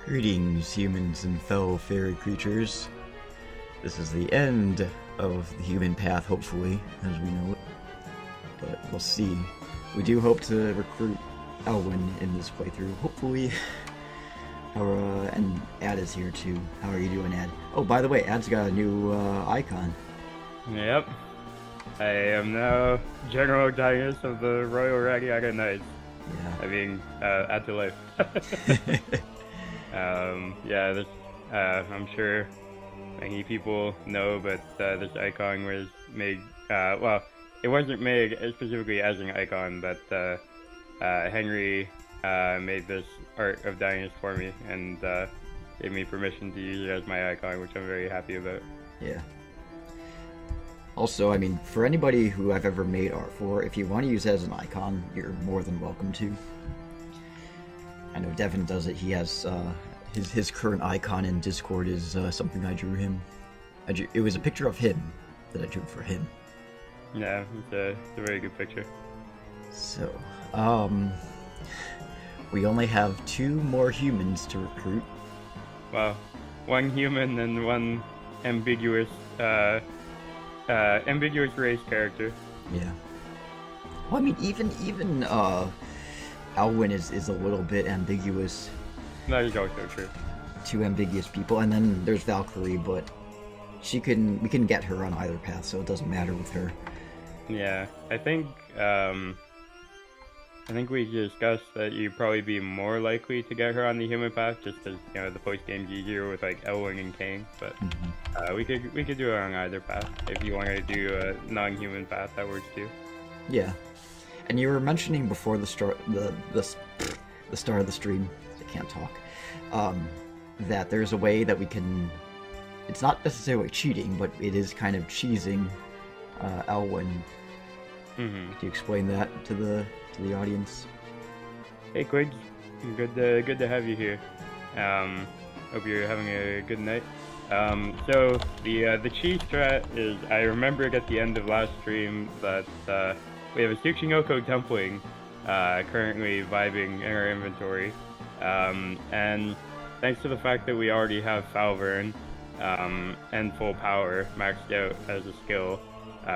Greetings, humans and fellow fairy creatures. This is the end of the human path, hopefully, as we know it. But we'll see. We do hope to recruit Elwyn in this playthrough, hopefully. And Ad is here too. How are you doing, Ad? Oh, by the way, Ad's got a new icon. Yep. I am now General Dias of the Royal RADIATA Knights. Yeah. I mean, add to life. Yeah, this, I'm sure many people know, but this icon was made, well, it wasn't made specifically as an icon, but Henry made this art of Dias for me and gave me permission to use it as my icon, which I'm very happy about. Yeah. Also, I mean, for anybody who I've ever made art for, if you want to use it as an icon, you're more than welcome to. I know Devin does it. He has his current icon in Discord is something I drew him. It was a picture of him that I drew for him. Yeah, it's a very good picture. So, we only have 2 more humans to recruit. Wow, 1 human and 1 ambiguous, ambiguous race character. Yeah. Well, I mean, even Elwyn is a little bit ambiguous. That is also true. 2 ambiguous people, and then there's Valkyrie, but we can get her on either path, so it doesn't matter with her. Yeah, I think we discussed that you'd probably be more likely to get her on the human path, just because, you know, the post game's easier with like Elwyn and Kane. But we could do it on either path. If you wanted to do a non-human path, that works too. Yeah, and you were mentioning before the start the start of the stream, I can't talk, that there's a way that we can. It's not necessarily cheating, but it is kind of cheesing Elwyn. Could you explain that to the audience? Hey Quiggs, good to have you here. Hope you're having a good night. So the cheese strat is, I remembered at the end of last stream that we have a Tsuchinoko dumpling currently vibing in our inventory, and thanks to the fact that we already have Falvern and full power maxed out as a skill,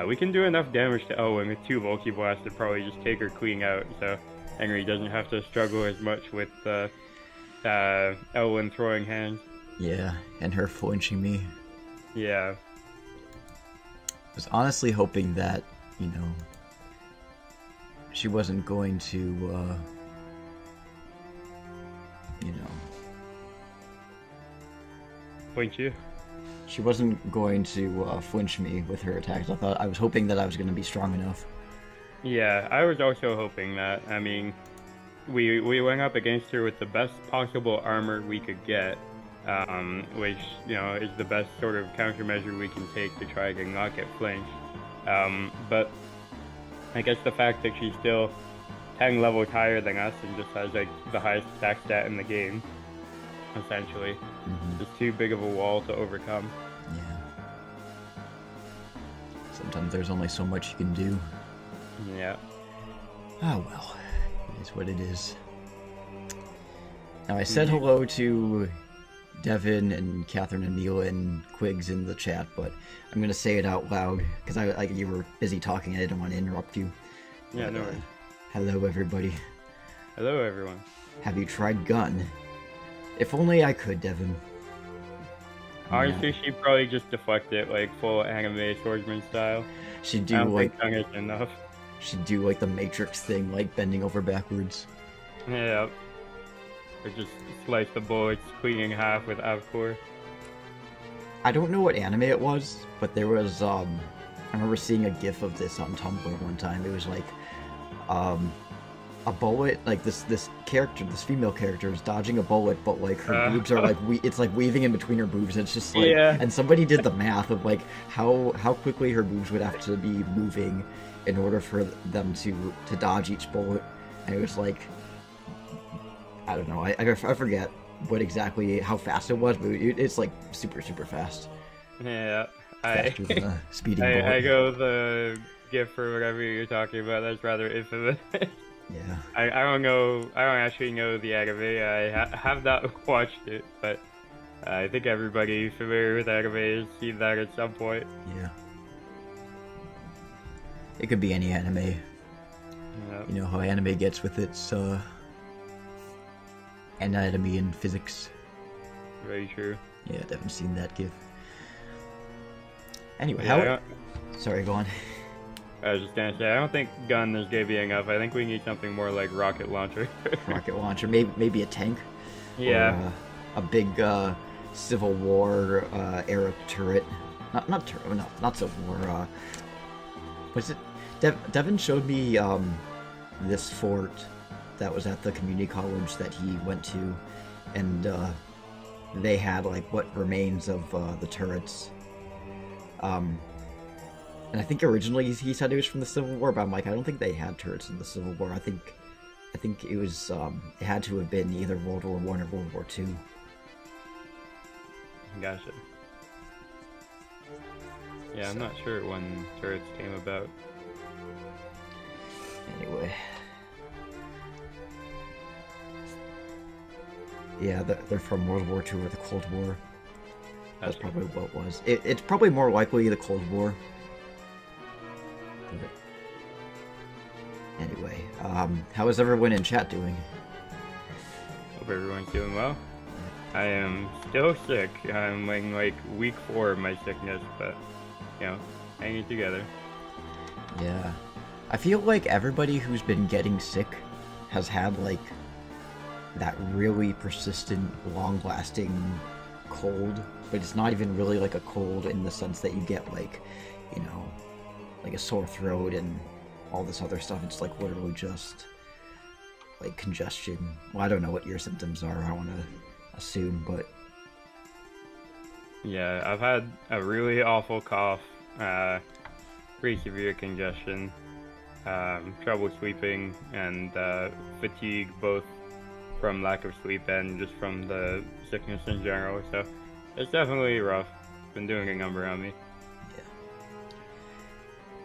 we can do enough damage to Elwyn with 2 Volky Blasts to probably just take her clean out, so Henry doesn't have to struggle as much with Elwyn throwing hands. Yeah, and her flinching me. Yeah. I was honestly hoping that, you know, she wasn't going to, you know... Flinch you? She wasn't going to flinch me with her attacks. I was hoping that I was going to be strong enough. Yeah, I was also hoping that. I mean, we went up against her with the best possible armor we could get, which, you know, is the best sort of countermeasure we can take to try to not get flinched. But I guess the fact that she's still 10 levels higher than us and just has like the highest attack stat in the game, essentially, is too big of a wall to overcome. Yeah. Sometimes there's only so much you can do. Yeah. Oh well, it is what it is. Now I said hello to Devin and Catherine and Neela and Quiggs in the chat, but I'm gonna say it out loud because you were busy talking. I didn't want to interrupt you. Yeah, but, no worries. Hello everybody. Hello everyone. Have you tried Gun? If only I could, Devin. Honestly, she'd probably just deflect it like full anime swordsman style. She'd do like Gun is enough. She'd do like the Matrix thing, like bending over backwards. Yeah. Or just slice the bullets clean in half with Avcore. I don't know what anime it was, but there was I remember seeing a GIF of this on Tumblr one time. It was like a bullet, like this character, this female character is dodging a bullet, but like her boobs are like it's like weaving in between her boobs, and it's just like, and somebody did the math of like how quickly her boobs would have to be moving in order for them to dodge each bullet, and it was like, I don't know, I forget, how fast it was, but it's like super fast. Yeah, Faster than a speeding bullet. I go the GIF or whatever you're talking about. That's rather infamous. Yeah. I don't know. I don't actually know the anime. I have not watched it, but I think everybody familiar with anime has seen that at some point. Yeah. It could be any anime. Yep. You know how anime gets with its anatomy and physics. Very true. Yeah, I haven't seen that GIF. Anyway, Yeah, Sorry, go on. I was just gonna say, I don't think gun is gonna be enough. I think we need something more like rocket launcher. Rocket launcher, maybe a tank. Yeah. Or, a big Civil War era turret. Not Civil War. Was it? Devin showed me this fort that was at the community college that he went to, and they had like what remains of the turrets. And I think originally he said it was from the Civil War, but I'm like, I don't think they had turrets in the Civil War. I think it was it had to have been either World War I or World War II. Gotcha. Yeah, I'm not sure when turrets came about. Anyway. Yeah, they're from World War II or the Cold War. That's probably what it was. It's probably more likely the Cold War. Anyway, how is everyone in chat doing? Hope everyone's doing well. I am still sick. I'm in like week 4 of my sickness, but you know, hanging together. Yeah. I feel like everybody who's been getting sick has had like that really persistent, long-lasting cold, but it's not even really like a cold in the sense that you get like, you know, like a sore throat and all this other stuff. It's like literally just like congestion. Well, I don't know what your symptoms are. I don't want to assume, but yeah, I've had a really awful cough, pretty severe congestion, trouble sleeping, and fatigue, both from lack of sleep and just from the sickness in general. So it's definitely rough. Been doing a number on me.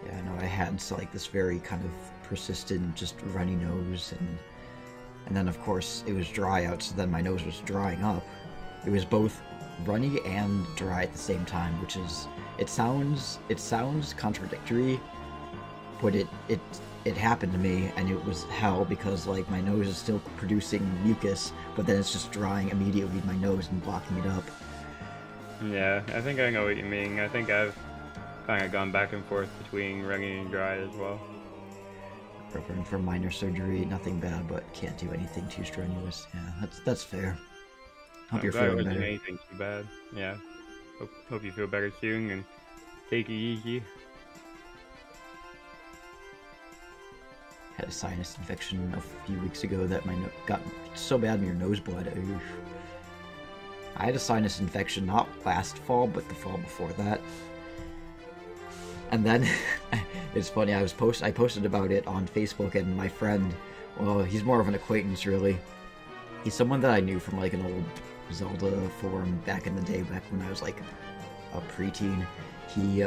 Yeah, I know I had like this very kind of persistent, just runny nose, and then of course it was dry out, so then my nose was drying up. It was both runny and dry at the same time, which is it sounds contradictory, but it happened to me, and it was hell because like my nose is still producing mucus, but then it's just drying immediately in my nose and blocking it up. Yeah, I think I know what you mean. I think I've kind of gone back and forth between runny and dry as well. Recovering from minor surgery, nothing bad, but can't do anything too strenuous. Yeah, that's fair. Hope you're feeling better. Not anything too bad. Yeah. Hope you feel better soon and take it easy. Had a sinus infection a few weeks ago that my got so bad my nose bled. Oof. I had a sinus infection not last fall, but the fall before that. And then, it's funny, I posted about it on Facebook, and my friend, well, he's more of an acquaintance really. He's someone that I knew from like an old Zelda forum back in the day, back when I was like a preteen. He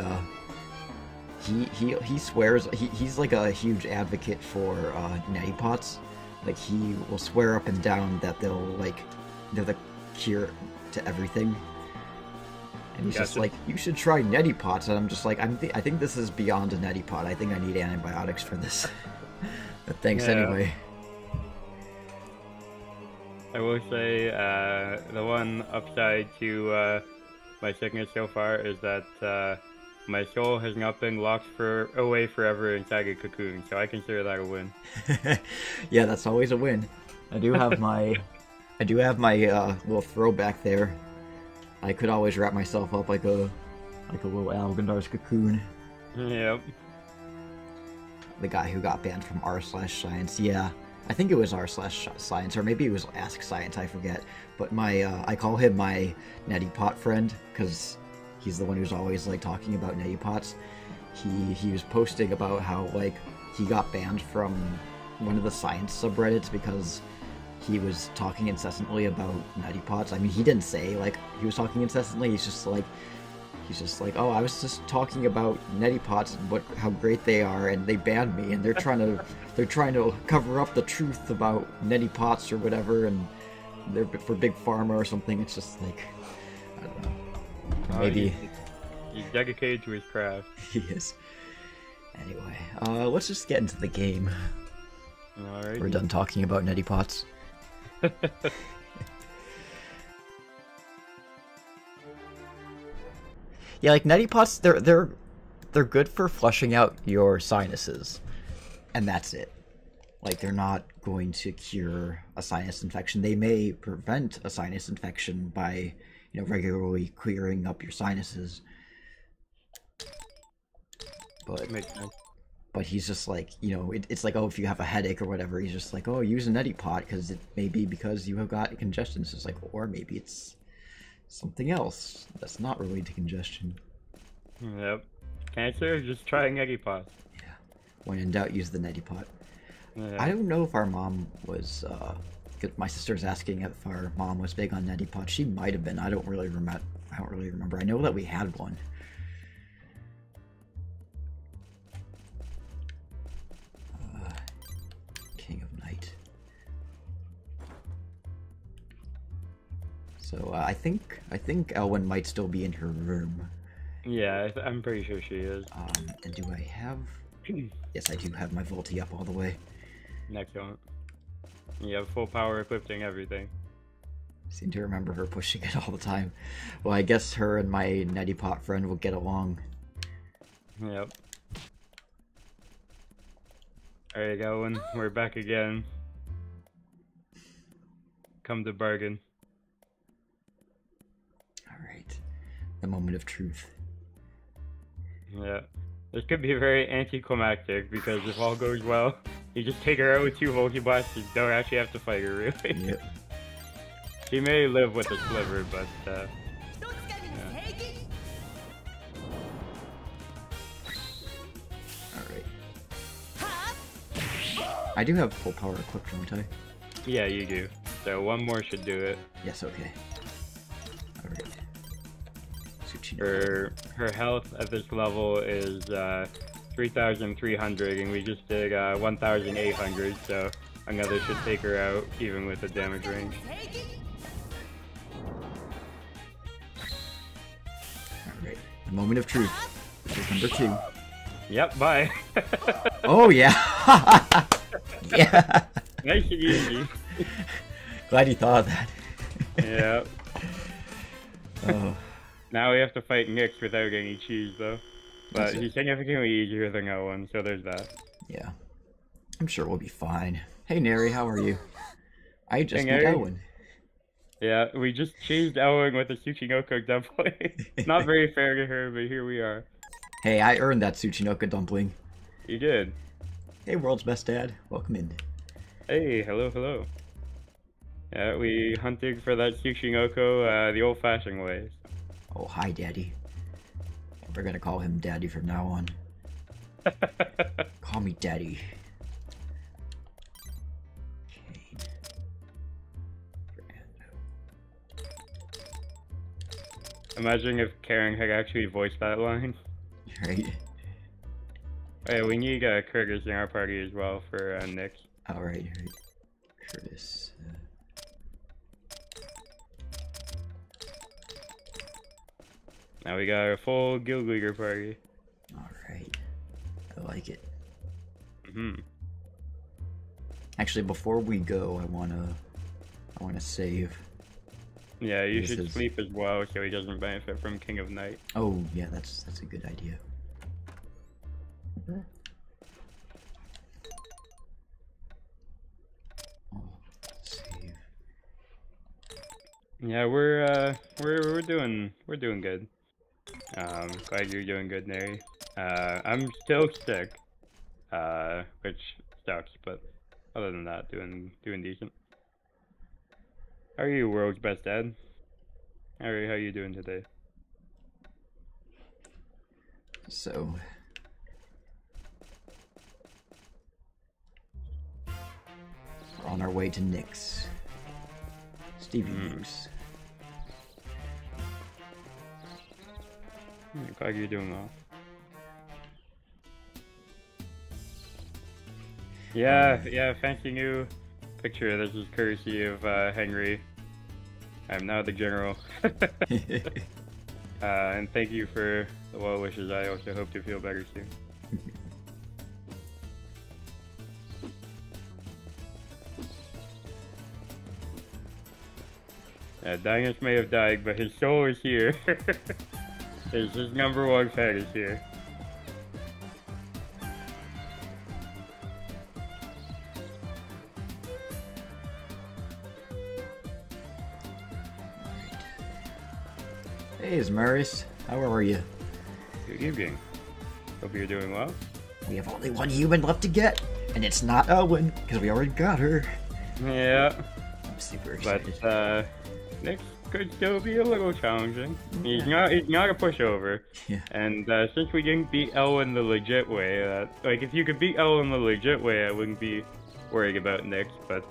swears, he's like a huge advocate for neti pots. Like he will swear up and down that they're the cure to everything. And he's just like, you should try neti pots, and I'm just like, I think this is beyond a neti pot. I think I need antibiotics for this. But thanks anyway. I will say, the one upside to my sickness so far is that my soul has not been locked away forever inside a cocoon, so I consider that a win. Yeah, that's always a win. I do have my little throwback there. I could always wrap myself up like a little Algendar's cocoon. Yep. The guy who got banned from r/science. Yeah, I think it was r/science, or maybe it was Ask Science. I forget. But I call him my neti pot friend because he's the one who's always like talking about neti pots. He was posting about how like he got banned from one of the science subreddits because he was talking incessantly about neti pots. I mean, he didn't say like he was talking incessantly. He's just like, oh, I was just talking about neti pots and how great they are, and they banned me, and they're trying to cover up the truth about neti pots or whatever, and they're for big pharma or something. It's just like, I don't know. Maybe he's dedicated to his craft. He is. Anyway, let's just get into the game. Alright. We're done talking about neti pots. Yeah, like neti pots, they're good for flushing out your sinuses, and that's it. Like, they're not going to cure a sinus infection. They may prevent a sinus infection by, you know, regularly clearing up your sinuses. But Makes sense. But he's just like, you know, it's like, oh, if you have a headache or whatever, he's just like, oh, use a neti pot because it may be because you have got congestion. So it's like, or maybe it's something else that's not related to congestion. Yep. Cancer, just try neti pots. Yeah. When in doubt, use the neti pot. Yeah. I don't know if our mom was, cause my sister's asking if our mom was big on neti pots. She might have been. I don't really remember. I know that we had one. King of Night. So I think Elwyn might still be in her room. Yeah, I'm pretty sure she is. And do I have? Yes, I do have my Volti up all the way. Excellent. You have full power equipping everything. Seem to remember her pushing it all the time. Well, I guess her and my neti pot friend will get along. Yep. Alright, Elwyn, we're back again. Come to bargain. Alright. The moment of truth. Yeah. This could be very anticlimactic because if all goes well, you just take her out with 2 Volti blasts, you don't actually have to fight her, really. Yep. She may live with a sliver, but, yeah. I do have full power equipped, don't I? Yeah, you do. So one more should do it. Yes, okay. Alright. Her health at this level is 3,300 and we just did 1,800, so another should take her out even with the damage range. Alright. The moment of truth. This is number 2. Yep, bye. Oh yeah! Yeah! Nice and easy. Glad you thought of that. Yeah. Oh. Now we have to fight Nyx without any cheese, though. But he's significantly easier than Elwyn, so there's that. Yeah. I'm sure we'll be fine. Hey, Neri, how are you? I just beat Neri. Elwyn. Yeah, we just cheesed Elwyn with a Tsuchinoko dumpling. Not very fair to her, but here we are. Hey, I earned that Tsuchinoko dumpling. You did. Hey, world's best dad. Welcome in. Hey, hello, hello. Yeah, we hunted for that Tsuchinoko the old-fashioned way. Oh, hi, Daddy. We're gonna call him Daddy from now on. Call me Daddy. Kane. Imagine if Karen had actually voiced that line. Right? Hey, we need Curtis in our party as well for Nyx. Alright, right. Curtis. Now we got a full guild leader party. Alright. I like it. Mm-hmm. Actually, before we go, I wanna save. Yeah, you should sleep as well so he doesn't benefit from King of Night. Oh, yeah, that's a good idea. Oh, save. Yeah, we're doing good. Glad you're doing good, Neri. I'm still sick, which sucks, but other than that, doing decent. How are you, world's best dad? How are you doing today? So, we're on our way to Nyx. Stevie Moose. Glad you're doing well. Yeah, fancy new picture. This is courtesy of Henry. I'm now the general. And thank you for the well wishes. I also hope to feel better soon. Dinus may have died, but his soul is here. his #1 fan is here. Hey, Zmaris. How are you? Good evening. Hope you're doing well. We have only one human left to get, and it's not Elwyn, because we already got her. Yeah. I'm super excited. But, Nick could still be a little challenging. He's not a pushover. Yeah. And since we didn't beat Elwyn the legit way, like if you could beat Elwyn the legit way, I wouldn't be worried about Nick. But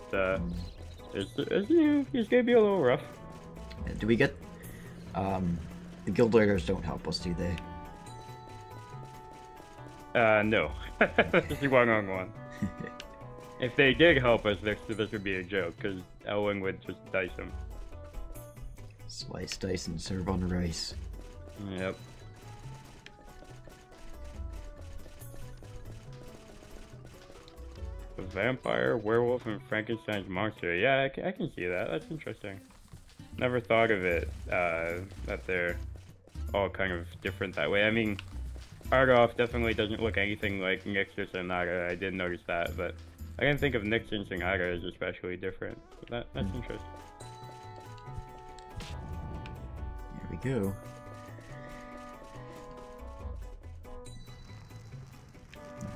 he's gonna be a little rough. Do we get? The guild leaders don't help us, do they? No. This is one-on-one. If they did help us, this would be a joke, because Elwyn would just dice him. Slice, dice, and serve on rice. Yep. A vampire, werewolf, and Frankenstein's monster. Yeah, I can see that. That's interesting. Never thought of it, that they're all kind of different that way. I mean, Argoff definitely doesn't look anything like Nyx and Naga. I did notice that, but I didn't think of Nyx and Naga as especially different. But that's interesting. Here we go.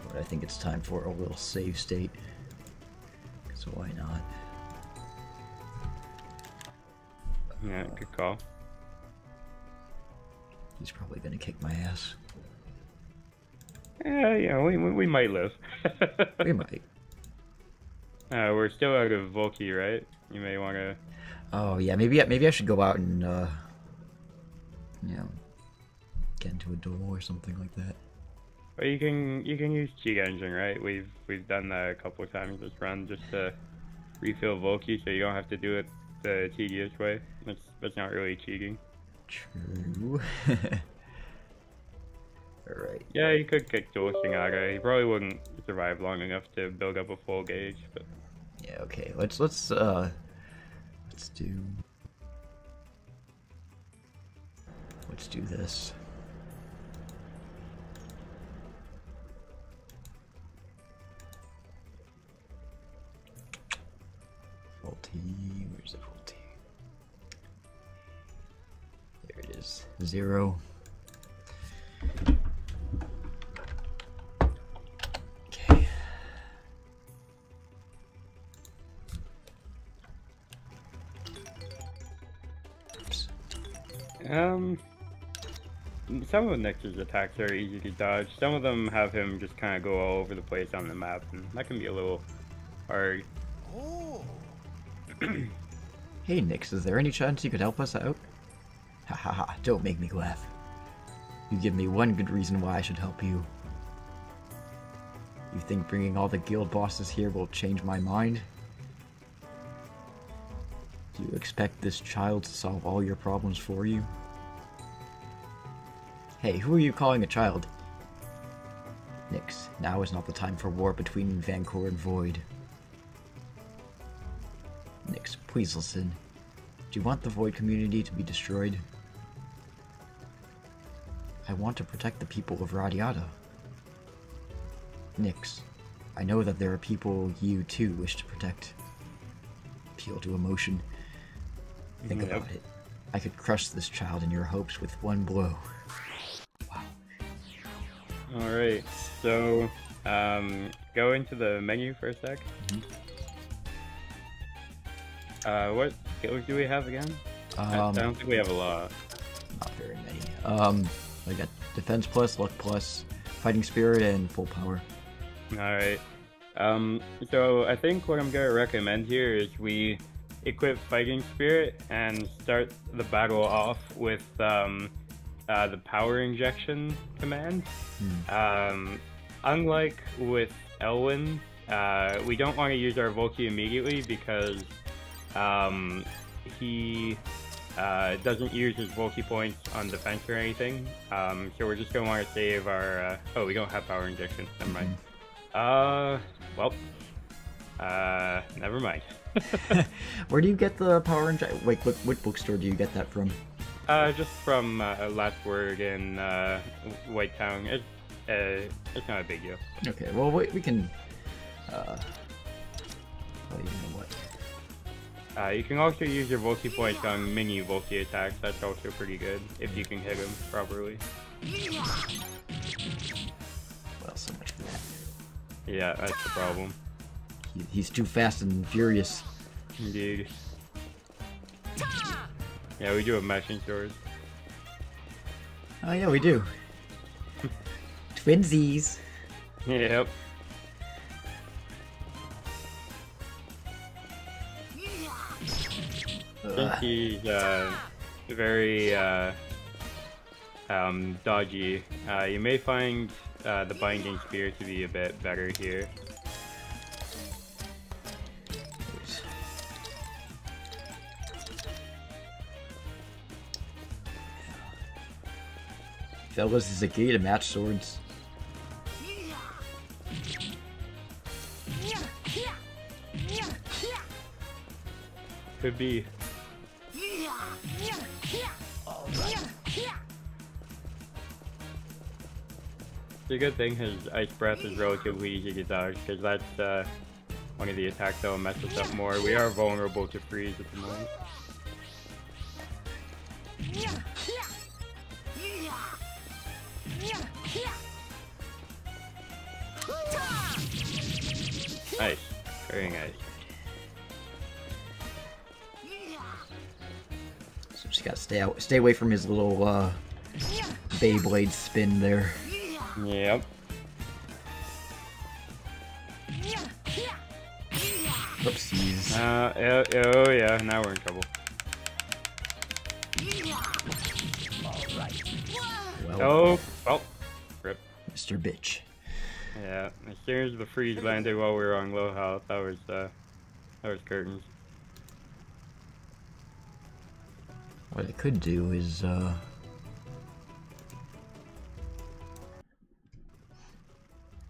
But I think it's time for a little save state. So why not? Yeah, good call. He's probably gonna kick my ass. Yeah, we might live. We might. We're still out of Volky, right? You may want to... Oh yeah, maybe I should go out and you know, get into a duel or something like that. But you can use cheat engine, right? We've done that a couple of times this run just to refill Volky, so you don't have to do it the tedious way. That's not really cheating. True. Alright. Yeah, you could kick Duel Shingaga. He probably wouldn't survive long enough to build up a full gauge, but... Yeah, okay. Let's do this. Volty, where's the Volty? There it is. 0. Okay. Oops. Some of Nyx's attacks are easy to dodge. Some of them have him just kind of go all over the place on the map, and that can be a little hard. Oh. Hey Nyx, is there any chance you could help us out? Ha ha ha, don't make me laugh. You give me one good reason why I should help you. You think bringing all the guild bosses here will change my mind? Do you expect this child to solve all your problems for you? Hey, who are you calling a child? Nyx, now is not the time for war between Vancor and Void. Nyx, please listen. Do you want the Void community to be destroyed? I want to protect the people of RADIATA. Nyx, I know that there are people you too wish to protect. Appeal to emotion. Think about it. I could crush this child and your hopes with one blow. Wow. Alright, so go into the menu for a sec. What skills do we have again? I don't think we have a lot. Not very many. I got defense plus, luck plus, fighting spirit, and full power. Alright. So I think what I'm gonna recommend here is we equip Fighting Spirit and start the battle off with the power injection command. Unlike with Elwyn, we don't want to use our Volky immediately because he doesn't use his Volky points on defense or anything. So we're just going to want to save our... oh, we don't have power injection. Never mind. Well, never mind. Where do you get the power injection? Wait, what bookstore do you get that from? Just from Last Word in White Town. It's not a big deal. Okay, well, we can... well, you know what? You can also use your Volky points on mini Volky attacks. That's also pretty good, if you can hit him properly. Well, so much for that. Yeah, that's the problem. He's too fast and furious. Indeed. Yeah, we do have matching swords. Oh yeah, we do. Twinsies. Yep. Since he's very dodgy, you may find the Binding Spear to be a bit better here. Fellas, is a key to match swords. Could be. It's a good thing his Ice Breath is relatively easy to dodge, because that's one of the attacks that will mess us up more. We are vulnerable to freeze at the moment. Nice. Very nice. So just gotta stay away from his little Beyblade spin there. Yep. Oopsies. Oh yeah, now we're in trouble. Well, Oh, rip. Mr. Bitch. Yeah, as soon as the freeze landed while we were on low health, that was curtains. What I could do is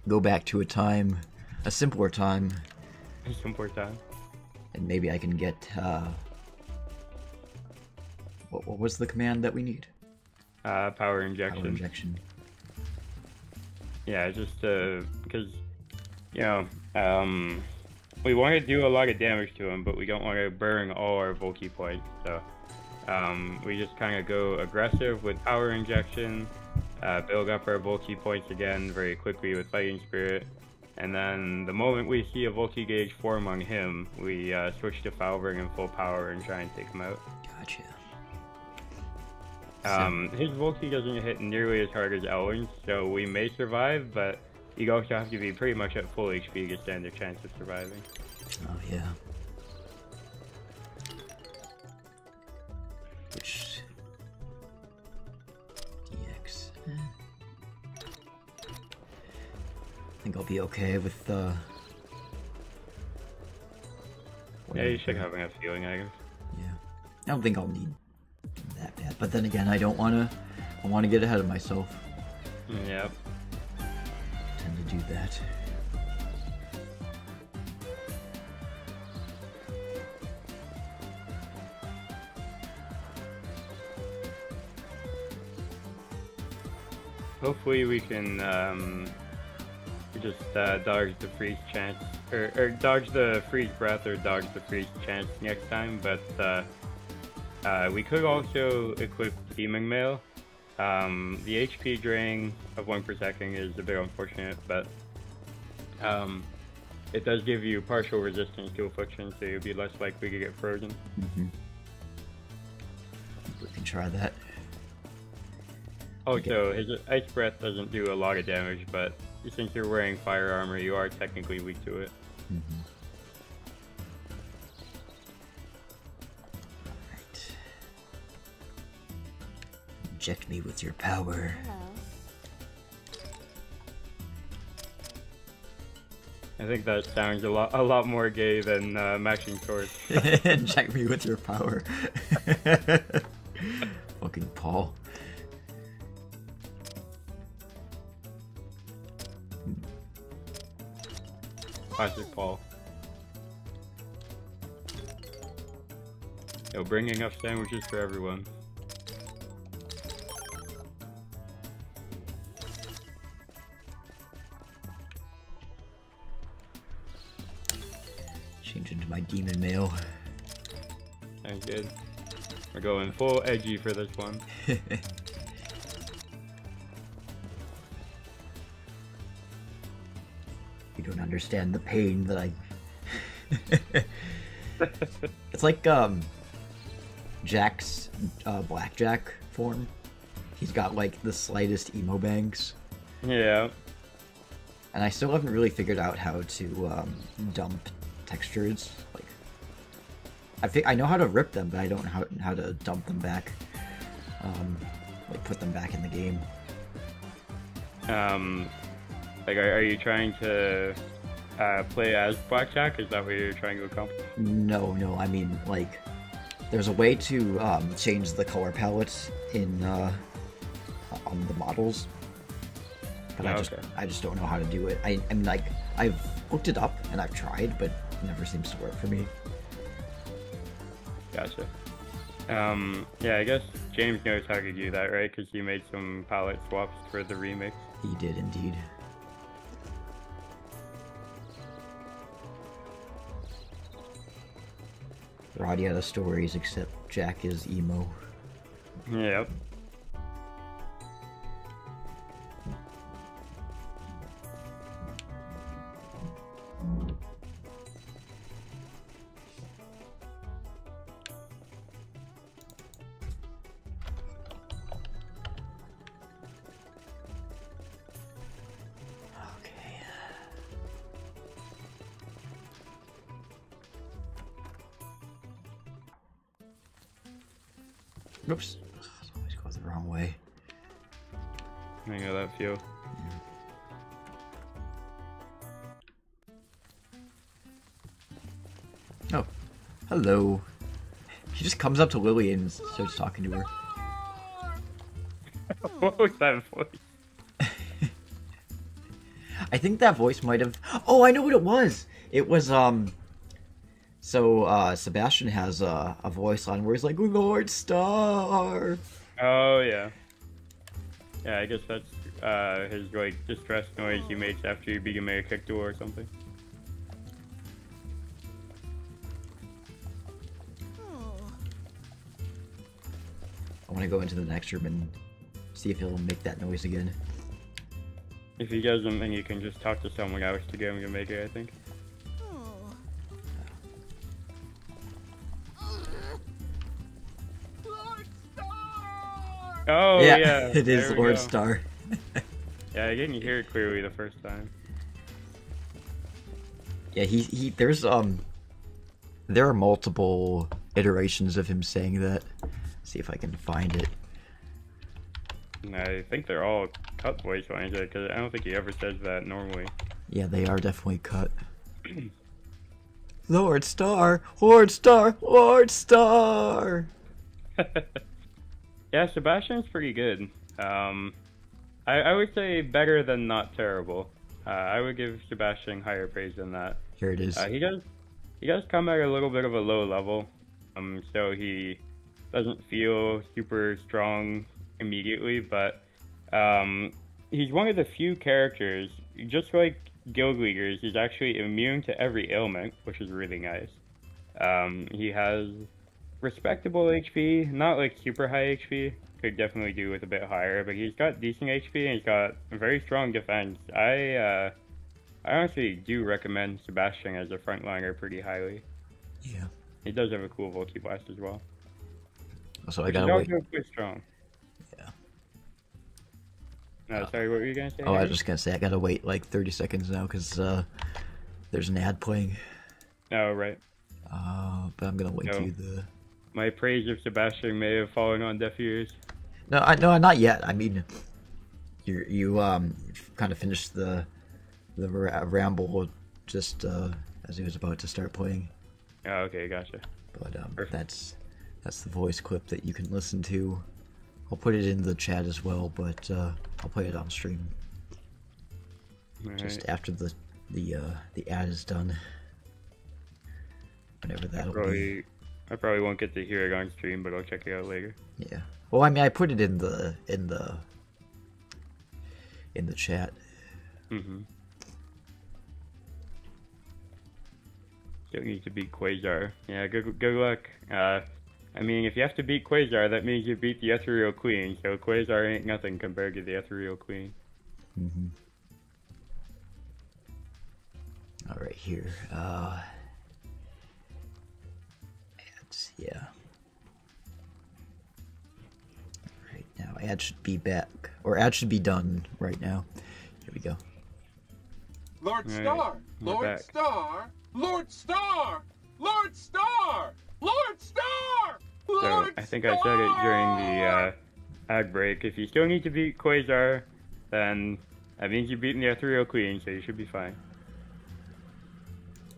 go back to a simpler time, Simpler time. and maybe I can get what was the command that we need? Power injection. Power injection. Yeah, just because, you know, we want to do a lot of damage to him, but we don't want to burn all our Volky points, so we just kind of go aggressive with power injection, build up our Volky points again very quickly with Fighting Spirit, and then the moment we see a Volky gauge form on him, we switch to Foulbring and full power and try and take him out. Gotcha. His Volky doesn't hit nearly as hard as Elwyn's, so we may survive, but you also have to be pretty much at full HP to stand a chance of surviving. Oh yeah. Which DX? I think I'll be okay with Yeah, you should have enough healing items. Yeah, I don't think I'll need that bad. But then again, I don't want to. I want to get ahead of myself. Yep. Tend to do that. Hopefully we can just dodge the freeze chance, or dodge the freeze breath, or dodge the freeze chance next time. But we could also equip Teeming Mail. The HP drain of 1 per second is a bit unfortunate, but it does give you partial resistance to affliction, so you'll be less likely to get frozen. Mm-hmm. We can try that. Also, his Ice Breath doesn't do a lot of damage, but since you're wearing fire armor, you are technically weak to it. Mm-hmm. Inject me with your power. I think that sounds a lot more gay than matching swords. Inject me with your power. Fucking Paul. Classic Paul. Yo, bring enough sandwiches for everyone. Change into my demon male. Sounds good. We're going full edgy for this one. You don't understand the pain that I... It's like, Jack's, Blackjack form. He's got, like, the slightest emo bangs. Yeah. And I still haven't really figured out how to, dump textures. Like, I know how to rip them, but I don't know how to dump them back. Like, put them back in the game. Like, are you trying to play as Blackjack? Is that what you're trying to accomplish? No, I mean, like, there's a way to change the color palettes in on the models, but I just don't know how to do it. I mean, like, I've looked it up and I've tried, but it never seems to work for me. Gotcha. Yeah, I guess James knows how to do that, right? Because he made some palette swaps for the remix. He did indeed. RADIATA stories, except Jack is emo. Yep. Oops. Always goes the wrong way. I know that feel. Oh. Hello. He just comes up to Lily and starts talking to her. What was that voice? I think that voice might have... Oh, I know what it was! It was, So, Sebastian has a voice line where he's like, Lord Star! Oh, yeah. Yeah, I guess that's his, like, distress noise he makes after you beat him at a kick door or something. I want to go into the next room and see if he'll make that noise again. If he doesn't, then you can just talk to someone else to get him to make it, I think. Oh, yeah. It is Lord Star. Yeah, I didn't hear it clearly the first time. Yeah, there are multiple iterations of him saying that. See if I can find it. I think they're all cut voice lines, because I don't think he ever says that normally. Yeah, they are definitely cut. Lord Star! Lord Star! Lord Star! Yeah, Sebastian's pretty good. I would say better than not terrible. I would give Sebastian higher praise than that. Here it is. He does come at a little bit of a low level, so he doesn't feel super strong immediately, but he's one of the few characters, just like guild leaders, he's actually immune to every ailment, which is really nice. He has respectable HP, not like super high HP, could definitely do with a bit higher, but he's got decent HP and he's got very strong defense. I honestly do recommend Sebastian as a frontliner pretty highly. Yeah. He does have a cool Volky Blast as well. So I gotta wait. He's also strong. Yeah. No, sorry, what were you gonna say? Oh, I was just gonna say I gotta wait like 30 seconds now because there's an ad playing. Oh, right. But I'm gonna link you the... My praise of Sebastian may have fallen on deaf ears. No, not yet. I mean, you kind of finished the ramble just as he was about to start playing. Oh, okay, gotcha. But that's the voice clip that you can listen to. I'll put it in the chat as well, but I'll play it on stream just after the ad is done. Whenever that'll be. I probably won't get to hear it on stream, but I'll check it out later. Yeah. Well, I mean, I put it in the chat. Mm-hmm. Don't need to beat Quasar. Yeah, good luck. I mean, if you have to beat Quasar, that means you beat the Ethereal Queen, so Quasar ain't nothing compared to the Ethereal Queen. Mm-hmm. Alright, here. Ads, yeah. Right now, ad should be back. Or ad should be done right now. Here we go. Lord Right, Star! Lord back. Star! Lord Star! Lord Star! Lord Star! So, Lord I think I said it during the ad break. If you still need to beat Quasar, then that means you've beaten the Ethereal Queen, so you should be fine.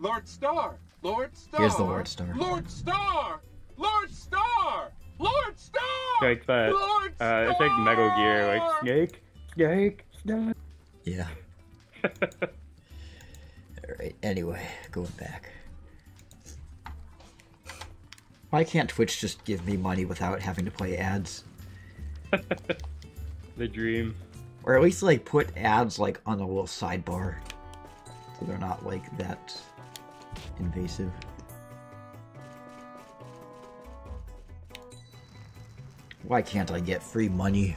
Lord Star! Lord Star! Here's the Lord Star. Lord Star! Lord Star! Lord Star! Like that. Lord Star! It's like Metal Gear, like Snake. Yeah. Alright, anyway, going back. Why can't Twitch just give me money without having to play ads? The dream. Or at least, like, put ads, like, on a little sidebar. So they're not, like, that invasive. Why can't I get free money?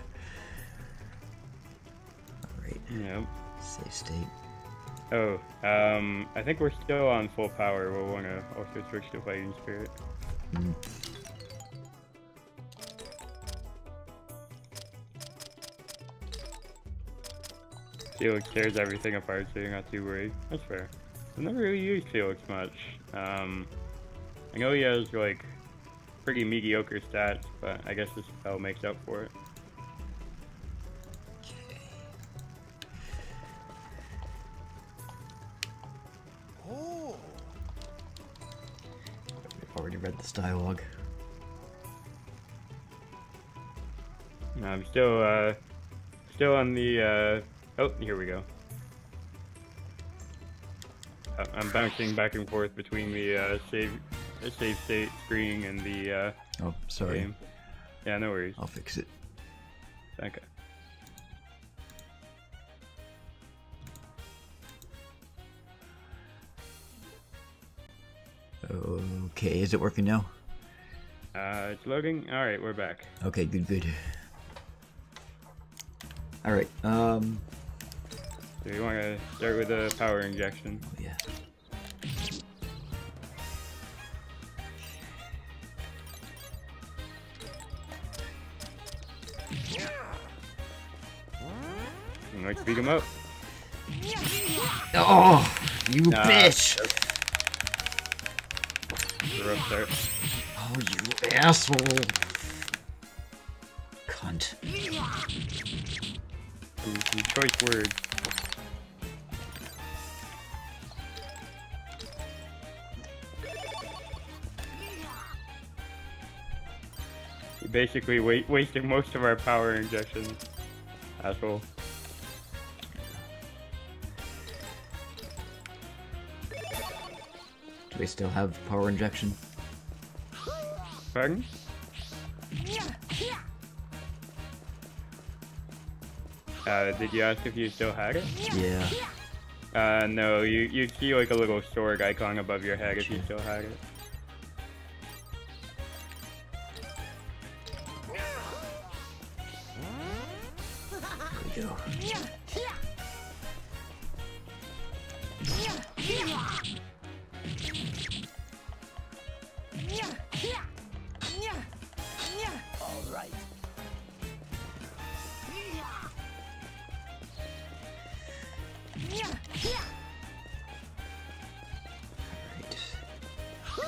Alright. Yep. Save state. Oh, I think we're still on full power. We'll want to also switch to Fighting Spirit. Mm. Felix tears everything apart, so you're not too worried. That's fair. I've never really used Felix much. I know he has, like, pretty mediocre stats, but I guess this spell makes up for it. Already read this dialogue. No, I'm still on the, oh, here we go. I'm bouncing back and forth between the save state screen and the Oh, sorry. game. Yeah, no worries. I'll fix it. Okay. Okay, is it working now? It's loading. All right, we're back. Okay, good. Alright, So you want to start with a power injection. yeah. And let's beat him up. Oh, you bitch! It's a rough start. Oh, you asshole! Cunt. Some choice words. You basically wasted most of our power injections, asshole. Do we still have power injection? Pardon? Did you ask if you still had it? Yeah. No, you see like a little sword icon above your head if you still had it. There we go.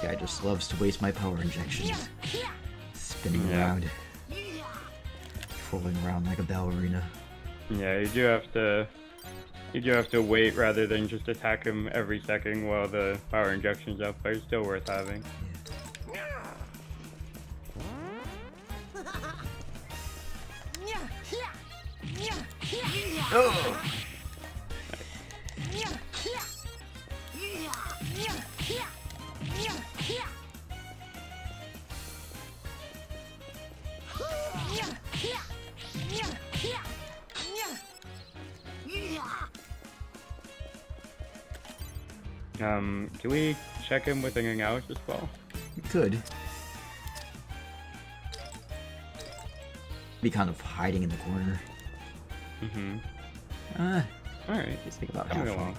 The guy just loves to waste my power injections. Spinning Yeah. around. rolling around like a ballerina. Yeah, you do have to wait rather than just attack him every second while the power injection's up, but it's still worth having. Oh. Can we check him with anything else as well? You could. Be kind of hiding in the corner. Mm-hmm. Alright. Just think about Coming halfway. along.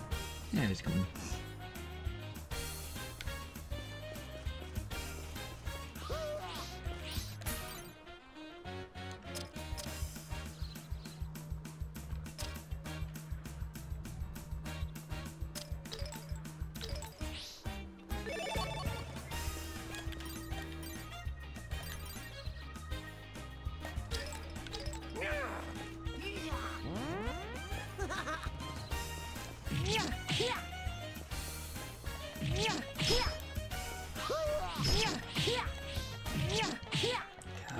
Yeah, he's coming.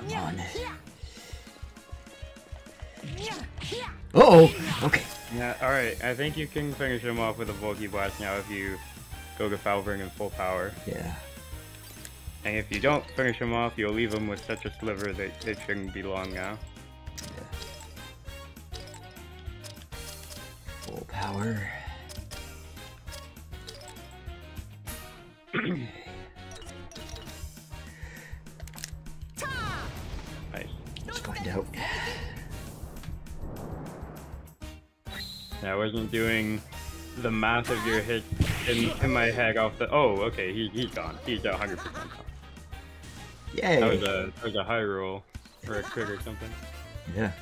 Come on. Oh, okay. Yeah, alright. I think you can finish him off with a Volky Blast now if you go to Falvering in full power. Yeah. And if you don't finish him off, you'll leave him with such a sliver that it shouldn't be long now. Yeah. Full power. Nice. Let's find out. Yeah, I wasn't doing the math of your hits in my head off the... Oh, okay, he's gone. He's 100% gone. Yay! That was a high roll. Or a crit or something. Yeah.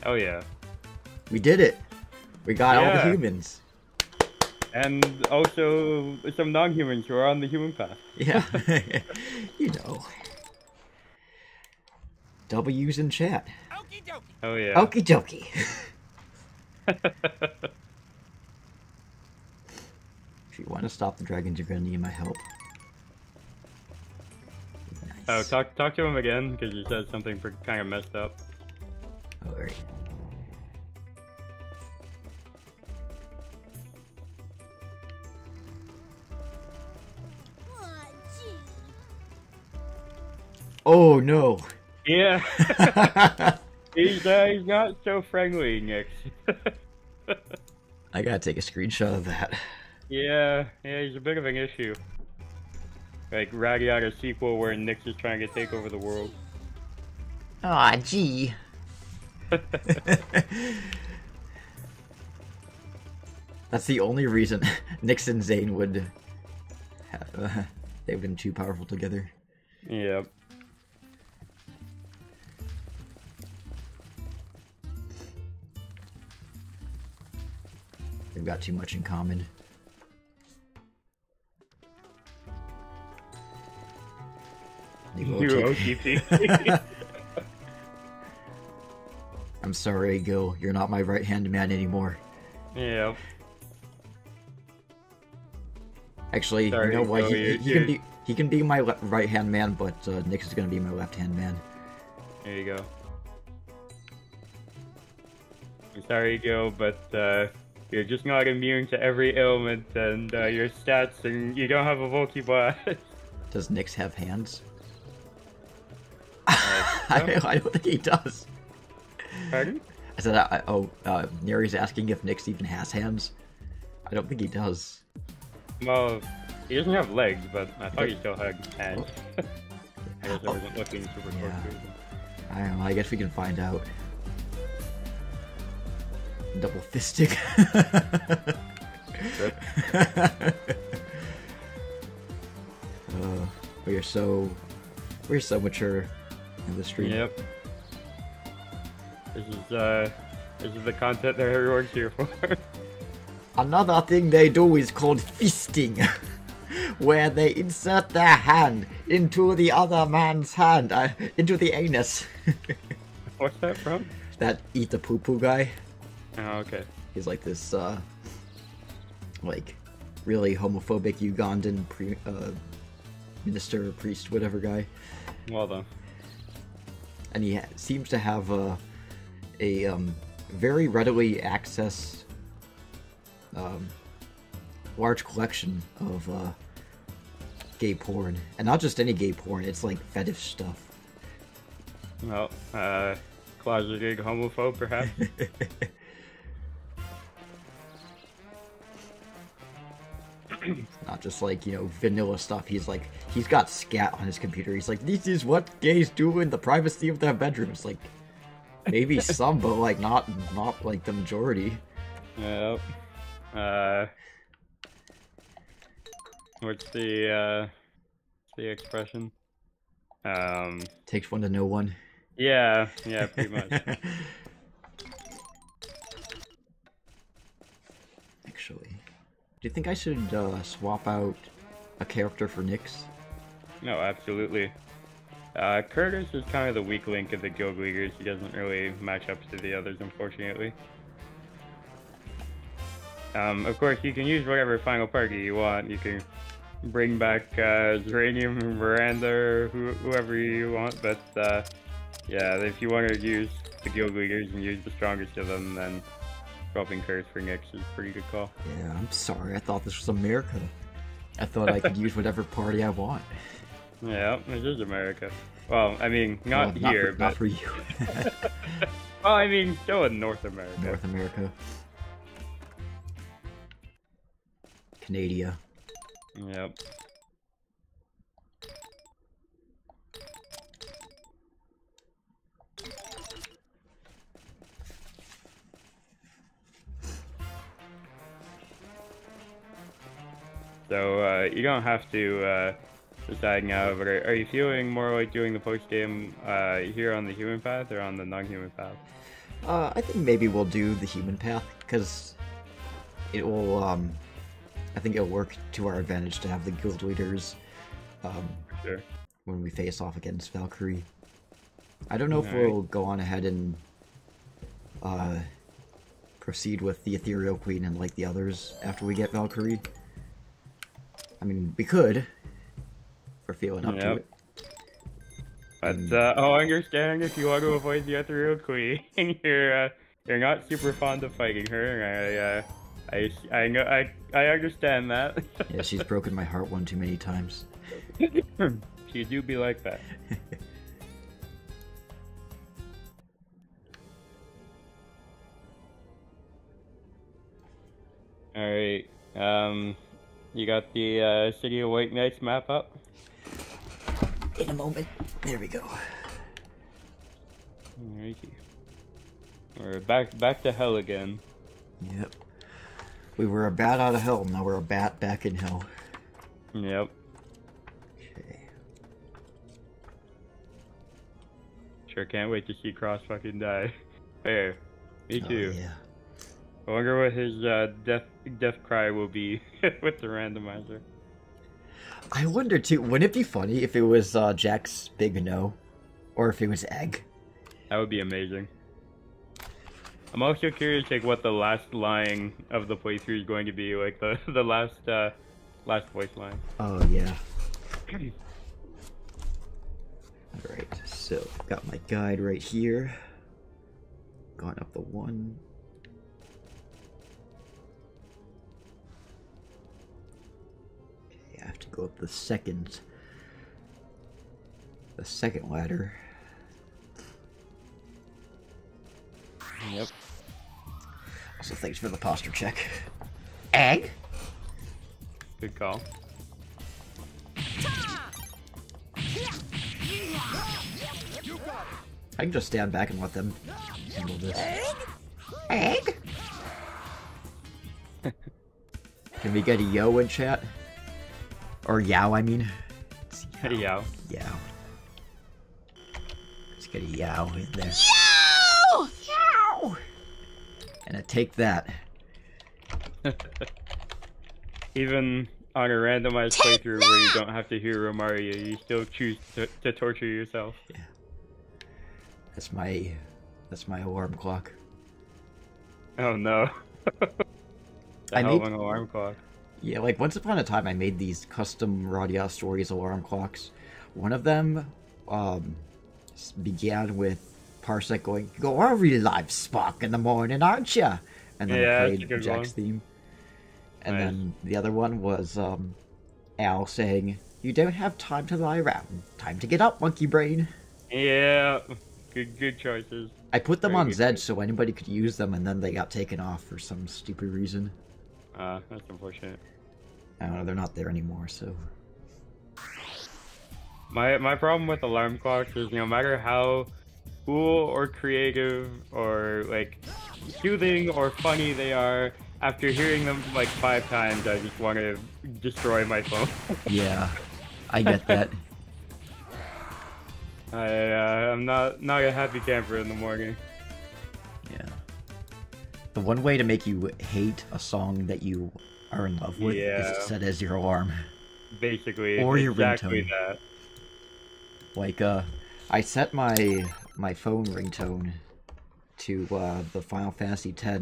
Oh yeah. We did it! We got all the Yeah. humans. And also some non-humans who are on the human path. Yeah. You know. W's in chat. Okie dokie. Oh yeah. Okie dokie. If you want to stop the dragons, you're gonna need my help. Nice. Oh, talk to him again, because he said something kind of messed up. Alright. Oh no! Yeah. He's not so friendly, Nick. I gotta take a screenshot of that. Yeah, he's a bit of an issue. Like RADIATA sequel where Nyx is trying to take over the world. Aw, gee. That's the only reason Nyx and Zane would have, they've been too powerful together. Yep. They've got too much in common. You OTP. I'm sorry, Gil. You're not my right-hand man anymore. Yep. Actually, Sorry, you know what? Gil, He can be my right-hand man, but Nyx is gonna be my left-hand man. There you go. I'm sorry, Gil, but you're just not immune to every ailment and your stats, and you don't have a Volky Blast. Does Nyx have hands? So? I don't think he does. Pardon? I said, Neri's asking if Nyx even has hands. I don't think he does. Well, he doesn't have legs, but I thought he still had hands. I guess I wasn't looking super close Yeah. to it. I don't know, I guess we can find out. Double fisting. We're so mature in the stream. Yep. This is the content that everyone's here for. Another thing they do is called fisting, where they insert their hand into the other man's hand, into the anus. What's that from? That eat the poo poo guy. Oh, okay. He's like this, like, really homophobic Ugandan minister, priest, whatever guy. Well done. And he seems to have a very readily access large collection of gay porn, and not just any gay porn. It's like fetish stuff. Well, closeted homophobe, perhaps. Not just like, you know, vanilla stuff. He's got scat on his computer. He's like, this is what gays do in the privacy of their bedrooms. Like, maybe some, but like not like the majority. Yep. What's the expression? Takes one to know one. Yeah, pretty much. Actually, do you think I should swap out a character for Nyx? No, absolutely. Curtis is kind of the weak link of the Guild Leaguers. He doesn't really match up to the others, unfortunately. Of course, you can use whatever final party you want. You can bring back Zeranium and Miranda, or whoever you want, but yeah, if you want to use the Guild Leaguers and use the strongest of them, then swapping Curtis for Nyx is a pretty good call. Yeah, I'm sorry. I thought this was America. I thought I could use whatever party I want. Yeah, this is America. Well, I mean, not well, here, but... Not for you. Well, I mean, still in North America. North America. Canada. Yep. So, you don't have to decide now, but are you feeling more like doing the post-game here on the human path or on the non-human path? I think maybe we'll do the human path, because it will, I think it'll work to our advantage to have the guild leaders Sure. when we face off against Valkyrie. I don't know if we'll go on ahead and proceed with the Ethereal Queen and like the others after we get Valkyrie. I mean, we could, if we're feeling up to it. But I understand if you want to avoid the Ethereal Queen, you're not super fond of fighting her. I know, I understand that. Yeah, she's broken my heart one too many times. She do be like that. Alright, you got the City of White Knights map up? In a moment. There we go. Alrighty. We're back to hell again. Yep. We were a bat out of hell, now we're a bat back in hell. Yep. Okay. Sure can't wait to see Cross fucking die. Fair. Me too. Oh, yeah. I wonder what his death cry will be with the randomizer. I wonder too, wouldn't it be funny if it was Jack's big no? Or if it was Egg? That would be amazing. I'm also curious like what the last line of the playthrough is going to be, like the last voice line. Oh yeah. Alright, so got my guide right here. Going up the one. Okay, I have to go up the second ladder. Yep. Also, thanks for the posture check. Egg? Good call. I can just stand back and let them handle this. Egg? Can we get a yo in chat? Or yow, I mean. Yow. Yow. Let's get a yow in there. Yow! Yow! And I take that. Even on a randomized playthrough where you don't have to hear Romaria, you still choose to torture yourself. Yeah. That's my alarm clock. Oh no. I Hell made of an alarm clock. Yeah, like once upon a time I made these custom RADIATA Stories alarm clocks. One of them began with Parsec going, "You're a real live Spock in the morning, aren't ya?" And then Yeah, it that's a played good Jack's one. theme. And Nice. then the other one was Al saying, "You don't have time to lie around. Time to get up, monkey brain." Yeah. Good choices. I put them Very on good Zed choice. so anybody could use them, and then they got taken off for some stupid reason. That's unfortunate. I don't know, they're not there anymore, so... My problem with alarm clocks is no matter how cool or creative or like soothing or funny they are, after hearing them like 5 times, I just want to destroy my phone. Yeah, I get that. I'm not a happy camper in the morning. Yeah. The one way to make you hate a song that you are in love with is to set as your alarm. Basically, Or your exactly ringtone. that. Like, I set my phone ringtone to the Final Fantasy X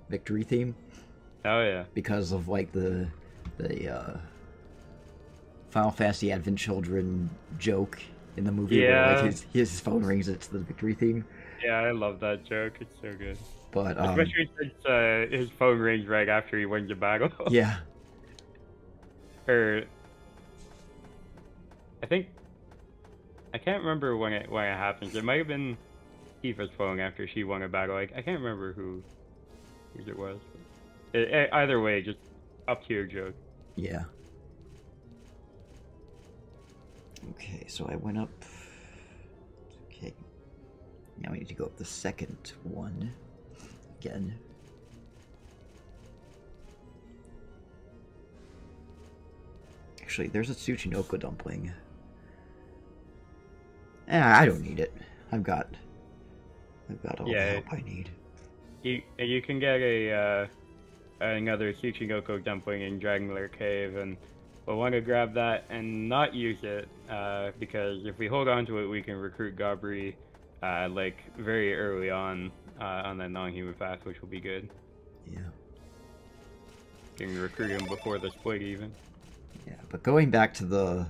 victory theme Oh yeah. because of like the Final Fantasy Advent Children joke in the movie where Yeah. like his phone rings, it's the victory theme. Yeah, I love that joke. It's so good. But Especially since his phone rings right after he wins the battle. yeah, Or I can't remember when it happens. It might have been Tifa's phone after she won a battle. I can't remember whose it was. Either way, just up tier joke. yeah. Okay, so I went up. Okay, now we need to go up the second one again. Actually, there's a Tsuchinoko dumpling. I don't need it. I've got all the help I need. You can get another Tsuchinoko dumpling in Dragonlair Cave, and we'll want to grab that and not use it because if we hold on to it, we can recruit Gabri like very early on that non-human path, which will be good. Yeah. You can recruit him before the split even. Yeah, but going back to the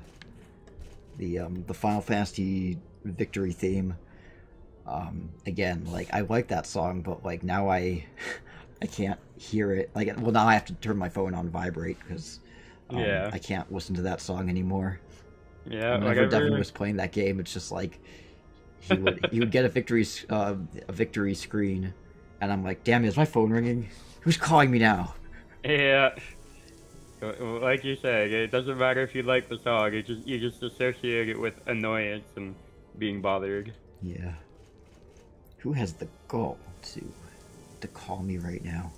Final Fantasy victory theme, again, like I like that song, but like now I can't hear it. Like, well, now I have to turn my phone on vibrate because I can't listen to that song anymore. Yeah, And whenever Devin was playing that game, it's just like he would get a victory screen, and I'm like, damn, is my phone ringing? Who's calling me now? Yeah. Like you said, it doesn't matter if you like the song. You just associate it with annoyance and being bothered. Yeah. Who has the gall to call me right now?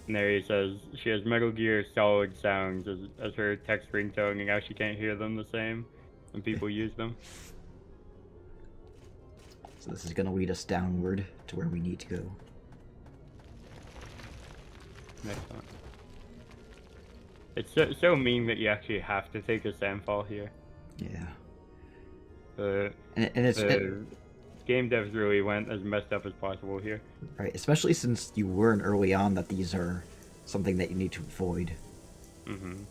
And there he says she has Metal Gear Solid sounds as her text ringtone, and now she can't hear them the same when people use them. So this is going to lead us downward to where we need to go. Excellent. It's so mean that you actually have to take a sandfall here. Yeah. The game devs really went as messed up as possible here. Right, especially since you learn early on that these are something that you need to avoid. Mm-hmm.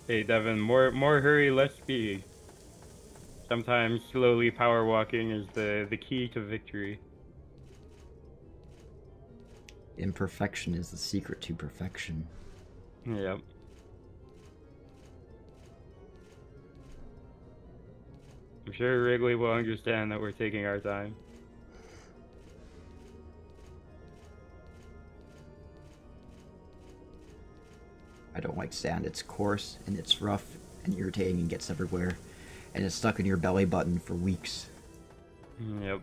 Hey Devin, more hurry, less speed. Sometimes slowly power walking is the key to victory. Imperfection is the secret to perfection. Yep. I'm sure Wrigley will understand that we're taking our time. I don't like sand. It's coarse and it's rough and irritating and gets everywhere. And it's stuck in your belly button for weeks. Yep.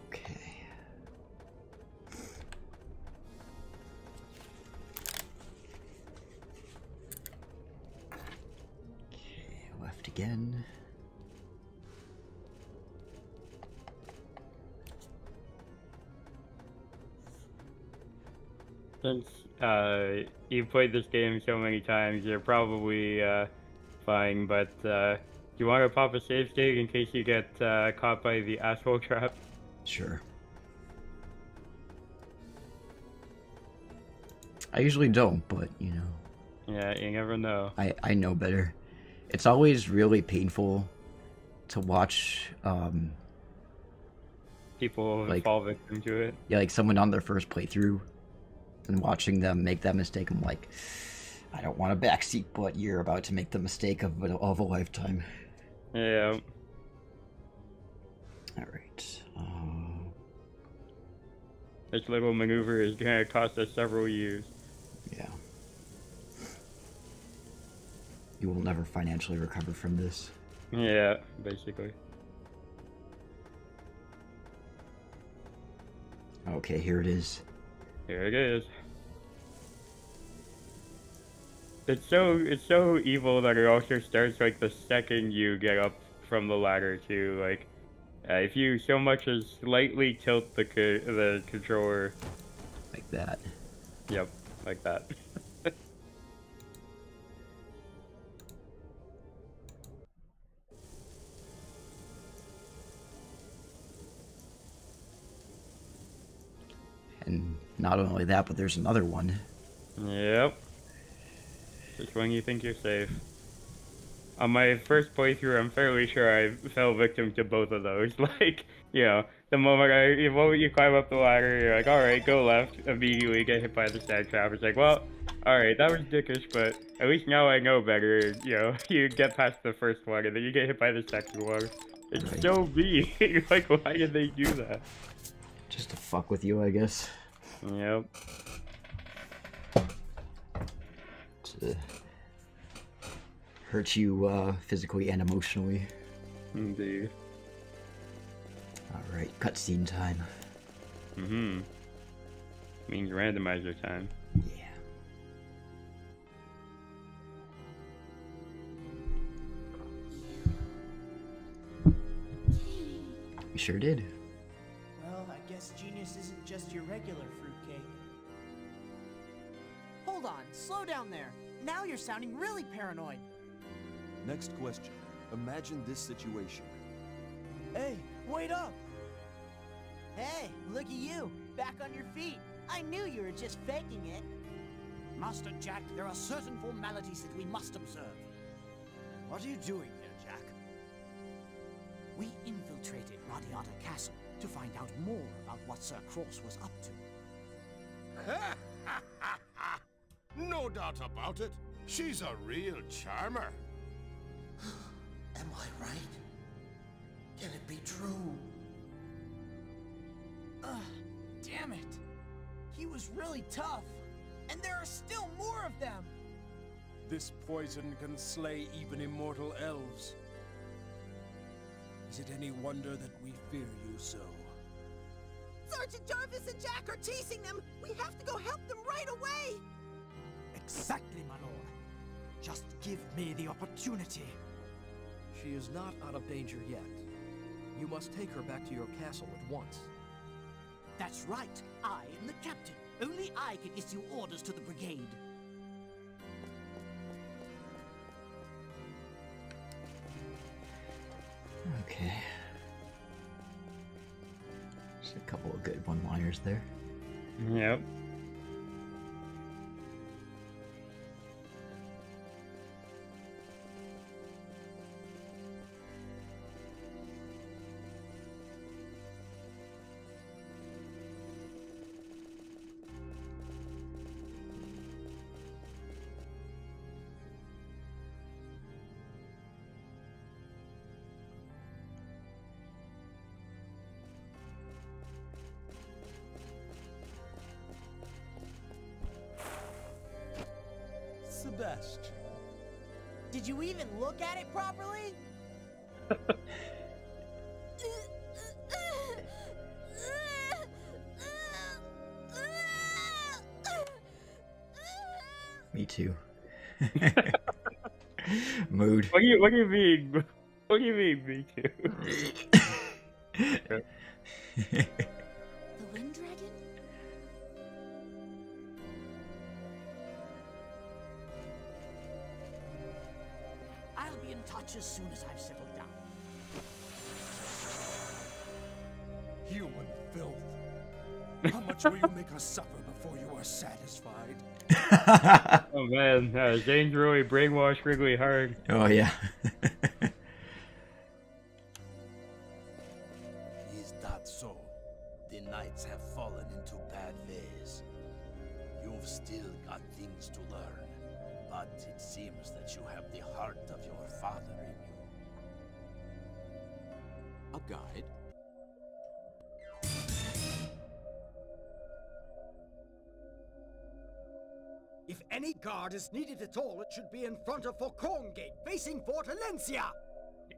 Okay. again. Since you've played this game so many times, you're probably fine, but do you want to pop a save state in case you get caught by the asshole trap? Sure. I usually don't, but, you know. Yeah, you never know. I know better. It's always really painful to watch, People like, fall victim to it. yeah, like someone on their first playthrough and watching them make that mistake. I'm like, I don't want a backseat, but you're about to make the mistake of a lifetime. Yeah. Alright. This little maneuver is gonna cost us several years. Yeah. You will never financially recover from this. Yeah, basically. Okay, here it is. Here it is. It's so evil that it also starts like the second you get up from the ladder too. Like, if you so much as slightly tilt the controller, Like that. yep, like that. And not only that, but there's another one. Yep. Just when you think you're safe. On my first playthrough, I'm fairly sure I fell victim to both of those. Like, you know, the moment you climb up the ladder, you're like, alright, go left, immediately get hit by the sand trap. It's like, well, alright, that was dickish, but at least now I know better. You know, you get past the first one, and then you get hit by the second one. It's Right. so mean. You're like, why did they do that? Just to fuck with you, I guess. Yep. To hurt you physically and emotionally. Indeed. Alright, cutscene time. Mm-hmm. Means randomizer time. Yeah. We sure did. Well, I guess genius isn't just your regular fruitcake. Hold on, slow down there. Now you're sounding really paranoid. Next question. Imagine this situation. Hey, wait up! Hey, look at you, back on your feet. I knew you were just faking it. Master Jack, there are certain formalities that we must observe. What are you doing here, Jack? We infiltrated RADIATA Castle to find out more about what Sir Cross was up to. No doubt about it. She's a real charmer. Am I right? Can it be true? Damn it! He was really tough, and there are still more of them! This poison can slay even immortal elves. Is it any wonder that we fear you so? Sergeant Jarvis and Jack are chasing them. We have to go help them right away. Exactly, my lord. Just give me the opportunity. She is not out of danger yet. You must take her back to your castle at once. That's right. I am the captain. Only I can issue orders to the brigade. Okay. Just a couple of good one-liners there. Yep. Sebastian. Did you even look at it properly? Me too. Mood. What do you mean? What do you mean, me too? The Wind Dragon? I'll be in touch as soon as I've settled down. Human filth. How much will you make us suffer before you are satisfied? Oh man, Zane's really brainwashed Wrigley hard. Oh yeah. Is that so? The knights have fallen into bad ways. You've still got things to learn, but it seems that you have the heart of your father in you. A guide? If any guard is needed at all, it should be in front of Falcon Gate, facing Fort Alencia.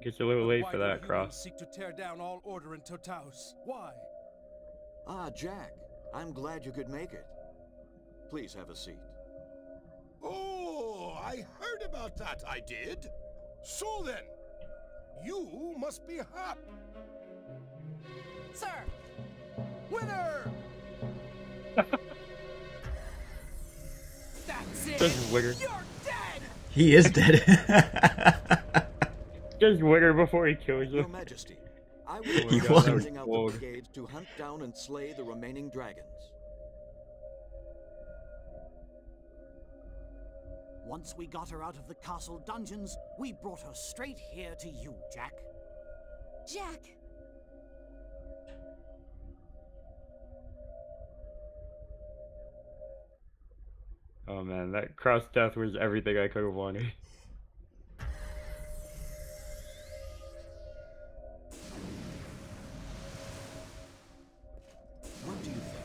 It's a little late Why for do that, humans Cross. seek to tear down all order in Totaus? Why? Ah, Jack. I'm glad you could make it. Please have a seat. Oh, I heard about that, I did. So then, you must be Hop. Sir! Winner! That's it! Just Wigger. You're dead! He is dead. Just Wigger before he kills Your him. Majesty, I will He be won. sending out the Whoa. brigades to hunt down and slay the remaining dragons. Once we got her out of the castle dungeons, we brought her straight here to you, Jack. Jack, Oh man, that Cross death was everything I could have wanted. What do you think?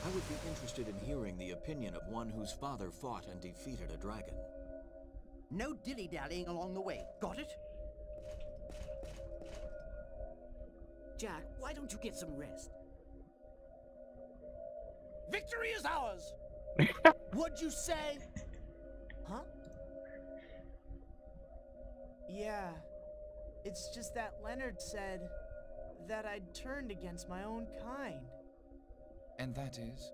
I would be interested in hearing the opinion of one whose father fought and defeated a dragon. No dilly-dallying along the way. Got it? Jack, why don't you get some rest? Victory is ours! What'd you say? Huh? Yeah. It's just that Leonard said that I'd turned against my own kind. And that is?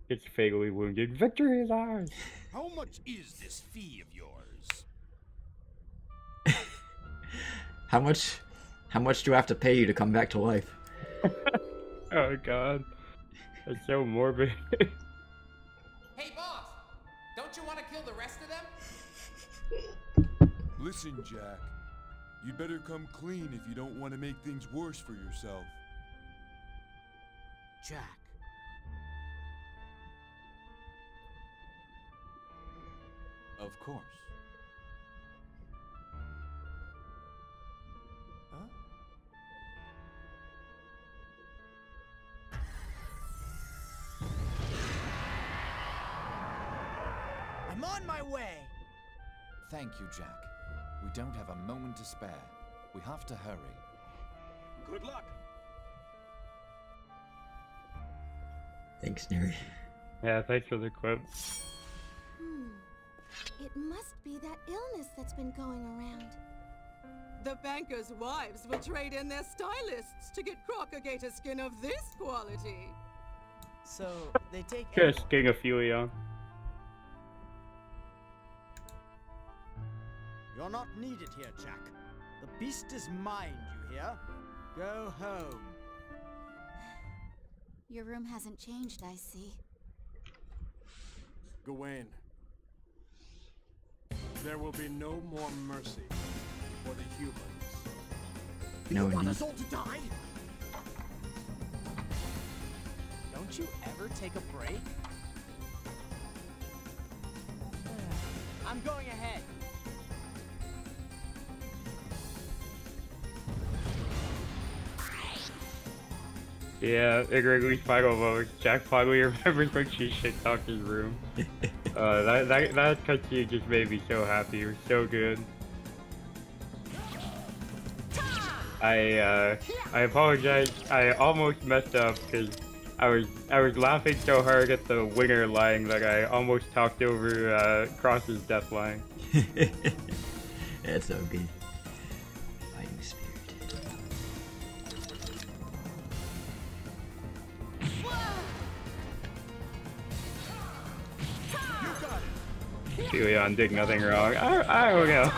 It's fatally wounded. Victory is ours! How much is this fee of yours? How much do I have to pay you to come back to life? Oh god. That's so morbid. Hey, boss! Don't you want to kill the rest of them? Listen, Jack. You'd better come clean if you don't want to make things worse for yourself. Jack. Of course. Huh? I'm on my way! Thank you, Jack. We don't have a moment to spare. We have to hurry. Good luck. Thanks, Neri. Yeah, thanks for the quote. it must be that illness that's been going around. The bankers' wives will trade in their stylists to get crocagator skin of this quality. So, they take Just King Ophelia. You're not needed here, Jack. The beast is mine, you hear? Go home. Your room hasn't changed, I see. Gawain. There will be no more mercy for the humans. No, Want indeed. us all to die? Don't you ever take a break? I'm going ahead. Yeah, in Wrigley's final moments, Jack finally remembers when she shit-talked his room. That cutscene just made me so happy. It was so good. I apologize. I almost messed up because I was laughing so hard at the winger line that I almost talked over Cross's death line. That's so good. Fighting spirit. Aphelion did nothing wrong. I don't know.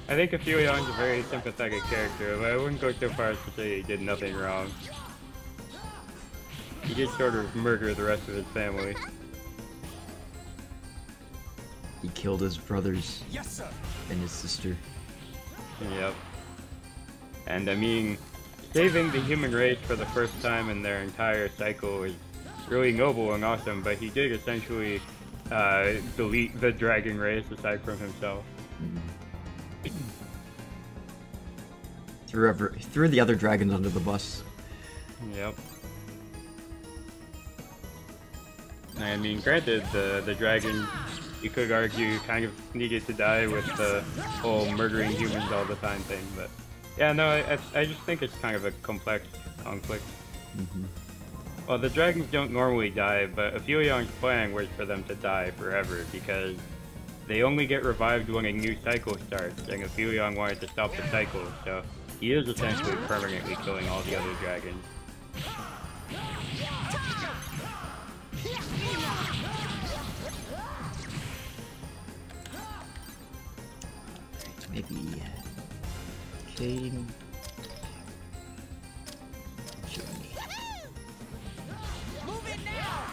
I think Aphelion is a very sympathetic character, but I wouldn't go so far as to say he did nothing wrong. He did sort of murder the rest of his family. He killed his brothers. Yes, sir. And his sister. Yep. And I mean, saving the human race for the first time in their entire cycle is really noble and awesome, but he did essentially delete the dragon race aside from himself. Threw the other dragons under the bus. Yep. I mean, granted, the dragon, you could argue, kind of needed to die with the whole murdering humans all the time thing, but yeah, no, I just think it's kind of a complex conflict. Well, the dragons don't normally die, but Aphelion's plan was for them to die forever, because they only get revived when a new cycle starts, and Aphelion wanted to stop the cycle, so he is essentially permanently killing all the other dragons. Maybe Kane. Move it now!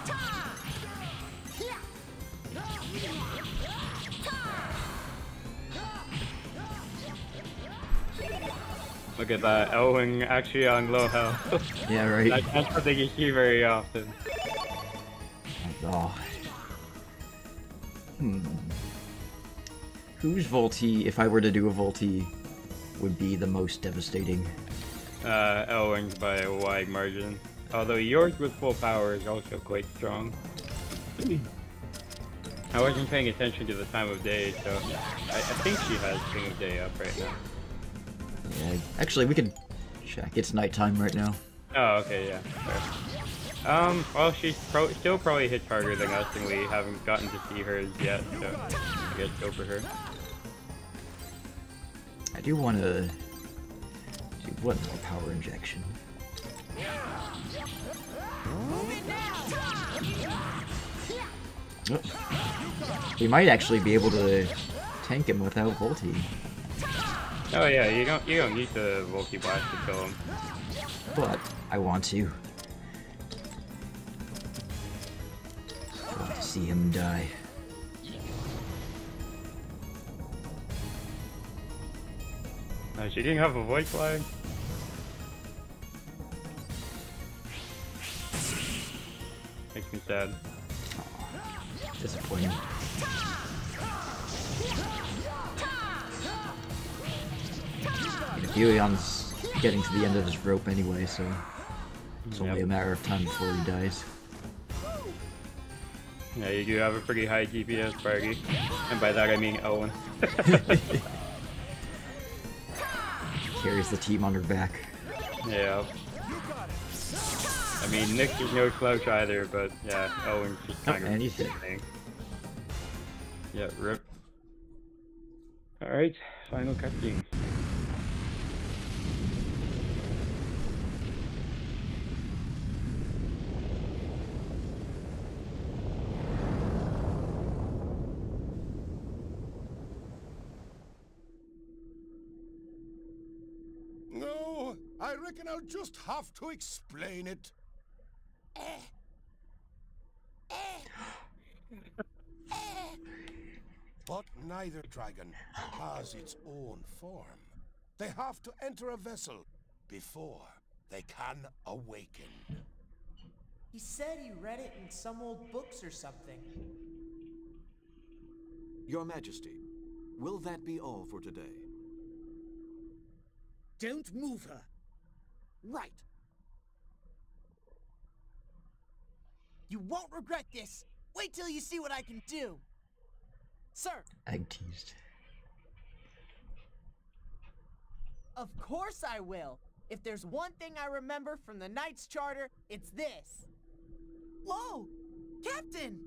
Look at that, Elwing actually on low health. Yeah, right. That's something you see very often. Oh. Whose Volti, if I were to do a Volti, would be the most devastating? Elwing's by a wide margin. Although yours with full power is also quite strong. I wasn't paying attention to the time of day, so I think she has King of Day up right now. Yeah, actually, we could check. It's nighttime right now. Oh, okay, yeah. Fair. Well, she's still probably hits harder than us, and we haven't gotten to see hers yet, so I guess go for her. I do want to do one more power injection. Oh. We might actually be able to tank him without Volti. Oh yeah, you don't need the Volti Blast to kill him. But I want to. I want to see him die. She didn't have a voice line. Makes me sad. Disappointing. Aphelion's getting to the end of his rope anyway, so it's only a matter of time before he dies. Yeah, you do have a pretty high DPS party, and by that I mean Owen. Carries the team on her back. Yeah. I mean, Nick is no slouch either, but yeah, Owen's just kind of anything. Yeah, rip. Alright, final cutscene. No, I reckon I'll just have to explain it. But neither dragon has its own form. They have to enter a vessel before they can awaken. He said he read it in some old books or something. Your Majesty, will that be all for today? Don't move her. Right. You won't regret this. Wait till you see what I can do. Sir. Egg teased. Of course I will. If there's one thing I remember from the Knight's Charter, it's this. Whoa! Captain!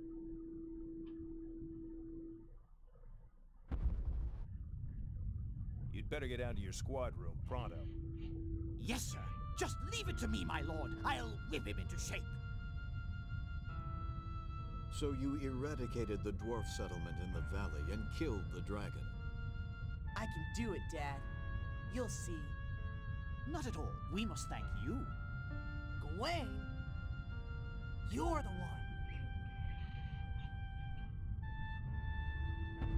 You'd better get down to your squad room, pronto. Yes, sir. Just leave it to me, my lord. I'll whip him into shape. So you eradicated the dwarf settlement in the valley and killed the dragon. I can do it, Dad. You'll see. Not at all. We must thank you. Gawain, you're the one.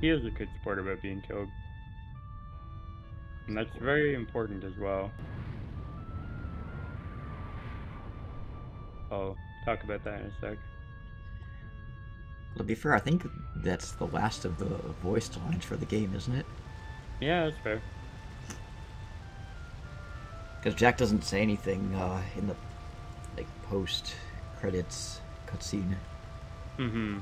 He is a good sport about being killed. And that's very important as well. I'll talk about that in a sec. To be fair, I think that's the last of the voiced lines for the game, isn't it? Yeah, that's fair. Because Jack doesn't say anything in the post credits cutscene. Mm-hmm.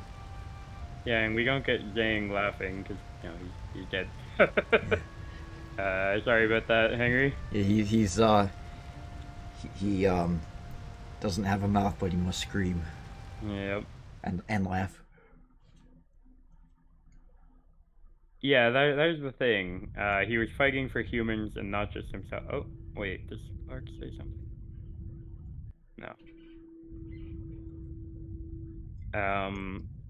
Yeah, and we don't get Zhang laughing because he's dead. Sorry about that, Henry. Yeah, he doesn't have a mouth, but he must scream. Yep. And laugh. Yeah, that is the thing. He was fighting for humans and not just himself. Oh, wait, does Ark say something? No.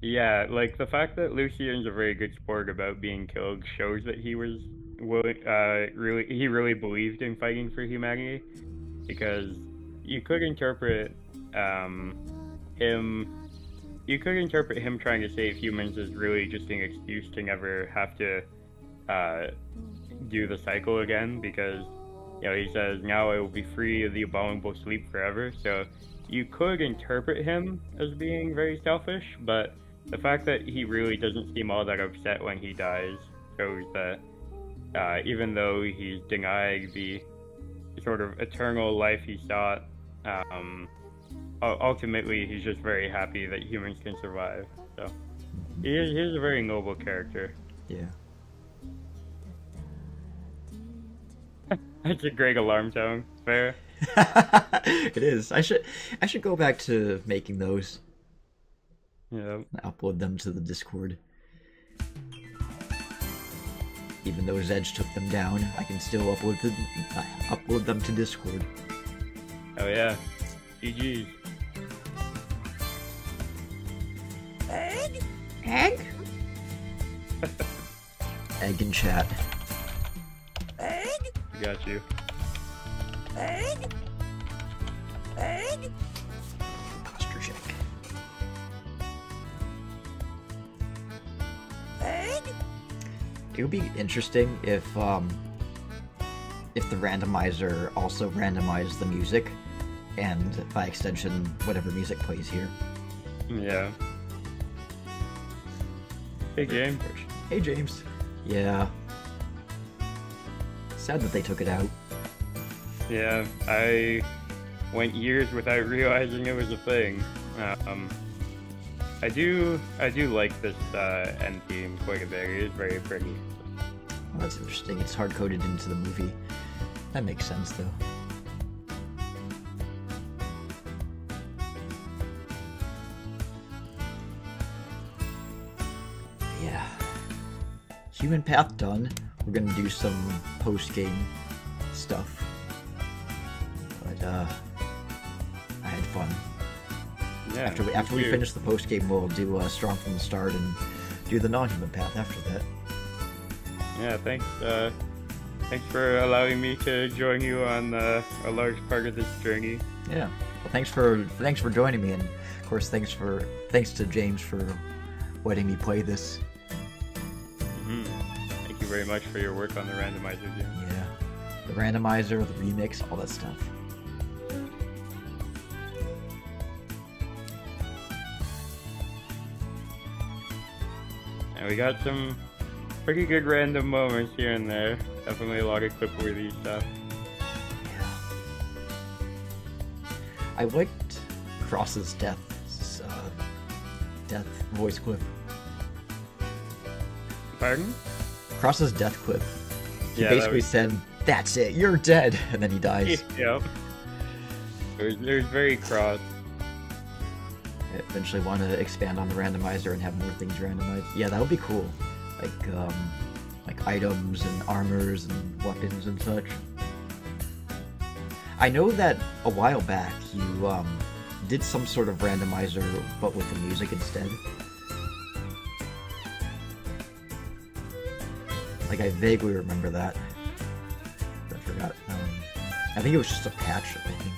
Yeah, like the fact that Lucian's a very good sport about being killed shows that he was willing, he really believed in fighting for humanity, because you could interpret him trying to save humans as really just an excuse to never have to do the cycle again, because he says, now I will be free of the abominable sleep forever. So you could interpret him as being very selfish, but the fact that he really doesn't seem all that upset when he dies shows that even though he's denied the sort of eternal life he sought, ultimately he's just very happy that humans can survive. So he's a very noble character. Yeah. That's a great alarm tone. Fair. It is. I should go back to making those. Yeah. Upload them to the Discord. Even though Zedge took them down, I can still upload them to Discord. Oh yeah. GG's. Egg? Egg? Egg in chat. Egg? I got you. Egg? Egg? Posture check. Egg? It would be interesting if the randomizer also randomized the music, and by extension, whatever music plays here. Yeah. Hey, James. Hey, James. Yeah. Sad that they took it out. Yeah, I went years without realizing it was a thing. I do like this end theme quite a bit. It is very pretty. Well, that's interesting. It's hard-coded into the movie. That makes sense, though. Yeah. Human Path done. We're gonna do some post-game stuff. But, I had fun. Yeah, after we finish the post-game, we'll do Strong from the Start and do the non-human path after that. Yeah, thanks for allowing me to join you on a large part of this journey. Yeah. Well, thanks for joining me, and of course, thanks to James for letting me play this. Thank you very much for your work on the randomizer game. Yeah. The randomizer, the remix, all that stuff. And we got some pretty good random moments here and there. Definitely a lot of clip-worthy stuff. Yeah. I liked Cross's death voice clip. Pardon? Cross's death clip. He Yeah, basically said, "That's it, you're dead," and then he dies. Yep. It was very Cross. I eventually want to expand on the randomizer and have more things randomized. Yeah, that would be cool. Like items and armors and weapons and such. I know that a while back you did some sort of randomizer, but with the music instead. Like, I vaguely remember that. But I forgot. I think it was just a patch, I think.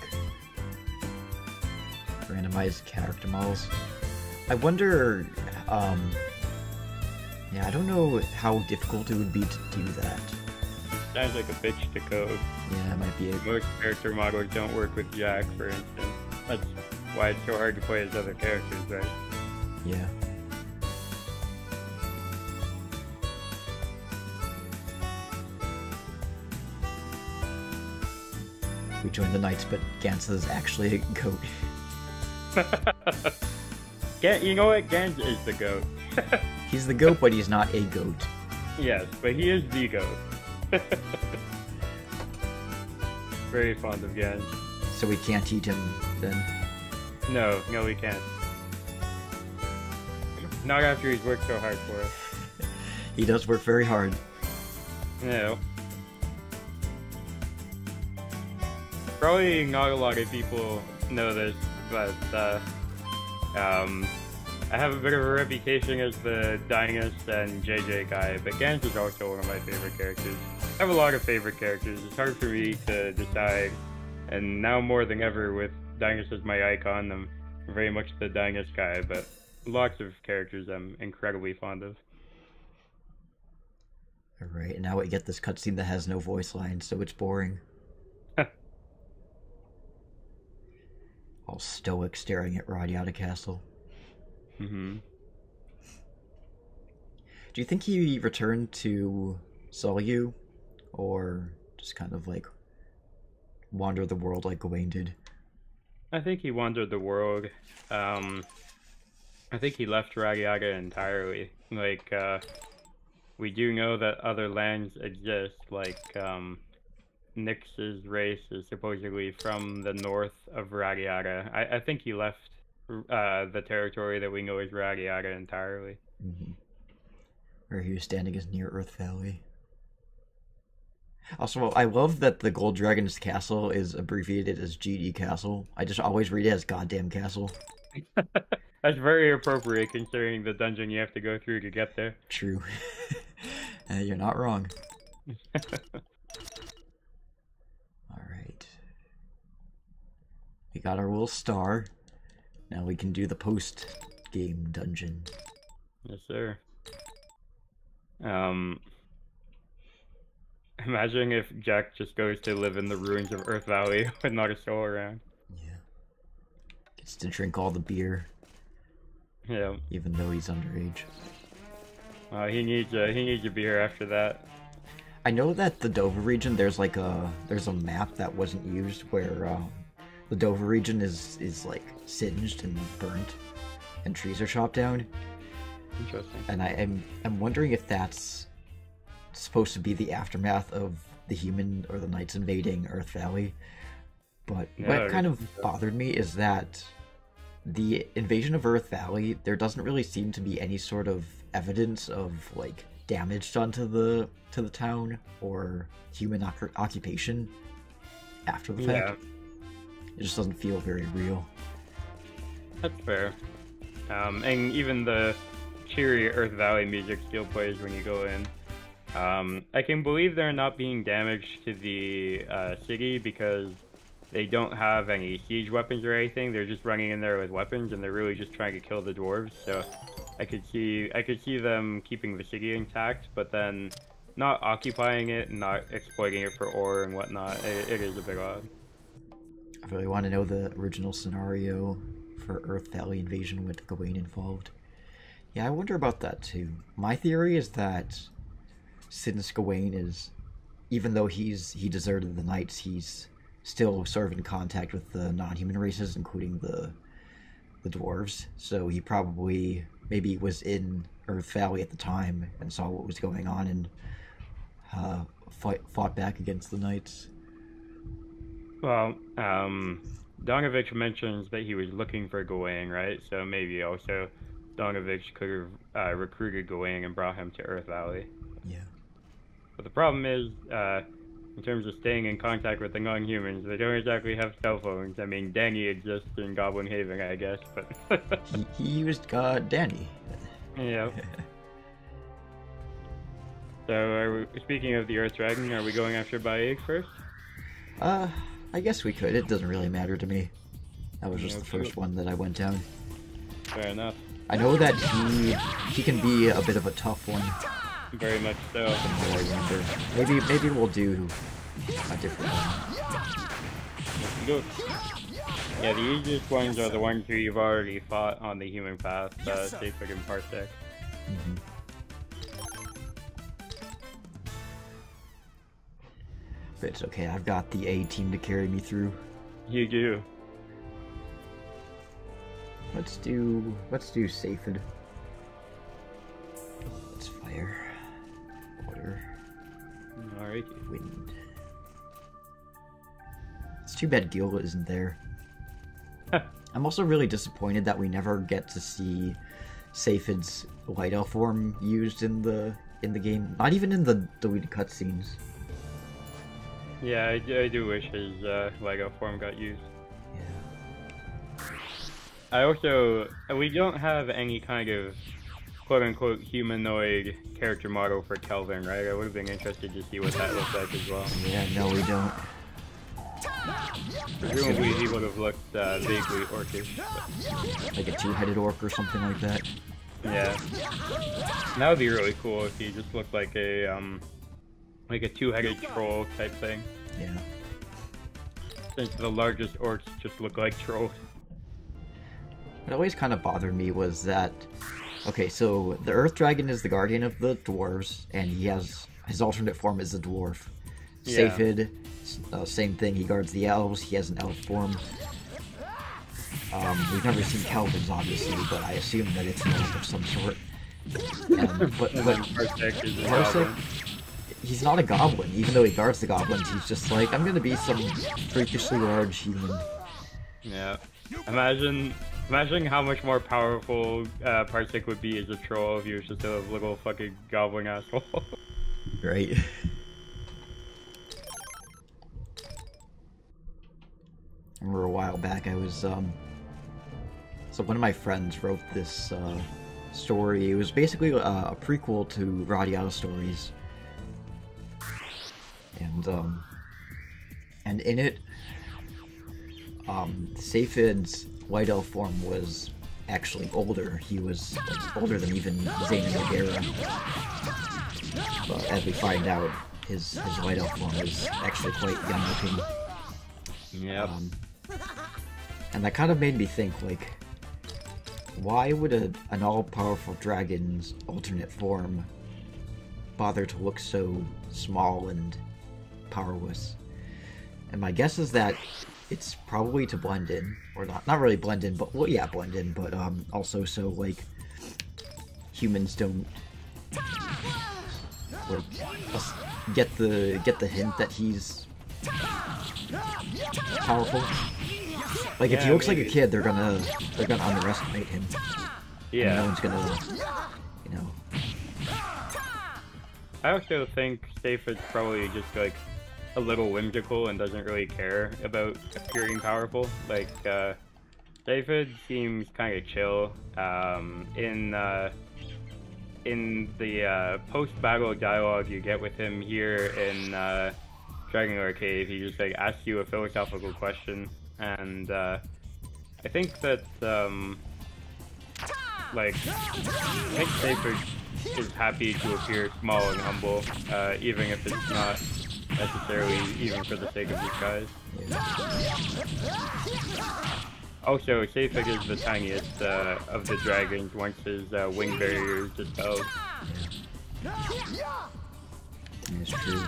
Randomized character models. I wonder, yeah, I don't know how difficult it would be to do that. Sounds like a bitch to code. Yeah, it might be. Most character models don't work with Jack, for instance. That's why it's so hard to play as other characters, right? Yeah. We joined the Knights, but Gans is actually a goat. You know what? Gans is the goat. He's the goat, but he's not a goat. Yes, but he is the goat. Very fond of Gans. So we can't eat him, then? No, we can't. Not after he's worked so hard for us. He does work very hard. No. Probably not a lot of people know this, but I have a bit of a reputation as the Dingus and JJ guy, but Gans is also one of my favorite characters. I have a lot of favorite characters. It's hard for me to decide, and now more than ever with Dingus as my icon, I'm very much the Dingus guy, but lots of characters I'm incredibly fond of. Alright, and now we get this cutscene that has no voice lines, so it's boring. All stoic, staring at RADIATA Castle. Mm-hmm. Do you think he returned to Solyu, or just kind of like wander the world like Gawain did? I think he wandered the world. I think he left RADIATA entirely. Like, we do know that other lands exist, like, Nyx's race is supposedly from the north of RADIATA. I think he left the territory that we know as RADIATA entirely. Mm-hmm. Where he was standing is near Earth Valley. Also, I love that the Gold Dragon's castle is abbreviated as GD Castle. I just always read it as Goddamn Castle. That's very appropriate considering the dungeon you have to go through to get there. True. You're not wrong. Alright. We got our little star. Now we can do the post-game dungeon. Yes, sir. Imagine if Jack just goes to live in the ruins of Earth Valley with not a soul around. Yeah. Gets to drink all the beer. Yeah. Even though he's underage. He needs a beer after that. I know that the Dover region, there's a map that wasn't used where the Dover region is like singed and burnt, and trees are chopped down. Interesting. And I'm wondering if that's supposed to be the aftermath of the human or the Knights invading Earth Valley. But what kind of bothered me is that the invasion of Earth Valley, there doesn't really seem to be any sort of evidence of like damage done to the town or human occupation after the fact. It just doesn't feel very real. That's fair. And even the cheery Earth Valley music still plays when you go in. I can believe they're not being damaged to the city because they don't have any siege weapons or anything. They're just running in there with weapons, and they're really just trying to kill the dwarves. So I could see them keeping the city intact, but then not occupying it and not exploiting it for ore and whatnot. It is a bit odd. I really want to know the original scenario for Earth Valley invasion with Gawain involved. Yeah, I wonder about that too. My theory is that since Gawain is, even though he deserted the Knights, he's still sort of in contact with the non-human races, including the dwarves. So he probably maybe was in Earth Valley at the time and saw what was going on and fought back against the Knights. Well, Donovich mentions that he was looking for Gawain, right? So maybe also Donovich could have recruited Gawain and brought him to Earth Valley. Yeah. But the problem is, in terms of staying in contact with the non-humans, they don't exactly have cell phones. I mean, Danny exists in Goblin Haven, I guess, but... he used Danny. Yeah. So, speaking of the Earth Dragon, are we going after Baeg first? I guess we could. It doesn't really matter to me. That was just the first one that I went down. Fair enough. I know that he can be a bit of a tough one. Very much so. Maybe we'll do a different one. Go. Yeah, the easiest ones are the ones who you've already fought on the human path, Safek and Parsec. But it's okay, I've got the A team to carry me through. You do. Let's do Safed. Let's fire. Water. Alrighty. Wind. It's too bad Gil isn't there. I'm also really disappointed that we never get to see Safed's White Elf form used in the game. Not even in the deleted cutscenes. Yeah, I do wish his White Elf form got used. We don't have any kind of quote-unquote humanoid character model for Kelvin, right? I would have been interested to see what that looks like as well. Yeah, no, we don't. Presumably he would have looked vaguely orcish. Like a two-headed orc or something like that. Yeah. That would be really cool if he just looked like a two-headed troll type thing. Yeah. Since the largest orcs just look like trolls. What always kind of bothered me was that, okay, so the Earth Dragon is the guardian of the dwarves, and he has his alternate form is a dwarf. Yeah. Safed, same thing. He guards the elves. He has an elf form. We've never seen Kelvin's, obviously, but I assume that it's an elf of some sort. But Parsec, he's not a goblin. Even though he guards the goblins, he's just like, I'm gonna be some freakishly large human. Yeah. Imagine how much more powerful Parsec would be as a troll if he was just a little fucking goblin asshole. Right. I remember a while back I was, so one of my friends wrote this story. It was basically a prequel to RADIATA stories. And in it, Safed's White Elf form was actually older. He was older than even Zane and Megara. But as we find out, his White Elf form is actually quite young looking. Yep. And that kind of made me think, like, why would an all-powerful dragon's alternate form bother to look so small and powerless? And my guess is that it's probably to blend in, or not really blend in, but, well, yeah, blend in, but also so, like, humans don't, like, get the hint that he's powerful. Like, if he looks like a kid, they're gonna underestimate him. Yeah. And no one's gonna, you know. I also think Safed's probably just, like, a little whimsical and doesn't really care about appearing powerful. Like, Safed seems kind of chill. In the post-battle dialogue you get with him here in Dragonlord Cave, he just, like, asks you a philosophical question, and I think that I think Safed is happy to appear small and humble, even if it's not necessarily even for the sake of these guys. Also, Safed is the tiniest of the dragons once his wing barrier is dispelled. It's true.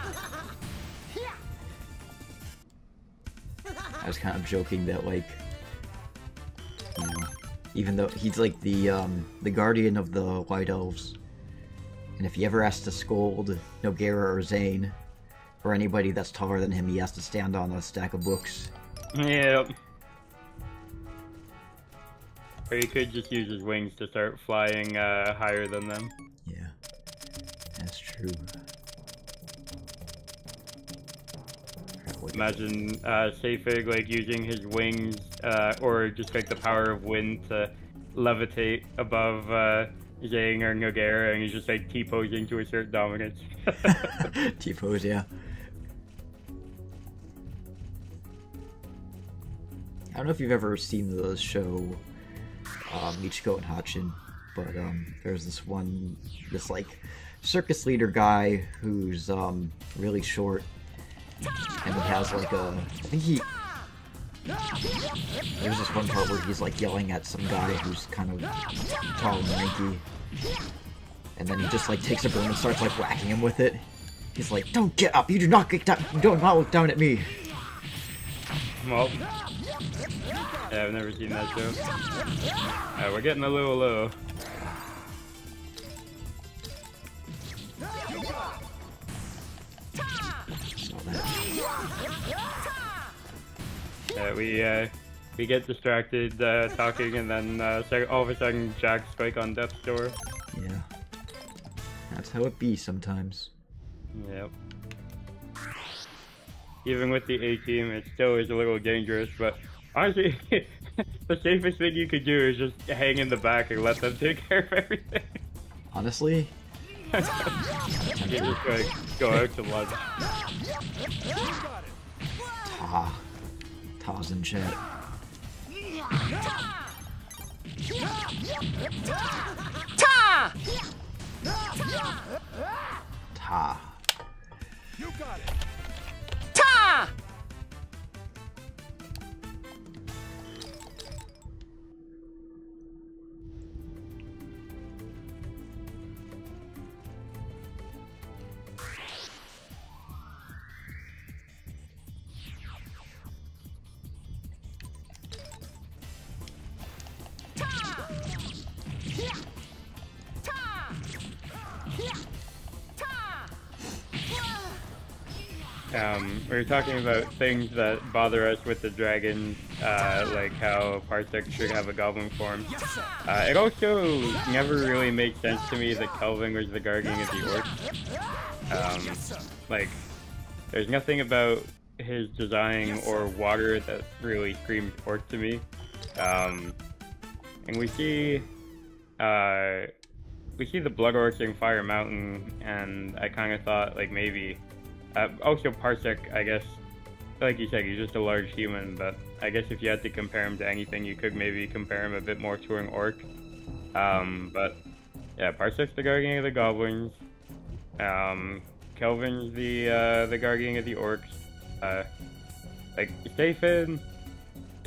I was kind of joking that, like, you know, even though he's like the guardian of the White Elves, and if he ever has to scold Nogara or Zane, or anybody that's taller than him, he has to stand on a stack of books. Yep. Or he could just use his wings to start flying higher than them. Yeah, that's true. Imagine Seyfig like using his wings or just like the power of wind to levitate above Zhang or Noguera, and he's just like T-posing to assert dominance. T-pose, yeah. I don't know if you've ever seen the show Michiko and Hachin, but there's this like circus leader guy who's really short, and he has like there's this one part where he's like yelling at some guy who's kind of tall and lanky, and then he just like takes a broom and starts like whacking him with it. He's like, "Don't get up! You do not get down! You do not look down at me!" Well, yeah, I've never seen that show. We're getting a little low. We get distracted talking, and then all of a sudden Jack's like on death's door. Yeah, that's how it be sometimes. Yep. Even with the A-team, it still is a little dangerous, but honestly, the safest thing you could do is just hang in the back and let them take care of everything. Honestly? You just like go out to lunch. Ta's in chat. Ta! Ta. You got it. Ta! We were talking about things that bother us with the dragon, like how Parsec should have a goblin form. It also never really made sense to me that Kelvin was the guardian of the orc. Like, there's nothing about his design or water that really screams orc to me. And we see the Blood Orcs in Fire Mountain, and I kind of thought like maybe. Also, Parsec, I guess, like you said, he's just a large human, but I guess if you had to compare him to anything, you could maybe compare him a bit more to an orc. But yeah, Parsec's the guardian of the goblins. Kelvin's the guardian of the orcs. Like Seyfig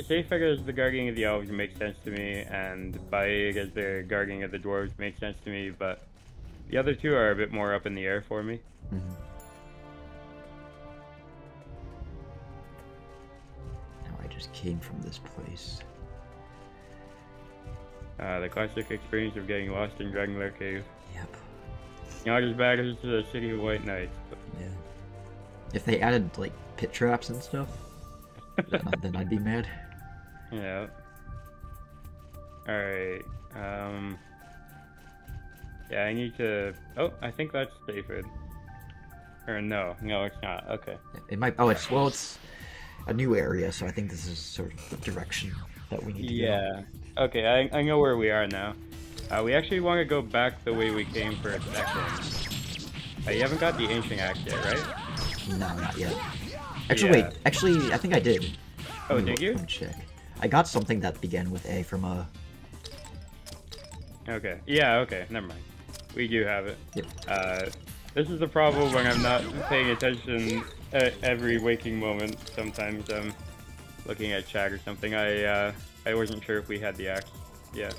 as the guardian of the elves makes sense to me, and Baig as the guardian of the dwarves makes sense to me, but the other two are a bit more up in the air for me. Mm-hmm. Came from this place. The classic experience of getting lost in Dragonlair Cave. Yep. Not as bad as the City of White Knights. But... yeah. If they added like pit traps and stuff, then I'd be mad. Yeah. Alright. Yeah, I need to... oh, I think that's David. Or no, it's not. Okay. It might... oh, it's a new area, so I think this is sort of the direction that we need to go. Yeah. Okay, I know where we are now. We actually want to go back the way we came for a second. You haven't got the ancient axe yet, right? No, not yet. Actually, yeah. Wait. Actually, I think I did. Oh, did you? Let me check. I got something that began with A from a... okay. Yeah, okay. Never mind. We do have it. Yep. This is the problem when I'm not paying attention at every waking moment. Sometimes I'm looking at chat or something. I wasn't sure if we had the axe. Yeah.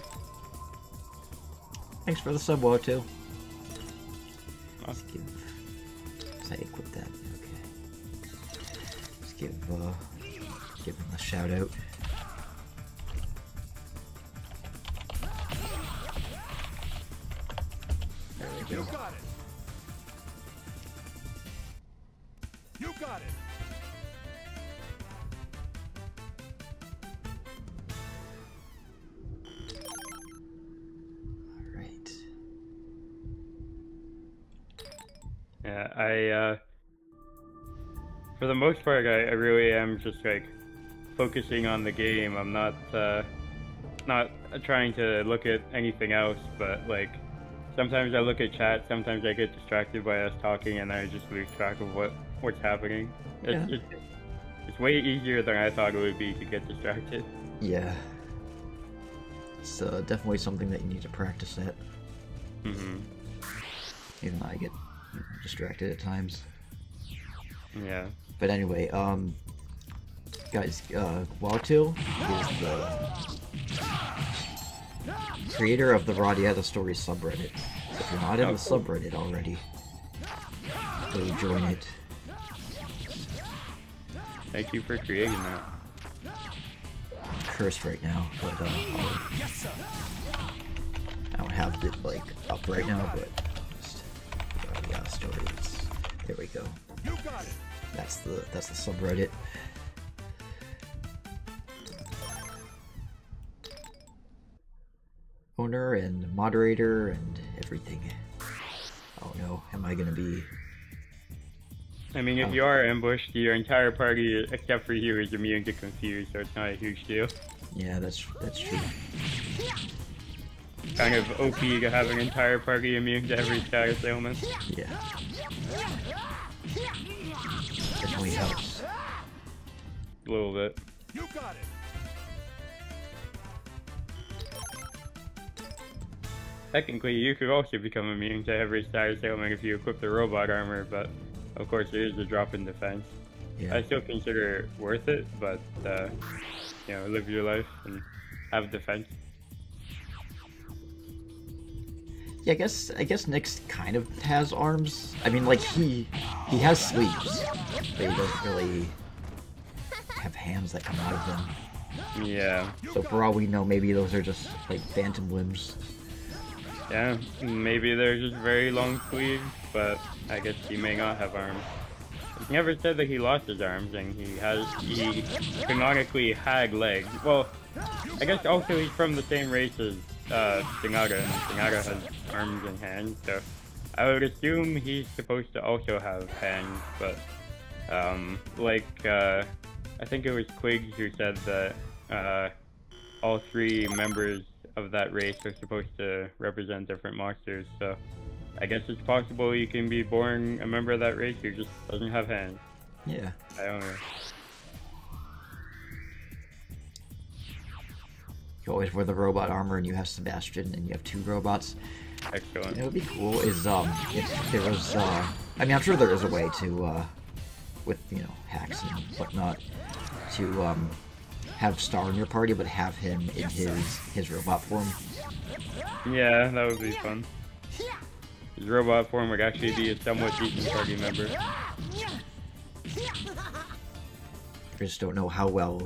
Thanks for the sub, Woto. Let's give... I equip that. Okay. Let's give him a shout out. There we go. You got it. You got it. Yeah, for the most part, I really am just like focusing on the game. I'm not trying to look at anything else, but like sometimes I look at chat, sometimes I get distracted by us talking, and I just lose track of what's happening. Yeah. It's way easier than I thought it would be to get distracted. Yeah. It's definitely something that you need to practice at. Mm-hmm. Even I get distracted at times. Yeah. But anyway, guys, Wautil is the creator of the RADIATA Stories subreddit. So if you're not in the subreddit already, go join it. Thank you for creating that. I'm cursed right now, but I don't have it like up right now, but just RADIATA Stories. There we go. You got it. That's the subreddit. Owner and moderator and everything. Oh no, am I gonna be... I mean, if you are ambushed, your entire party, except for you, is immune to confuse, so it's not a huge deal. Yeah, that's true. Kind of OP to have an entire party immune to every status ailment. Yeah. Definitely helps. A little bit. You got it. Technically, you could also become immune to every status ailment if you equip the robot armor, but of course it is a drop in defense. Yeah. I still consider it worth it, but you know, live your life and have defense. Yeah, I guess Nyx kind of has arms. I mean, like he has sleeves, but he doesn't really have hands that come out of them. Yeah. So for all we know, maybe those are just like phantom limbs. Yeah, maybe they're just very long sleeves, but I guess he may not have arms. He never said that he lost his arms, and he canonically had legs. Well, I guess also he's from the same race as Stingaga, and Stingaga has arms and hands, so I would assume he's supposed to also have hands, but I think it was Quigs who said that all three members of that race are supposed to represent different monsters, so I guess it's possible you can be born a member of that race who just doesn't have hands. Yeah. I don't know. You always wear the robot armor and you have Sebastian and you have two robots. Excellent. It would be cool is if there was I mean, I'm sure there is a way to with, you know, hacks and whatnot to have Star in your party, but have him in his robot form. Yeah, that would be fun. His robot form would actually be a somewhat decent party member. I just don't know how well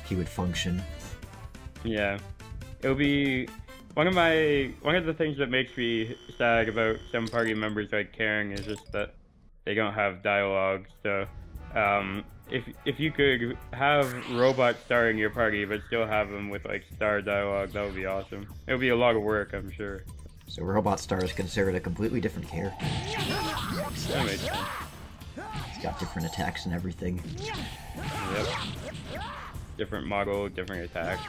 he would function. Yeah, it'll be one of the things that makes me sad about some party members like Karen is just that they don't have dialogue. So, if you could have Robot Star in your party but still have him with like Star dialogue, that would be awesome. It would be a lot of work, I'm sure. So Robot Star is considered a completely different character. That makes sense. He's got different attacks and everything. Yep. Different model, different attacks.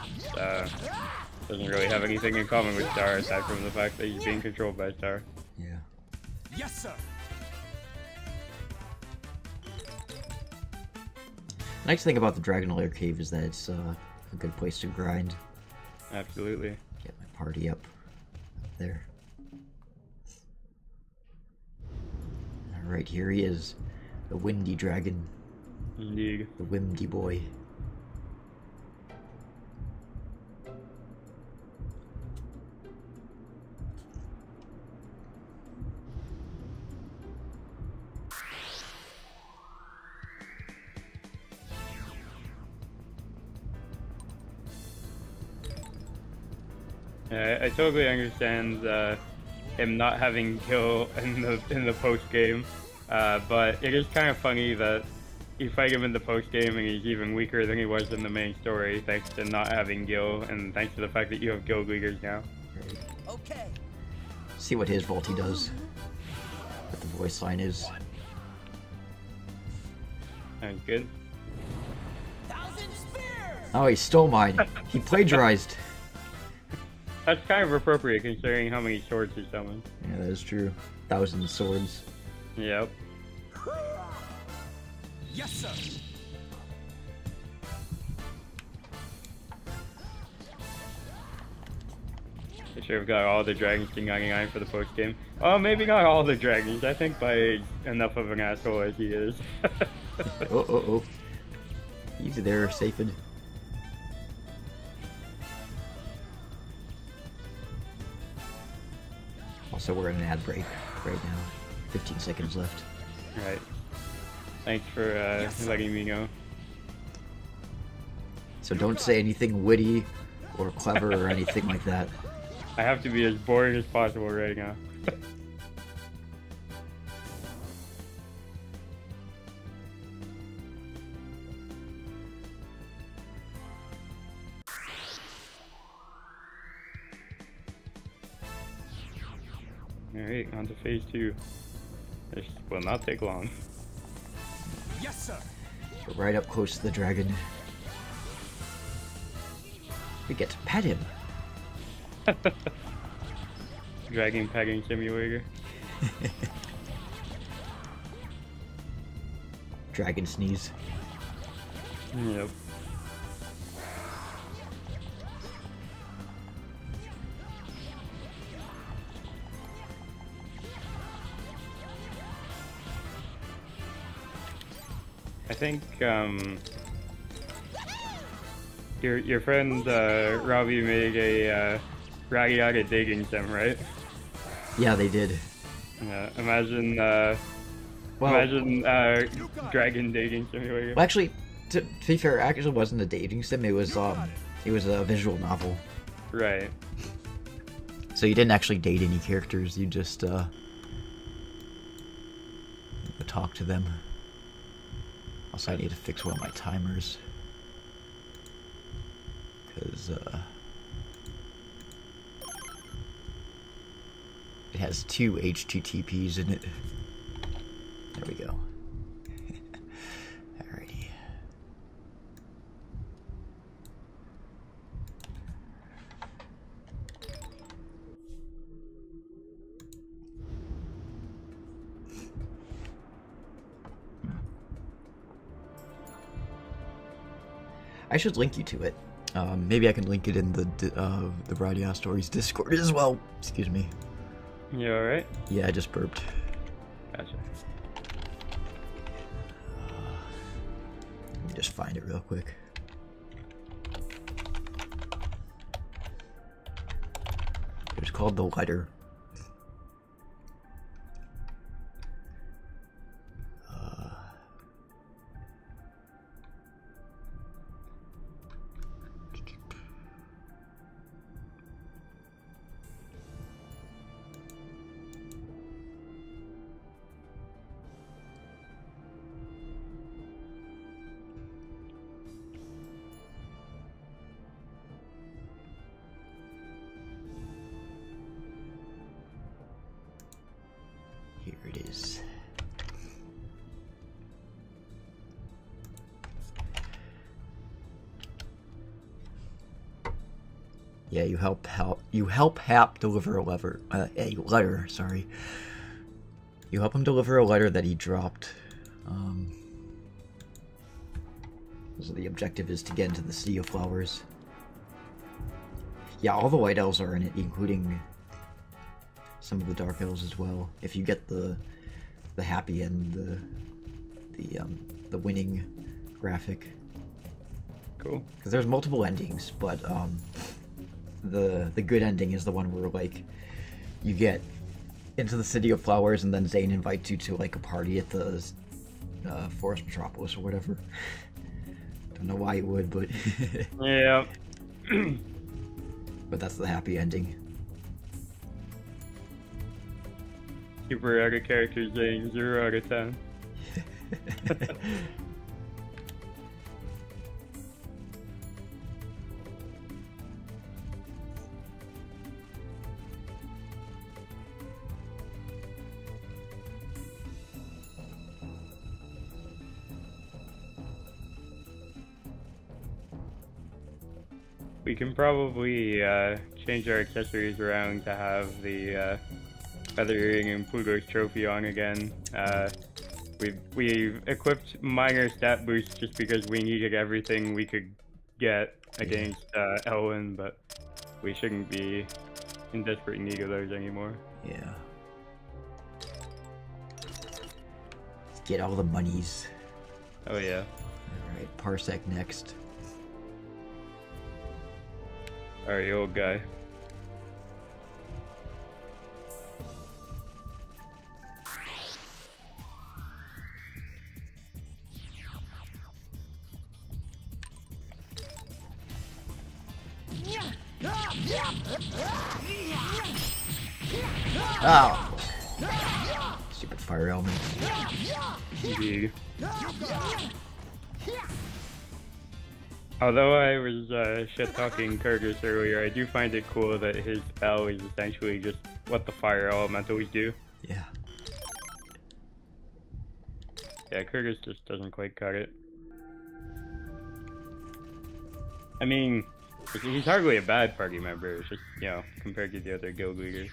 Doesn't really have anything in common with Star aside from the fact that he's being controlled by Star. Yeah. Yes, sir. Nice thing about the Dragon Lair Cave is that it's a good place to grind. Absolutely. Get my party up there. Alright, here he is. The Windy Dragon. Indeed. The Windy Boy. I totally understand him not having kill in the post game, but it is kind of funny that you fight him in the post game and he's even weaker than he was in the main story, thanks to not having Gil and thanks to the fact that you have guild leaders now. Okay. See what his Volty does. what the voice line is. Sounds good. Oh, he stole mine. He plagiarized. That's kind of appropriate considering how many swords he summoned. Yeah, that is true. 1,000 swords. Yep. Yes, sir. I should have got all the dragons to 99 for the post game. Well, maybe not all the dragons. I think by enough of an asshole as he is. Oh. Easy there, Safed. Also, we're in an ad break right now. 15 seconds left. Right. Thanks for letting me know. So don't say anything witty or clever or anything like that. I have to be as boring as possible right now. Alright, on to phase 2. This will not take long. Yes, sir. So right up close to the dragon. We get to pet him. Dragon pegging simulator. Dragon sneeze. Yep. I think your friend Robbie made a RADIATA dating sim, right? Yeah, they did. Imagine dragon dating simulator. Well, actually, to be fair, it actually wasn't a dating sim. It was a visual novel. Right. So you didn't actually date any characters. You just talk to them. Also, I need to fix one of my timers. Because, it has 2 HTTPs in it. There we go. Alrighty. I should link you to it. Maybe I can link it in the RADIATA Stories Discord as well. Excuse me. You alright? Yeah, I just burped. Gotcha. Let me just find it real quick. It was called The Letter. Here it is. Yeah, you help Hap deliver a letter, sorry. You help him deliver a letter that he dropped. So the objective is to get into the City of Flowers. Yeah, all the White Elves are in it, including some of the Dark Elves as well. If you get the happy end, the winning graphic. Cool. Because there's multiple endings, but the good ending is the one where like you get into the City of Flowers and then Zane invites you to like a party at the Forest Metropolis or whatever. Don't know why you would, but yeah. But that's the happy ending. Super out of character Zane, 0 out of 10. We can probably change our accessories around to have the feather earring and Pluto's trophy on again. We've equipped minor stat boosts just because we needed everything we could get against Elwyn, but we shouldn't be in desperate need of those anymore. Yeah. Let's get all the monies. Oh yeah. Alright, Parsec next. Alright, old guy. Oh! Stupid fire elements. Indeed. Although I was shit-talking Kurgus earlier, I do find it cool that his spell is essentially just what the fire elementals do. Yeah. Yeah, Kurgus just doesn't quite cut it. I mean, he's hardly a bad party member, it's just, you know, compared to the other guild leaders.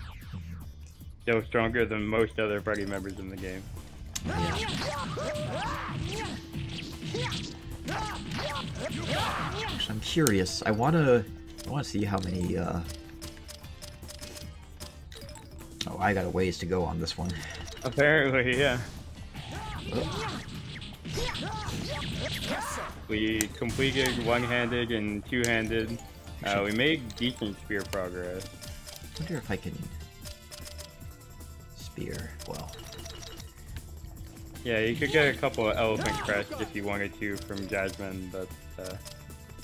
Still stronger than most other party members in the game. I'm curious. I wanna see how many. Oh, I got a ways to go on this one. Apparently, yeah. We completed one-handed and two-handed. We made decent spear progress. I wonder if I can spear well. Yeah, you could get a couple of elephant crests if you wanted to from Jasmine, but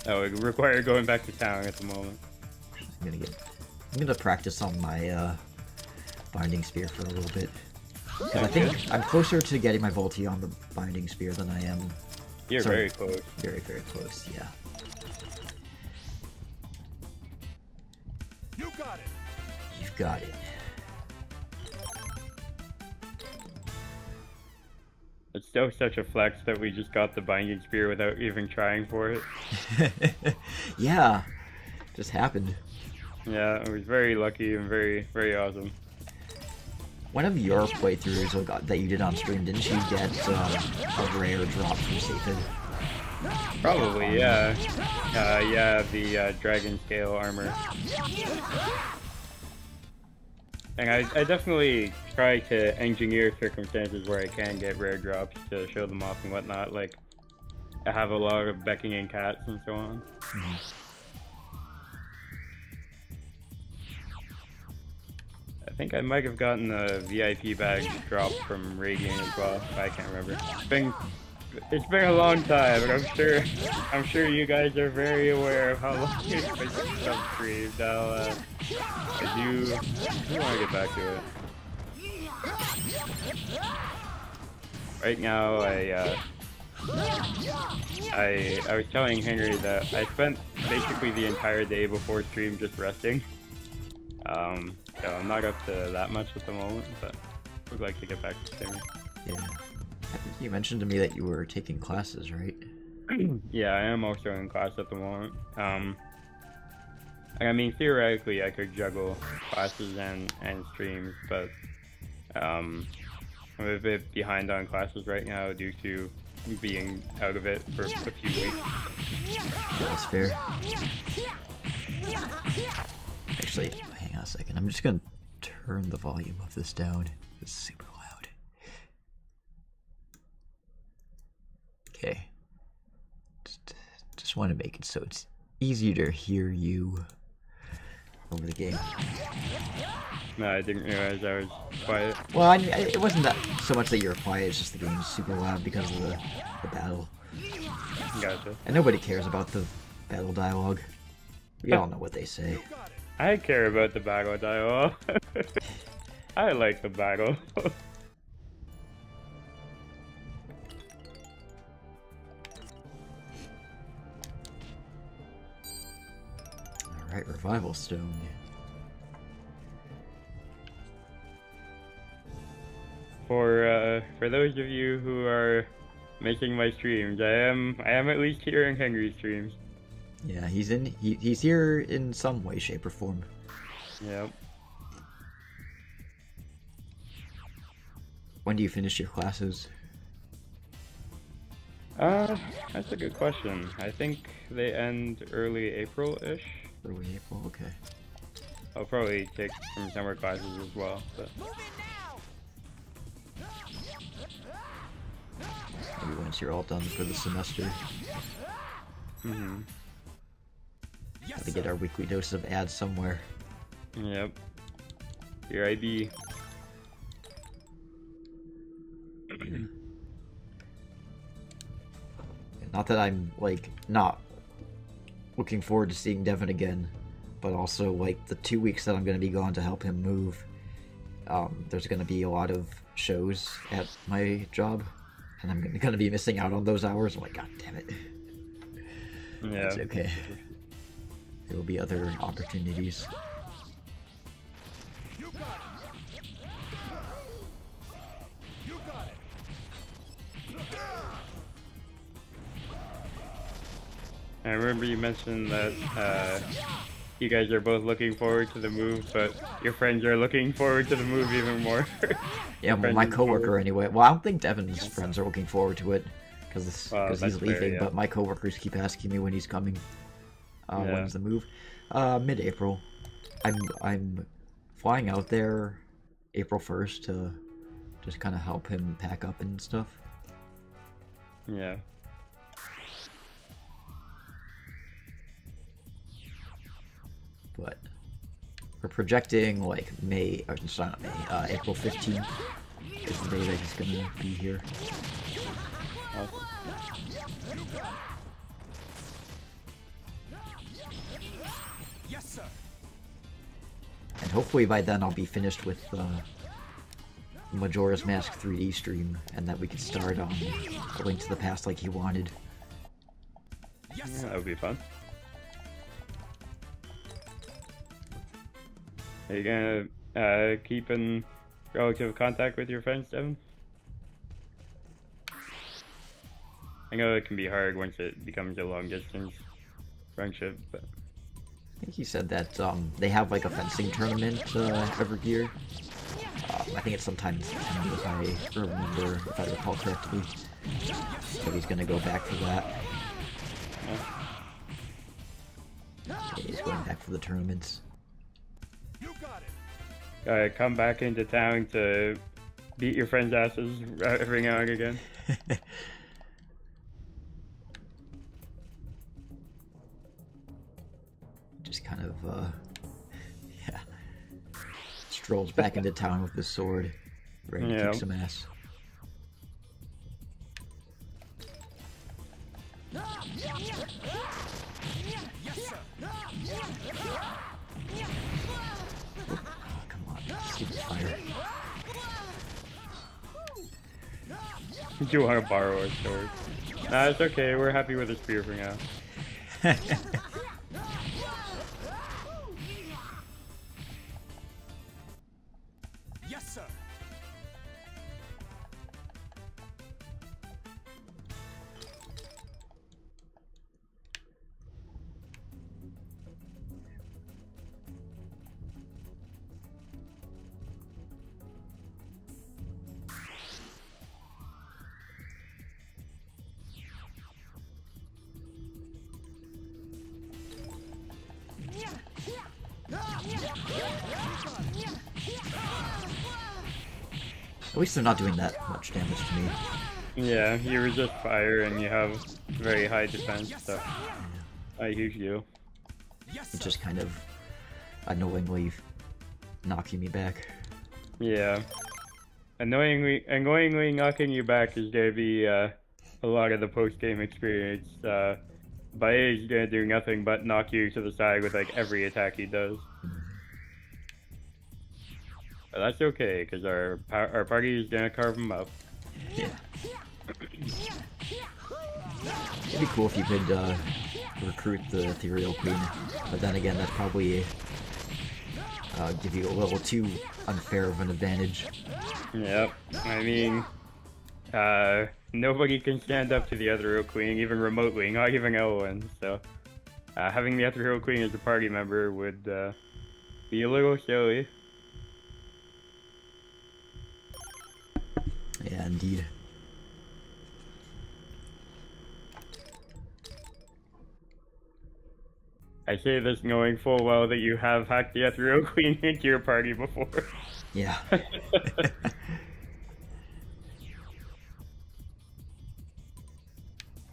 that would require going back to town at the moment. I'm gonna practice on my binding spear for a little bit. Because I think I'm closer to getting my Volti on the binding spear than I am. You're very close. Very, very close, yeah. You got it. You've got it. It's still such a flex that we just got the binding spear without even trying for it. Yeah, just happened. Yeah, it was very lucky and very, very awesome. One of your playthroughs that you did on stream, didn't you get a rare drop from Safed? Probably, yeah. Yeah, the dragon scale armor. And I definitely try to engineer circumstances where I can get rare drops to show them off and whatnot. Like, I have a lot of beckoning cats and so on. I think I might have gotten a VIP bag drop from Radiant as well. I can't remember. It's been a long time, and I'm sure you guys are very aware of how long it's been since I've streamed. I do want to get back to it. Right now, I was telling Henry that I spent basically the entire day before stream just resting. So I'm not up to that much at the moment, but would like to get back to streaming. Yeah. I think you mentioned to me that you were taking classes, right? Yeah, I am also in class at the moment. I mean, theoretically, I could juggle classes and streams, but I'm a bit behind on classes right now due to being out of it for a few weeks. That's fair. Actually, hang on a second. I'm just gonna turn the volume of this down. It's super loud. Okay. Just want to make it so it's easier to hear you over the game. No, I didn't realize I was quiet. Well, it wasn't that so much that you were quiet, it's just the game's super loud because of the battle. Gotcha. And nobody cares about the battle dialogue. We all know what they say. I care about the battle dialogue. I like the battle. Alright, Revival Stone. For those of you who are making my streams, I am at least hearing Henry's streams. Yeah, he's here in some way, shape, or form. Yep. When do you finish your classes? That's a good question. I think they end early April-ish. Early April, okay. I'll probably take some summer classes as well, but... Maybe once you're all done for the semester. Mm-hmm. Gotta get our weekly dose of ads somewhere. Yep. Your IB. Not that I'm, like, not looking forward to seeing Devin again, but also, like, the 2 weeks that I'm going to be gone to help him move, there's going to be a lot of shows at my job, and I'm going to be missing out on those hours. I'm like, god damn it. Yeah. It's okay. There will be other opportunities. I remember you mentioned that you guys are both looking forward to the move, but your friends are looking forward to the move even more. Yeah, well, my coworker anyway. Well, I don't think Devin's friends are looking forward to it because he's leaving. Fair, yeah. But my coworkers keep asking me when he's coming. When's the move? Mid-April. I'm flying out there April 1st to just kind of help him pack up and stuff. Yeah. But we're projecting like May, or it's not May, April 15th is the day that he's gonna be here. Yes, sir. And hopefully by then I'll be finished with Majora's Mask 3D stream, and that we can start on A Link to the Past like he wanted. Yeah, that would be fun. Are you gonna keep in relative contact with your friends, Devin? I know it can be hard once it becomes a long distance friendship, but I think he said that they have like a fencing tournament every year. I think it's sometime in September if I recall correctly. So he's gonna go back for that. Yeah, he's going back for the tournaments. Come back into town to beat your friends' asses every now and again. Just kind of, yeah, strolls back into town with his sword, ready to kick some ass. Stupid fire. Do you want to borrow our sword? Nah, it's okay. We're happy with the spear for now. Yes, sir. At least they're not doing that much damage to me. Yeah, you resist fire and you have very high defense, so I use you. It's just kind of annoyingly knocking me back. Yeah. Annoyingly knocking you back is gonna be a lot of the post-game experience. Bae is gonna do nothing but knock you to the side with like every attack he does. But that's okay, because our party is gonna carve him up. Yeah. It'd be cool if you could recruit the Ethereal Queen, but then again, that's probably give you a little too unfair of an advantage. Yep. I mean, nobody can stand up to the Ethereal Queen, even remotely, not even Elwyn, so... having the Ethereal Queen as a party member would be a little silly. Yeah, indeed. I say this knowing full well that you have hacked the Ethereal Queen into your party before. Yeah.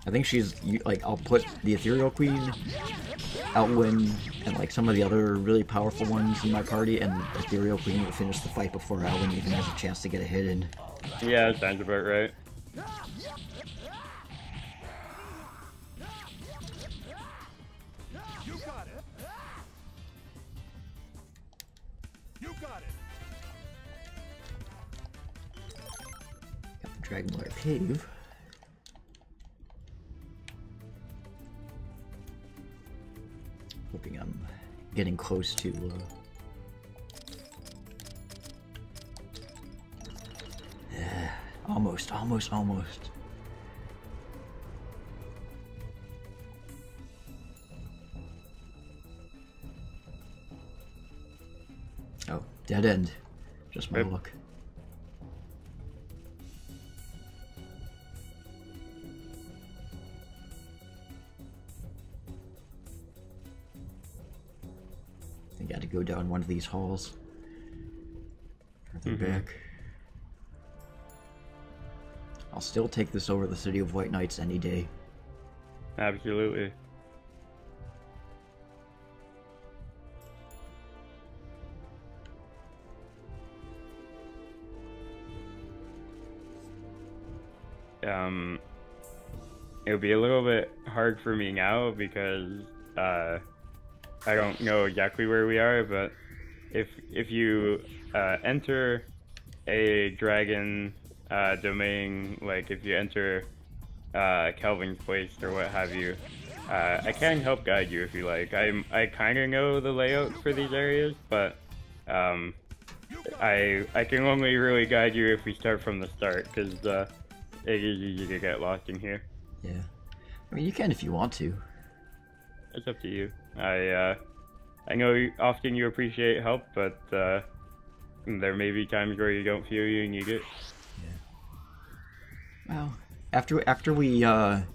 I think she's, like, I'll put the Ethereal Queen, Elwyn, and, like, some of the other really powerful ones in my party, and Ethereal Queen will finish the fight before Elwyn even has a chance to get a hit in. Yeah, that sounds about right. You got it. You got it. Got the Dragonwater Cave. Hoping I'm getting close to yeah, almost. Oh, dead end. Just my luck. I got to go down one of these halls. Further back. I'll still take this over the City of White Knights any day. Absolutely. It would be a little bit hard for me now because I don't know exactly where we are, but if you enter a dragon domain, like if you enter Kelvin's place or what have you, I can help guide you if you like. I kind of know the layout for these areas, but I can only really guide you if we start from the start, because it is easy to get lost in here. Yeah, I mean you can if you want to. It's up to you. I know often you appreciate help, but there may be times where you don't feel you need it. Yeah. Well, after we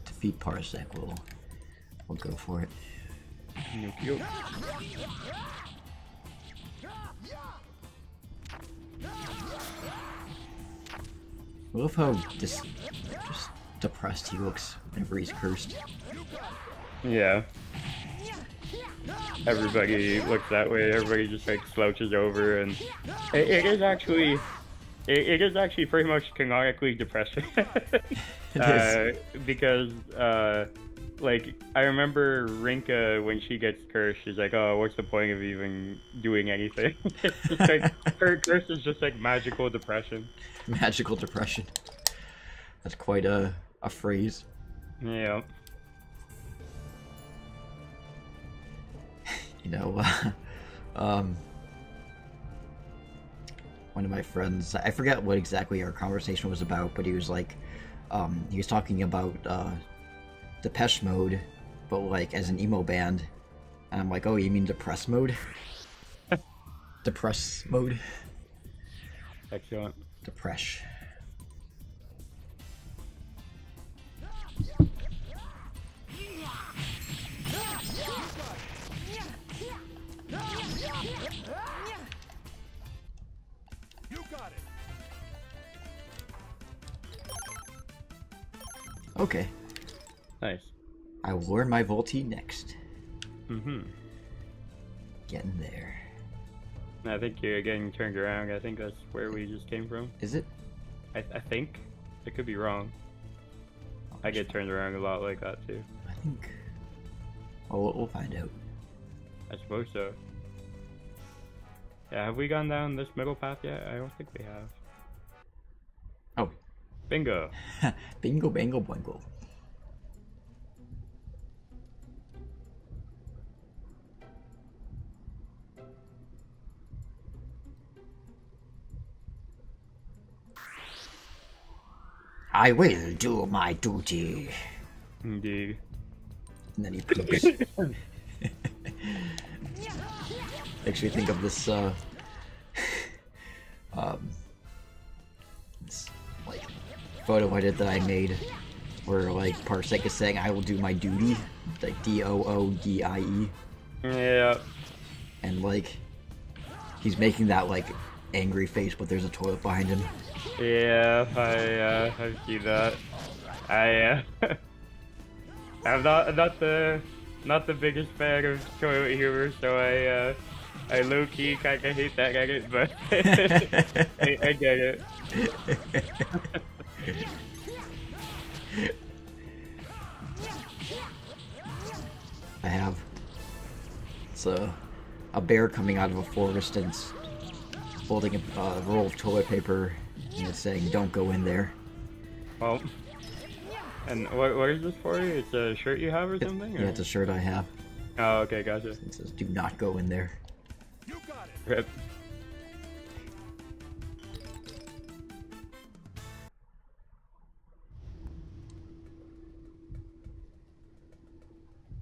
defeat Parsec, we'll go for it. Nope. I love how just depressed he looks whenever he's cursed. Yeah. Everybody looks that way. Everybody just like slouches over, and it is actually pretty much canonically depressing. Because like I remember Rinka when she gets cursed, she's like, "Oh, what's the point of even doing anything?" It's just like her curse is just like magical depression. Magical depression. That's quite a phrase. Yeah. You know, one of my friends, I forget what exactly our conversation was about, but he was like, he was talking about Depeche Mode, but like as an emo band, and I'm like, oh, you mean Depress Mode? Depress Mode? Excellent. Depress. You got it. Okay. Nice. I will learn my Volti next. Mm-hmm. Getting there. I think you're getting turned around. I think that's where we just came from. Is it? I think. I could be wrong. I get turned around a lot like that too. I think. Well, we'll find out. I suppose so. Yeah, have we gone down this middle path yet? I don't think we have. Oh. Bingo. Bingo, bango, boingo. I will do my duty. Indeed. And then he poops. Makes me think of this, this, like, photo edit that I made, where, like, Parsec is saying, I will do my duty, like, D-O-O-D-I-E. Yeah. And, like, he's making that, like, angry face, but there's a toilet behind him. Yeah, I see that. I'm not the biggest fan of toilet humor, so I low-key kinda hate that edit, but I get it. I have. It's a bear coming out of a forest and it's holding a roll of toilet paper and it's saying, "Don't go in there." Oh. And what is this for you? It's a shirt you have or something? Yeah, it's a shirt I have. Oh, okay, gotcha. It says, "Do not go in there." You got it. Rip.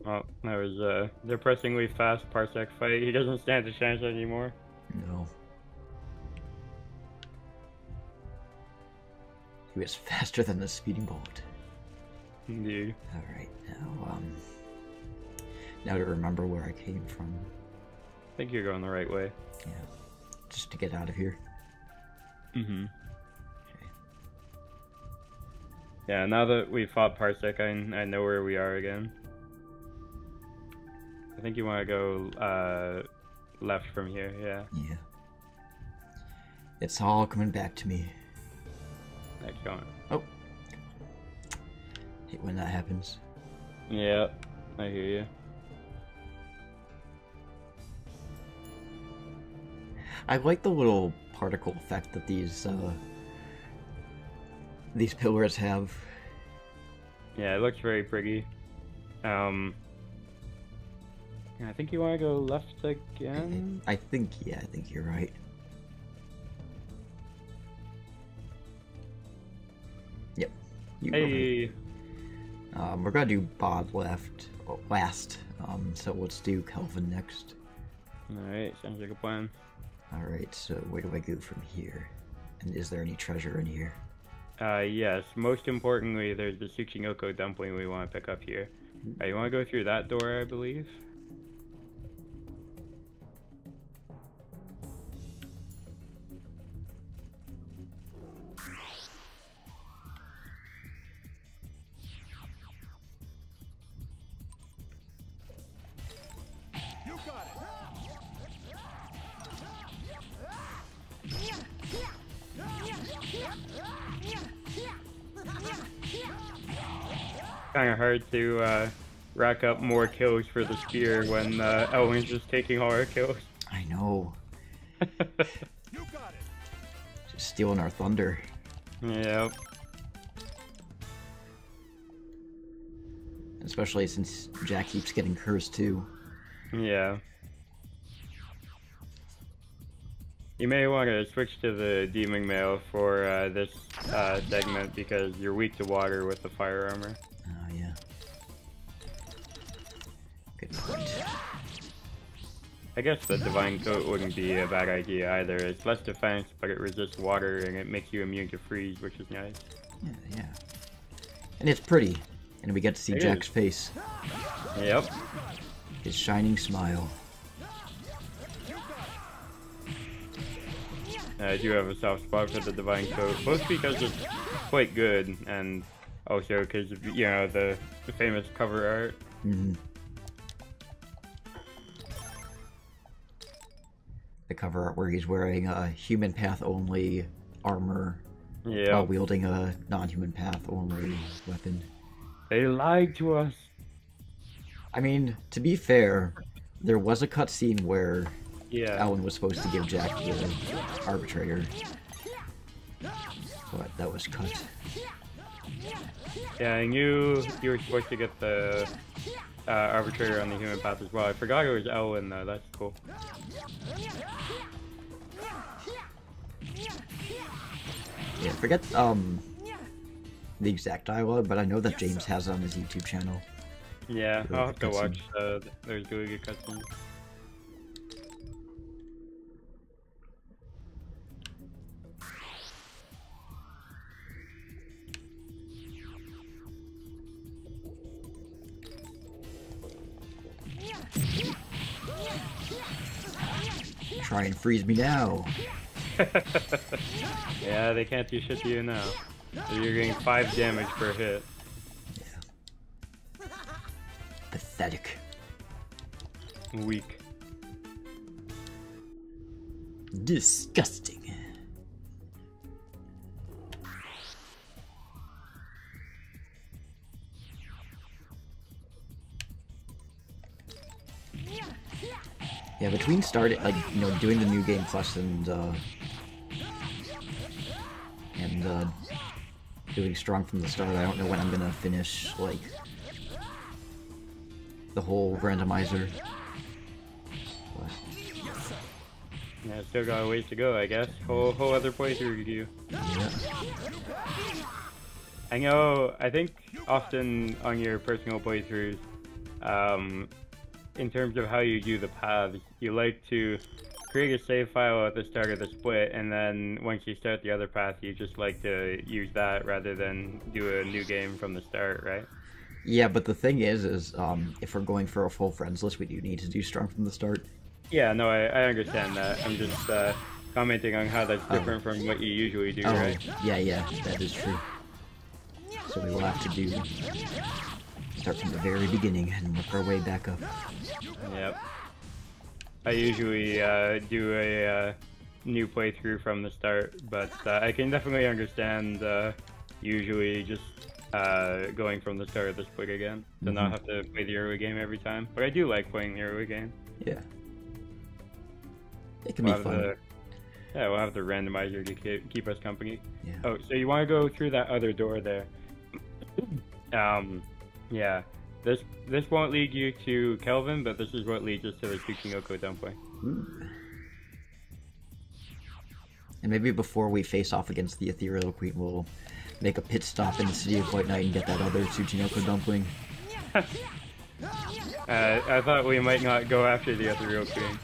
Well, that was a depressingly fast Parsec fight. He doesn't stand a chance anymore. No. He was faster than the speeding bullet. Indeed. Alright, now to remember where I came from. I think you're going the right way. Yeah. Just to get out of here. Mm-hmm. Okay. Yeah, now that we fought Parsec, I know where we are again. I think you want to go left from here, yeah. Yeah. It's all coming back to me. Excellent. Oh. Hate when that happens. Yeah, I hear you. I like the little particle effect that these pillars have. Yeah, it looks very pretty. Yeah, I think you want to go left again? I think you're right. Yep. Hey! We're gonna do Bod last, so let's do Kelvin next. Alright, sounds like a plan. Alright, so where do I go from here? And is there any treasure in here? Yes. Most importantly, there's the Tsuchinoko dumpling we want to pick up here. You want to go through that door, I believe? You got it. Kind of hard to rack up more kills for the spear when Elwin's just taking all our kills. I know. You got it. Just stealing our thunder. Yep. Especially since Jack keeps getting cursed too. Yeah. You may want to switch to the Demon Mail for this segment because you're weak to water with the fire armor. Oh, yeah. Good point. I guess the Divine Coat wouldn't be a bad idea either. It's less defense, but it resists water and it makes you immune to freeze, which is nice. Yeah. And it's pretty. And we get to see It Jack's is. face. Yep. His shining smile. I do have a soft spot for the Divine Coat, both because it's quite good, and also because of, you know, the famous cover art. Mm-hmm. The cover art where he's wearing a human path only armor while wielding a non-human path only weapon. They lied to us. I mean, to be fair, there was a cutscene where Yeah. Alan was supposed to give Jack the arbitrator, but that was cut. Yeah, I knew you were supposed to get the arbitrator on the human path as well. I forgot it was Elwin though. That's cool. Yeah, forget the exact dialogue, but I know that James has it on his YouTube channel. Yeah, Really I'll have to good watch those really good cutscenes. Try and freeze me now. Yeah, they can't do shit to you now. So you're getting 5 damage per hit. Pathetic. Weak. Disgusting. Yeah, between starting, like, you know, doing the new game plus and doing strong from the start, I don't know when I'm gonna finish, like, the whole randomizer. But... Yeah, still got a ways to go, I guess. Whole other playthrough to do. Yeah. I know, I think often on your personal playthroughs, in terms of how you do the paths, you like to create a save file at the start of the split, and then once you start the other path, you just like to use that rather than do a new game from the start, right? Yeah, but the thing is if we're going for a full friends list, we do need to do strong from the start. Yeah, no, I understand that. I'm just commenting on how that's different from what you usually do, right? Yeah, that is true. So we will have to start from the very beginning and work our way back up. Yep. I usually do a new playthrough from the start, but I can definitely understand usually just going from the start of the split again, to not have to play the early game every time. But I do like playing the early game. Yeah. It can be fun. Yeah, we'll have the randomizer to keep us company. Yeah. Oh, so you want to go through that other door there? Yeah. This won't lead you to Kelvin, but this is what leads us to the Tsuchinoko dumpling. Ooh. And maybe before we face off against the Ethereal Queen, we'll make a pit stop in the City of White Knight and get that other Tsuchinoko dumpling. I thought we might not go after the Ethereal Queen.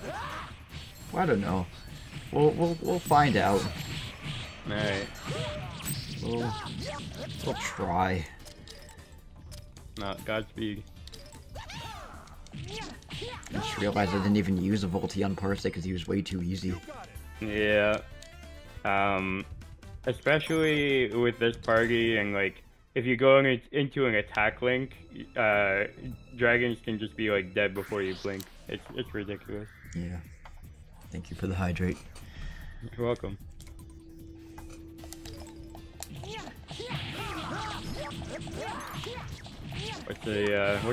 Well, I don't know. We'll find out. Alright. We'll try. No, Godspeed. I just realized I didn't even use a Volti on Parsec because he was way too easy. Yeah. Especially with this party, and like, if you go into an attack link, dragons can just be like dead before you blink. It's ridiculous. Yeah. Thank you for the hydrate. You're welcome. What's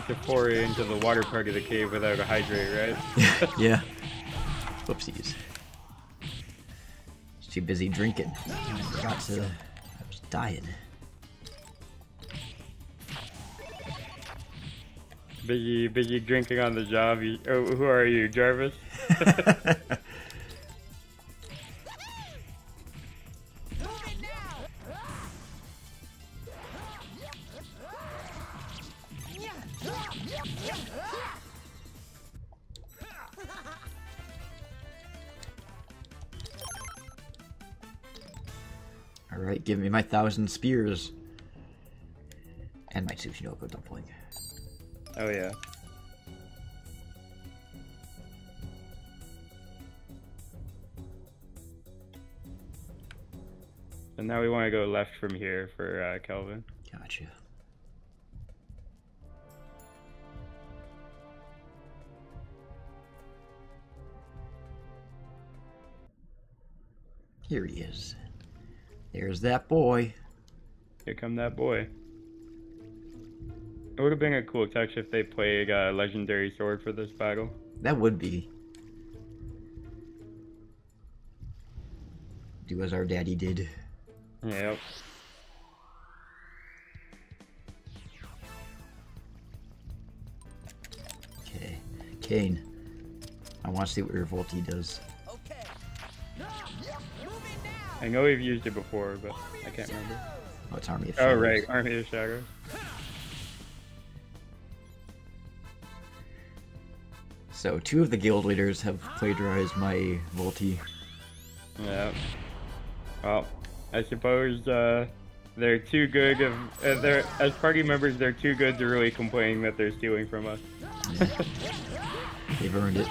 a foray into the water part of the cave without a hydrate, right? Yeah. Whoopsies. Just too busy drinking. I forgot to... I was dying. Busy drinking on the job. Who are you, Jarvis? Alright, give me my 1,000 spears. And my Tsuchinoko dumpling. Oh yeah. And now we want to go left from here for Kelvin. Gotcha. Here he is. There's that boy. Here come that boy. It would have been a cool touch if they played Legendary Sword for this battle. That would be. Do as our daddy did. Yep. Okay. Kane. I want to see what your Volti does. I know we've used it before, but I can't remember. Oh, it's Army of Shadows. Shadows. Oh, right. Army of Shadows. So 2 of the guild leaders have plagiarized my multi. Yeah. Well, I suppose they're too good of they're as party members. They're too good to really complain that they're stealing from us. Yeah. They've earned it.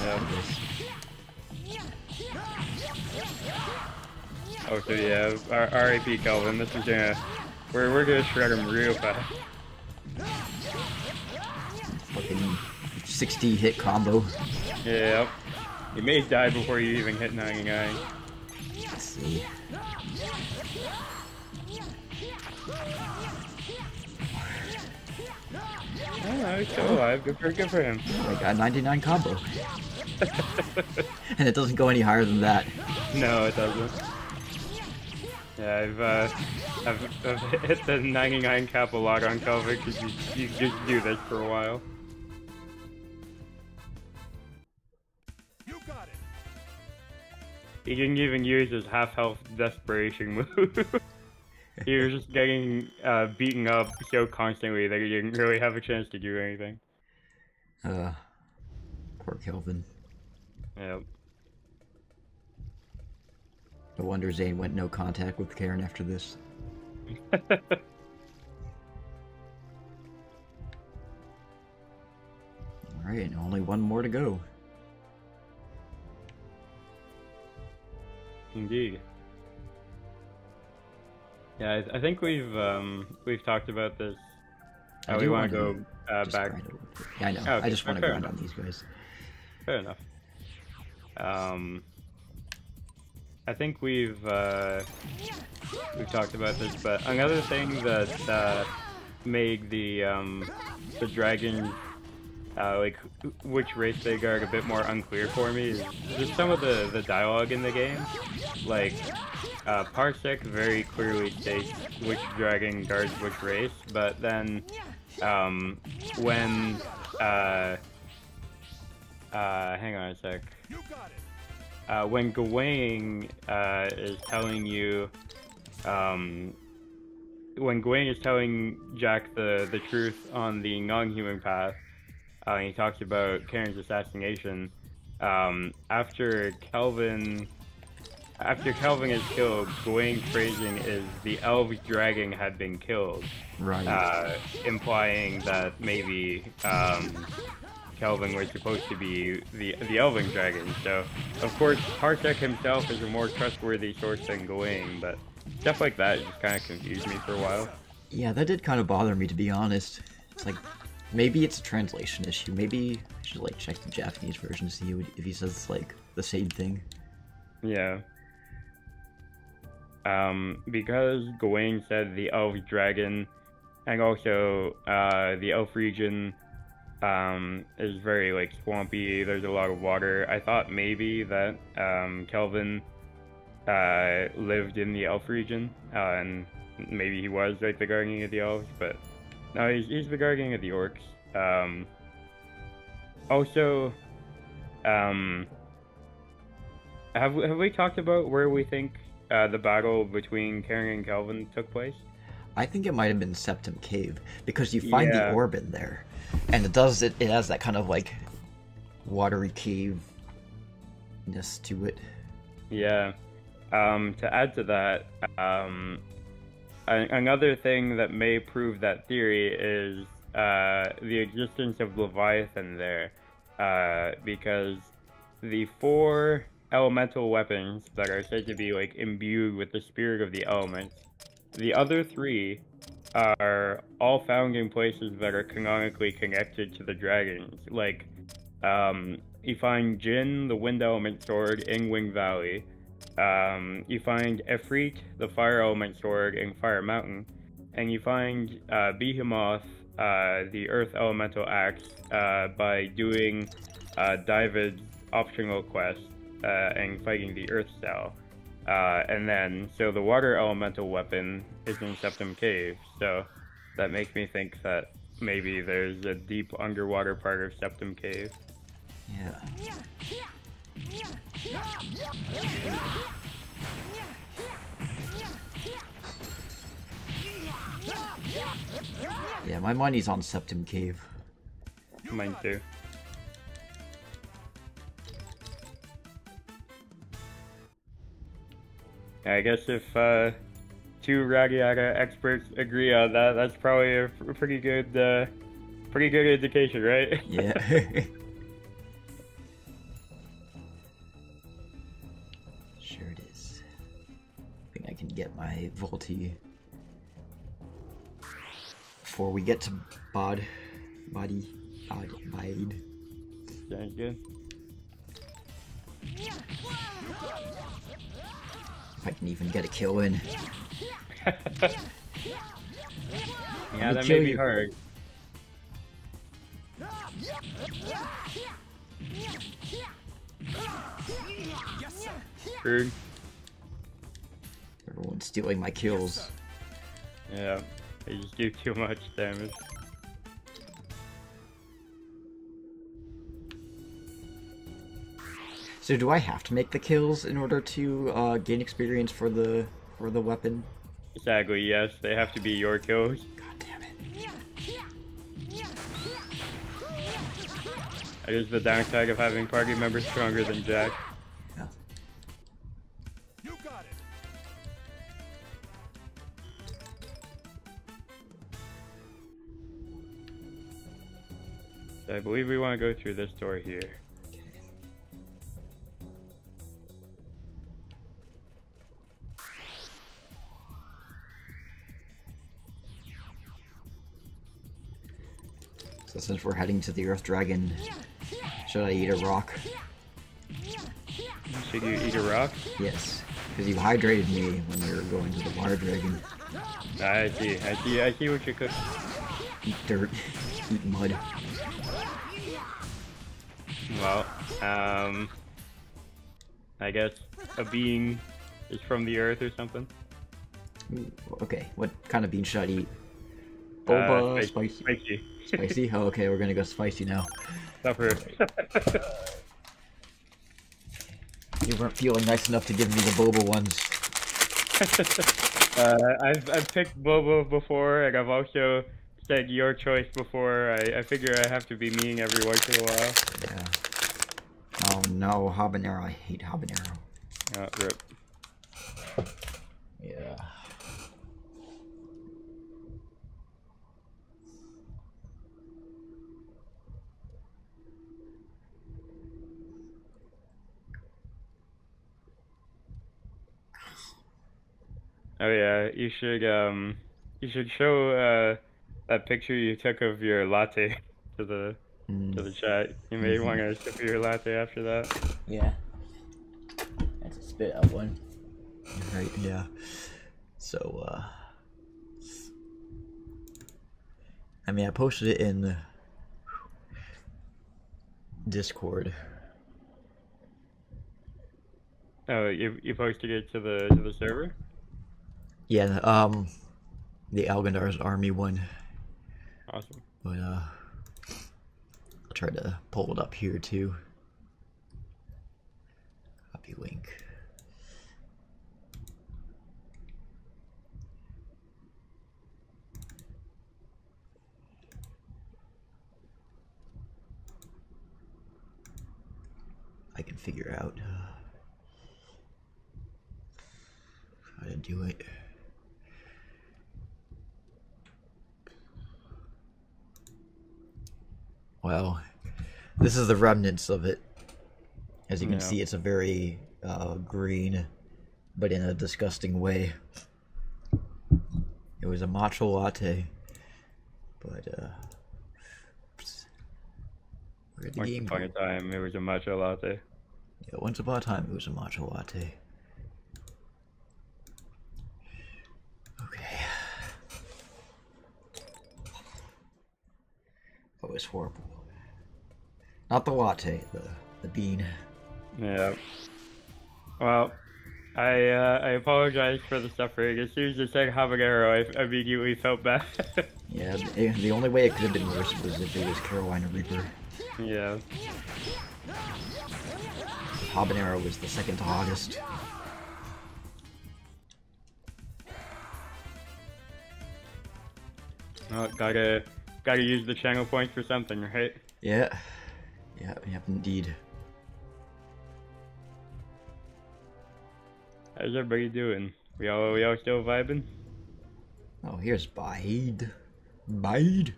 Yeah. Oh, so yeah, R.I.P. Kelvin. This is we're gonna shred him real fast. Fucking 60 hit combo. Yeah. You may die before you even hit 99. Let's see. Oh, he's still alive. Good for him. I got 99 combo. And it doesn't go any higher than that. No, it doesn't. Yeah, I've hit the 99 cap a lot on Kelvin because you just do this for a while. You got it. He didn't even use his half-health desperation move. He was just getting beaten up so constantly that he didn't really have a chance to do anything. Poor Kelvin. Yep. No wonder Zane went no contact with Karen after this. Alright, only one more to go. Indeed. Yeah, I think we've talked about this. I we do want to wanna go just back. grind a little bit. Yeah, I know. Oh, I just want to fair grind enough. on these guys. Fair enough. I think we've talked about this, but another thing that made the dragons like which race they guard a bit more unclear for me is just some of the dialogue in the game. Like Parsec very clearly states which dragon guards which race, but then when hang on a sec. When Gawain is telling you, when Gawain is telling Jack the truth on the non-human path, he talks about Karen's assassination. After Kelvin is killed, Gawain's phrasing is the elf dragon had been killed, right? Implying that maybe Kelvin was supposed to be the elven dragon. So, of course, Parsec himself is a more trustworthy source than Gawain, but stuff like that just kind of confused me for a while. Yeah, that did kind of bother me, to be honest. It's like, maybe it's a translation issue. Maybe I should like check the Japanese version to see if he says like the same thing. Yeah. Because Gawain said the elf dragon, and also the elf region is very like swampy, there's a lot of water. I thought maybe that Kelvin lived in the elf region, and maybe he was like the guardian of the elves, but no, he's the guardian of the orcs. Also, have we talked about where we think the battle between Karen and Kelvin took place? I think it might have been Septum Cave, because you find the orb in there, and it has that kind of like watery cave-ness to it. Yeah. To add to that, another thing that may prove that theory is the existence of Leviathan there, because the 4 elemental weapons that are said to be like imbued with the spirit of the elements, the other 3 are all found in places that are canonically connected to the dragons. Like, you find Jin, the wind element sword, in Wing Valley. You find Efreet, the fire element sword, in Fire Mountain. And you find Behemoth, the earth elemental axe, by doing David's optional quest and fighting the earth style. And then, so the water elemental weapon is in Septum Cave, so that makes me think that maybe there's a deep underwater part of Septum Cave. Yeah. Yeah, my money's on Septum Cave. Mine too. I guess if two RADIATA experts agree on that, that's probably a pretty good indication, right? Yeah. Sure it is. I think I can get my Volti before we get to Bide. Sounds good. If I can even get a kill in. Yeah, that may be hard. Screwed. Everyone's stealing my kills. Yeah, they just do too much damage. So do I have to make the kills in order to gain experience for the weapon? Exactly, yes. They have to be your kills. God damn it. That is the downside of having party members stronger than Jack. Yeah. You got it. So I believe we want to go through this door here. So since we're heading to the Earth Dragon, should I eat a rock? Should you eat a rock? Yes, because you hydrated me when we were going to the Water Dragon. I see what you could. Eat dirt, eat mud. Well, I guess a being is from the earth or something. Ooh, okay, what kind of bean should I eat? Boba, spicy. Spicy. Spicy? Oh, okay, we're gonna go spicy now. Suffer. You weren't feeling nice enough to give me the boba ones. I've picked boba before, and I've also said your choice before. I figure I have to be mean every once in a while. Yeah. Oh no, habanero. I hate habanero. Oh, rip. Yeah. Oh yeah, you should show that picture you took of your latte to the chat. You may want to sip your latte after that. Yeah. That's a spit out one. Right, yeah. So I mean I posted it in Discord. Oh, you posted it to the server? Yeah, the Algandar's army one. Awesome. But I'll try to pull it up here too. Copy link. I can figure out how to do it. Well, this is the remnants of it. As you can see, it's a very green, but in a disgusting way. It was a matcha latte, but where'd the game go? Once upon a time, it was a matcha latte. Yeah, once upon a time, it was a matcha latte. Okay. That was horrible. Not the latte, the bean. Yeah. Well, I apologize for the suffering. As soon as you said habanero, I immediately felt bad. Yeah, the only way it could have been worse was if it was Carolina Reaper. Yeah. Habanero was the 2nd to August. Well, gotta use the channel points for something, right? Yeah. Yep, indeed. How's everybody doing? We all still vibing? Oh, here's Bide. Bide.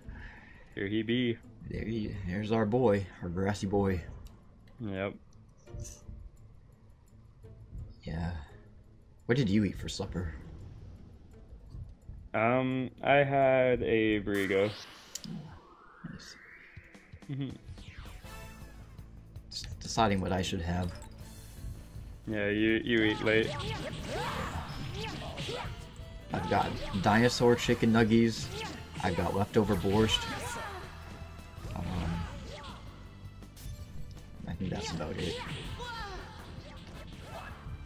Here he be. There's our boy, our grassy boy. Yep. Yeah. What did you eat for supper? I had a burrito. Nice. Mm-hmm. Just deciding what I should have. Yeah, you eat late. I've got dinosaur chicken nuggies. I've got leftover borscht. I think that's about it.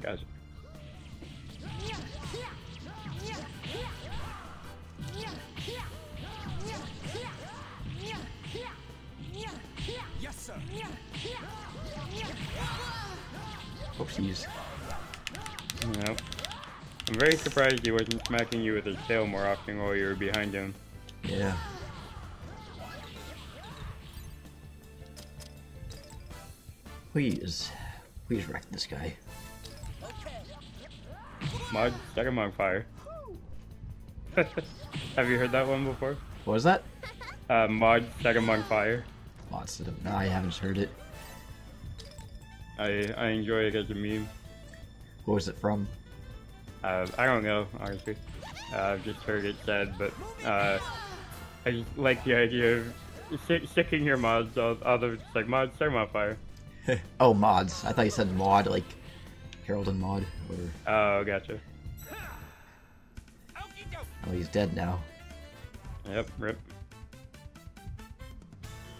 Gotcha. Yes, sir. Oopsies. Yep. I'm very surprised he wasn't smacking you with his tail more often while you were behind him. Yeah. Please wreck this guy. Mod, set him on fire. Have you heard that one before? What was that? Mod, set him on fire. No, I haven't heard it. I enjoy it as a meme. What was it from? I don't know, honestly. I've just heard it said, but I just like the idea of sticking your mods all the like mods, set them on fire. Oh, mods. I thought you said mod, like Harold and Maude. Or... Oh, gotcha. Oh, he's dead now. Yep, rip.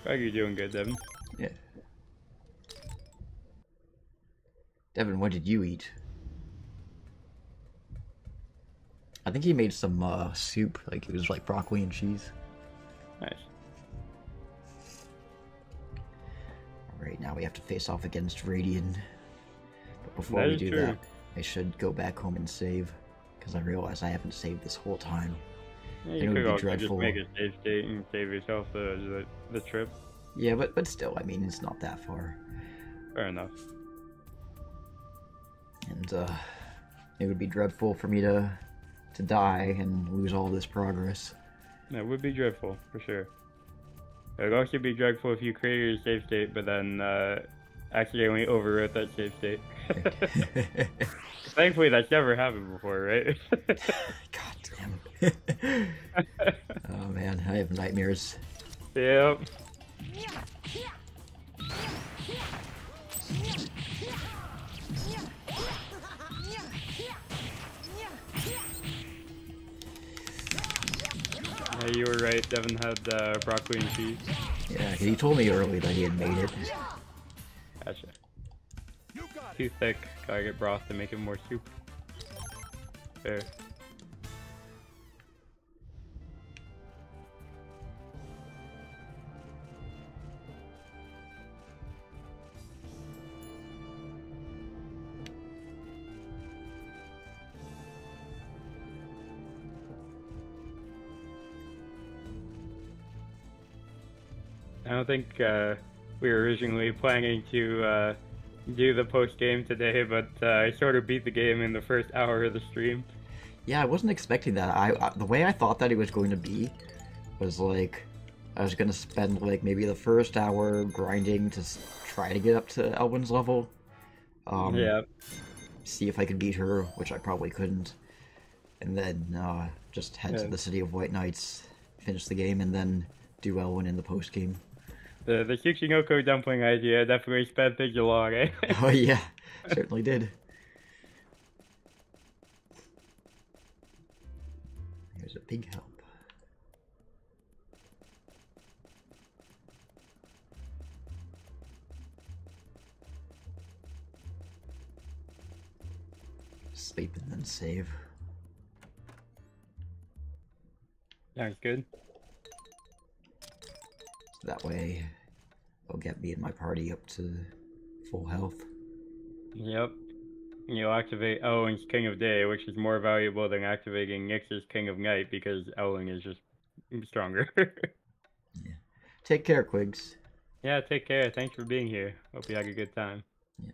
How you doing good, Devin? Yeah. Devin, what did you eat? I think he made some soup, like it was like broccoli and cheese. Nice. Alright, now we have to face off against Radian. But before That we is do true. that, I should go back home and save. Because I realize I haven't saved this whole time. Yeah, And you it could would be also dreadful. just make a save state and save yourself the trip. Yeah, but still, I mean, it's not that far. Fair enough. And it would be dreadful for me to die and lose all this progress. That would be dreadful, for sure. It would also be dreadful if you created a save state, but then accidentally overwrote that save state. Thankfully, that's never happened before, right? God damn. Oh man, I have nightmares. Yep. Yeah, you were right. Devin had broccoli and cheese. Yeah, he told me early that he had made it. Gotcha. Too thick. Gotta get broth to make it more soup. Fair. I don't think we were originally planning to do the post game today, but I sort of beat the game in the first hour of the stream. Yeah, I wasn't expecting that. The way I thought that it was going to be was like I was gonna spend like maybe the first hour grinding to try to get up to Elwyn's level. Yeah. See if I could beat her, which I probably couldn't, and then just head to the City of White Knights, finish the game, and then do Elwyn in the post game. The Shichinoko dumpling idea definitely sped things along, eh? Oh yeah, certainly did. Here's a big help. Sleep and then save. Sounds good. That way, it'll get me and my party up to full health. Yep. You'll activate Elwyn's King of Day, which is more valuable than activating Nyx's King of Night, because Elwyn is just stronger. Yeah. Take care, Quigs. Yeah, take care. Thanks for being here. Hope you had a good time. Yeah.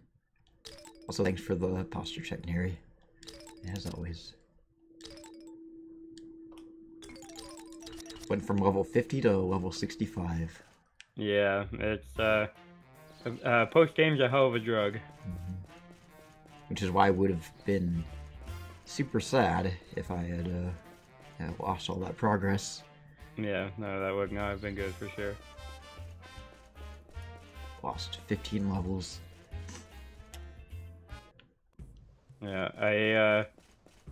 Also, thanks for the posture check, Neri. As always. Went from level 50 to level 65. Yeah, it's post game's a hell of a drug. Which is why I would have been super sad if I had lost all that progress. Yeah, no, that would not have been good for sure. Lost 15 levels. Yeah,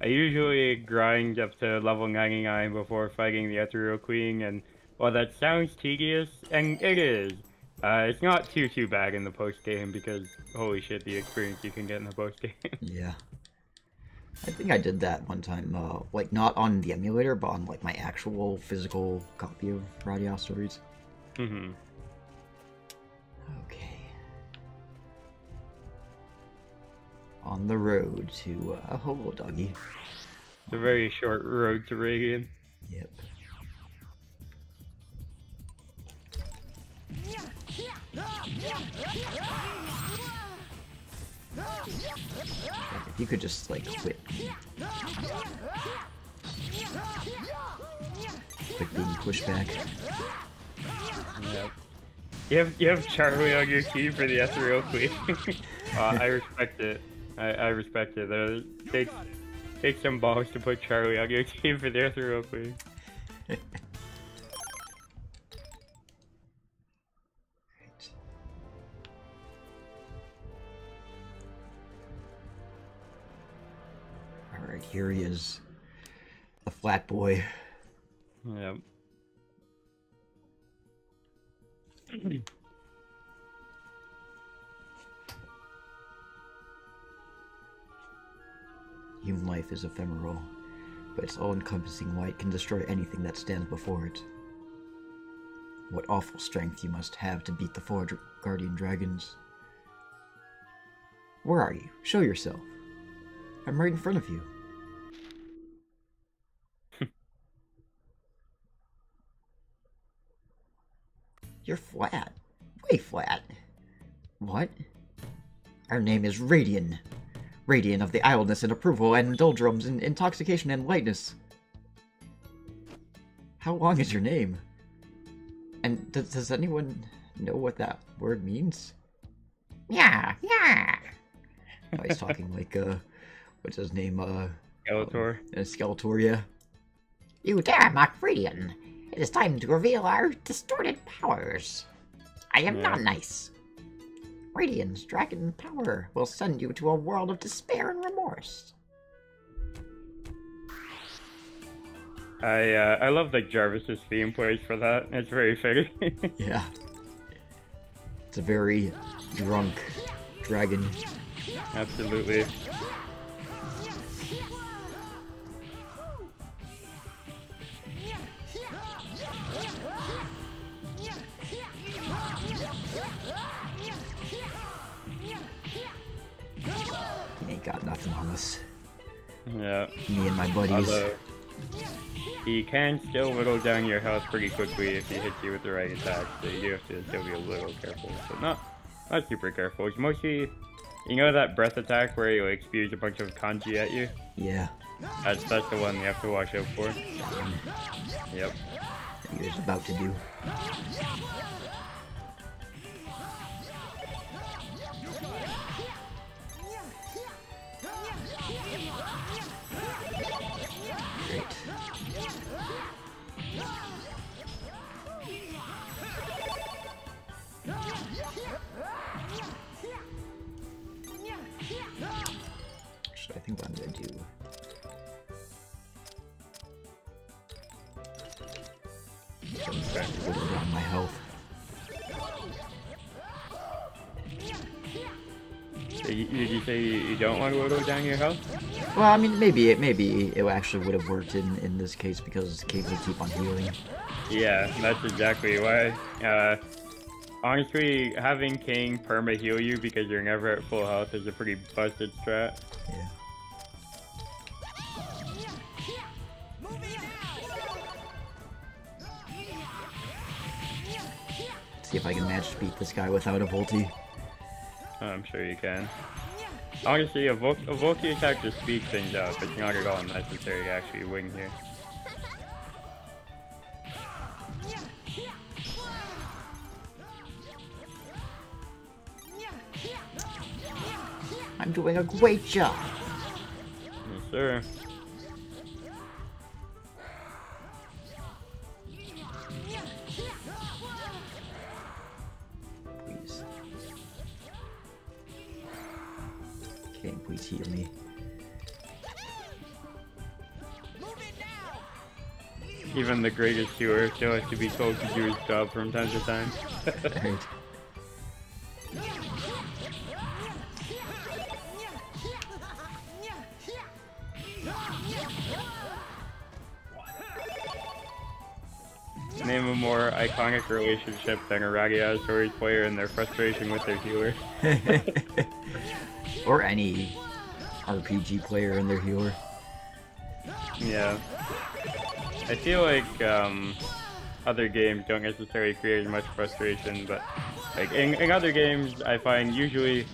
I usually grind up to level 99 before fighting the Ethereal Queen, and while that sounds tedious, and it is, it's not too bad in the post game because holy shit, the experience you can get in the post game. Yeah. I think I did that one time, like not on the emulator, but on like my actual physical copy of RADIATA Stories. Mm-hmm. Okay. On the road to Hobo Doggy. It's a very short road to Radiant. Yep. If you could just like quit being pushed back. Yep. You have Charlie on your team for the Ethereal Queen. I respect it. I respect it. Take some balls to put Charlie on your team for the Ethereal Queen. Alright, here he is. The flat boy. Yep. Human life is ephemeral, but its all-encompassing light can destroy anything that stands before it. What awful strength you must have to beat the four guardian dragons. Where are you? Show yourself. I'm right in front of you. You're flat. Way flat. What? Our name is Radian. Radiant of the idleness and approval and doldrums and intoxication and lightness. How long is your name? And does anyone know what that word means? Yeah. Oh, he's talking like, what's his name? Skeletor. Skeletor, yeah. You dare mock Radian. It is time to reveal our distorted powers. I am not nice. Radiant's dragon power will send you to a world of despair and remorse. I love that Jarvis's theme plays for that. It's very fitting. Yeah. It's a very drunk dragon. Absolutely. He ain't got nothing on us. Yeah. Me and my buddies. Although, he can still whittle down your health pretty quickly if he hits you with the right attack, so you do have to still be a little careful. But not super careful. It's mostly, you know that breath attack where he like spews a bunch of kanji at you? Yeah. That's the one you have to watch out for. Yep. He was about to do. Great. So I think what I'm gonna do. Whittle down my health. Did you say you don't want to whittle down your health? Well, I mean, maybe it actually would have worked in this case because Cave would keep on healing. Yeah, that's exactly why. Honestly, having King perma heal you because you're never at full health is a pretty busted strat. Yeah. See if I can manage to beat this guy without a ulti. I'm sure you can. Honestly, a Volky attack just speeds things up. It's not at all necessary to actually win here. I'm doing a great job. Yes, sir. Please. Okay, please heal me. Even the greatest healer still has to be told to do his job from time to time. Right. Name a more iconic relationship than a RADIATA story player and their frustration with their healer. Or any RPG player and their healer. Yeah. I feel like other games don't necessarily create as much frustration, but like in other games I find usually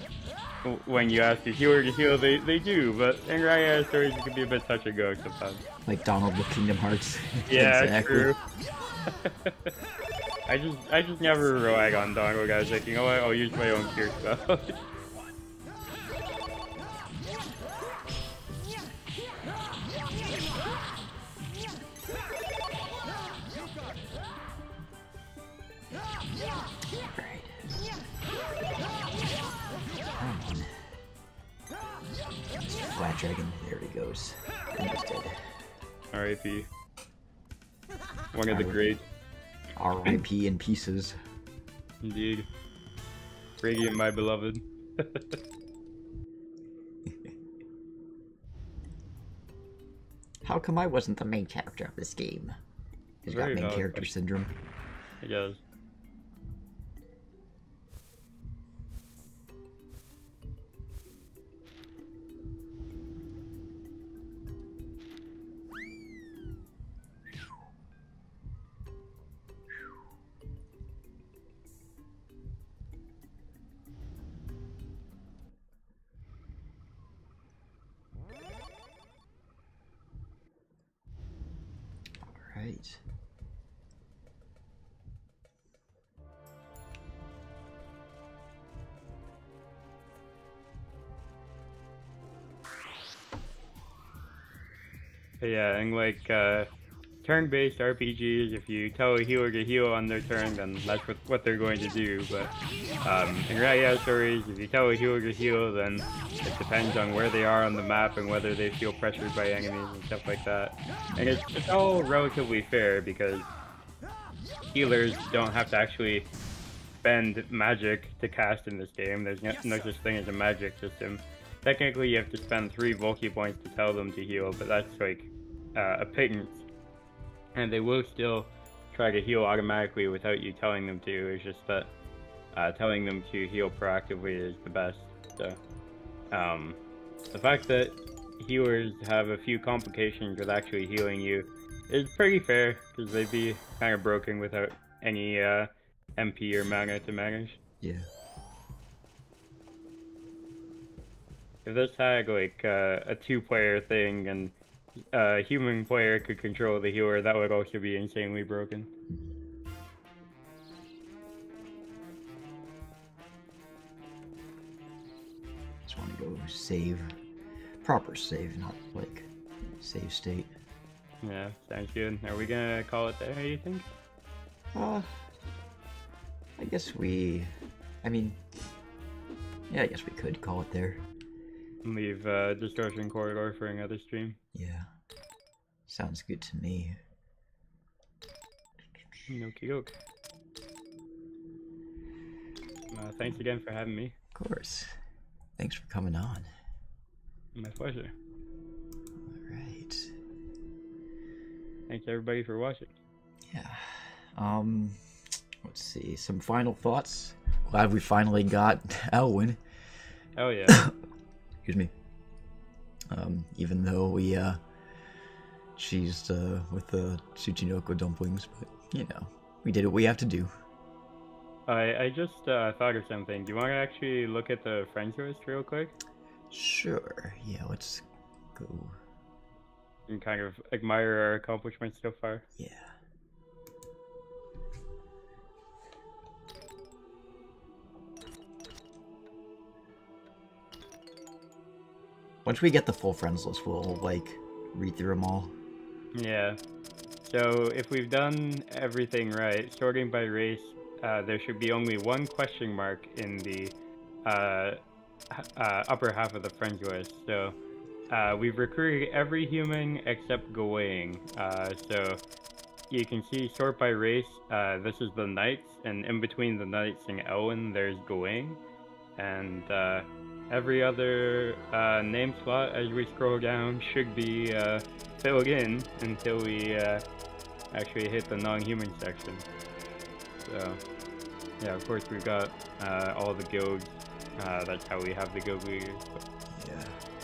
when you ask your healer to heal, they do, but in RADIATA stories it can be a bit touch and go sometimes. Like Donald with Kingdom Hearts. Yeah, exactly. True. I just never rely on Donald, guys. Like, you know what? I'll use my own cure spell. Flat Dragon, there he goes. And he's dead. R.I.P. One of the great. R.I.P. in pieces. Indeed. Radiant, my beloved. How come I wasn't the main character of this game? He's got main character syndrome. He does. Right. Yeah, and like turn-based RPGs, if you tell a healer to heal on their turn, then that's what they're going to do. But in RADIATA stories, if you tell a healer to heal, then it depends on where they are on the map and whether they feel pressured by enemies and stuff like that. And it's all relatively fair because healers don't have to actually spend magic to cast in this game. There's no such thing as a magic system. Technically, you have to spend 3 Volky points to tell them to heal, but that's like a pittance. And they will still try to heal automatically without you telling them to. It's just that telling them to heal proactively is the best. So, the fact that healers have a few complications with actually healing you is pretty fair, because they'd be kind of broken without any MP or mana to manage. Yeah. If this had like a 2-player thing and a human player could control the healer, that would also be insanely broken. Just want to go save. Proper save, not like save state. Yeah, sounds good. Are we gonna call it there, you think? I guess I mean, yeah, I guess we could call it there. Leave Distortion Corridor for another stream. Yeah. Sounds good to me. Okie doke. Thanks again for having me. Of course. Thanks for coming on. My pleasure. Alright. Thanks everybody for watching. Yeah. Let's see. Some final thoughts. Glad we finally got Elwyn. Oh yeah. Excuse me. Even though we cheesed with the Tsuchinoko dumplings, but you know, we did what we have to do. I just thought of something. Do you want to actually look at the friends list real quick? Sure. Yeah, let's go. And kind of admire our accomplishments so far. Yeah. Once we get the full friends list, we'll, like, read through them all. Yeah. So, if we've done everything right, sorting by race, there should be only one question mark in the upper half of the friends list. So, we've recruited every human except Gawain. So, you can see sort by race, this is the knights, and in between the knights and Elwyn, there's Gawain. And every other name slot as we scroll down should be filled in until we actually hit the non-human section. So, yeah, of course we've got all the guilds. That's how we have the guild leaders. Yeah.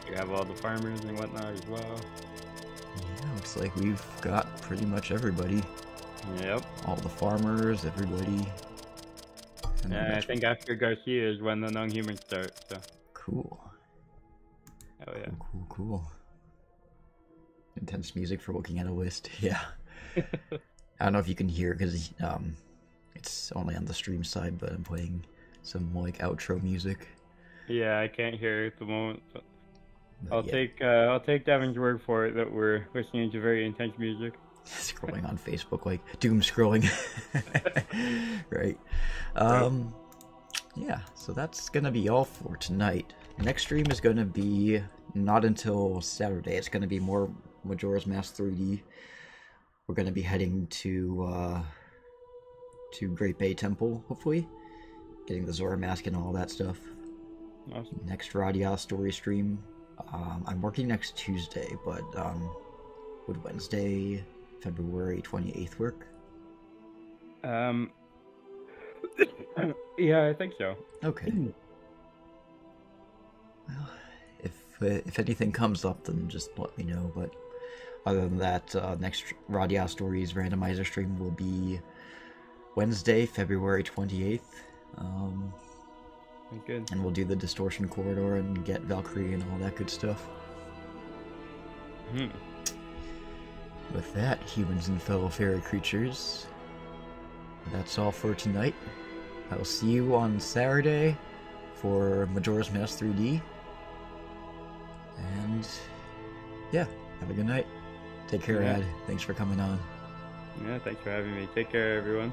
We have all the farmers and whatnot as well. Yeah, looks like we've got pretty much everybody. Yep. All the farmers, everybody. And I think after Garcia is when the non-humans start, so. Cool. Oh yeah. Cool. Intense music for looking at a list. Yeah. I don't know if you can hear because it's only on the stream side, but I'm playing some like outro music. Yeah, I can't hear it at the moment, but I'll yeah. take Devin's word for it that we're listening to very intense music. Scrolling on Facebook, like doom scrolling. Right. Yeah, so that's gonna be all for tonight. Next stream is gonna be not until Saturday. It's gonna be more Majora's Mask 3D. We're gonna be heading to Great Bay Temple, hopefully. Getting the Zora Mask and all that stuff. Awesome. Next RADIATA story stream. I'm working next Tuesday, but would Wednesday, February 28th work? Yeah, I think so. Okay. Well, if anything comes up, then just let me know. But other than that, next RADIATA Stories randomizer stream will be Wednesday, February 28th. Good. And we'll do the distortion corridor and get Valkyrie and all that good stuff. With that, humans and fellow fairy creatures, that's all for tonight. I'll see you on Saturday for Majora's Mask 3D. And yeah, have a good night. Take care, Ad. Thanks for coming on. Yeah, thanks for having me. Take care, everyone.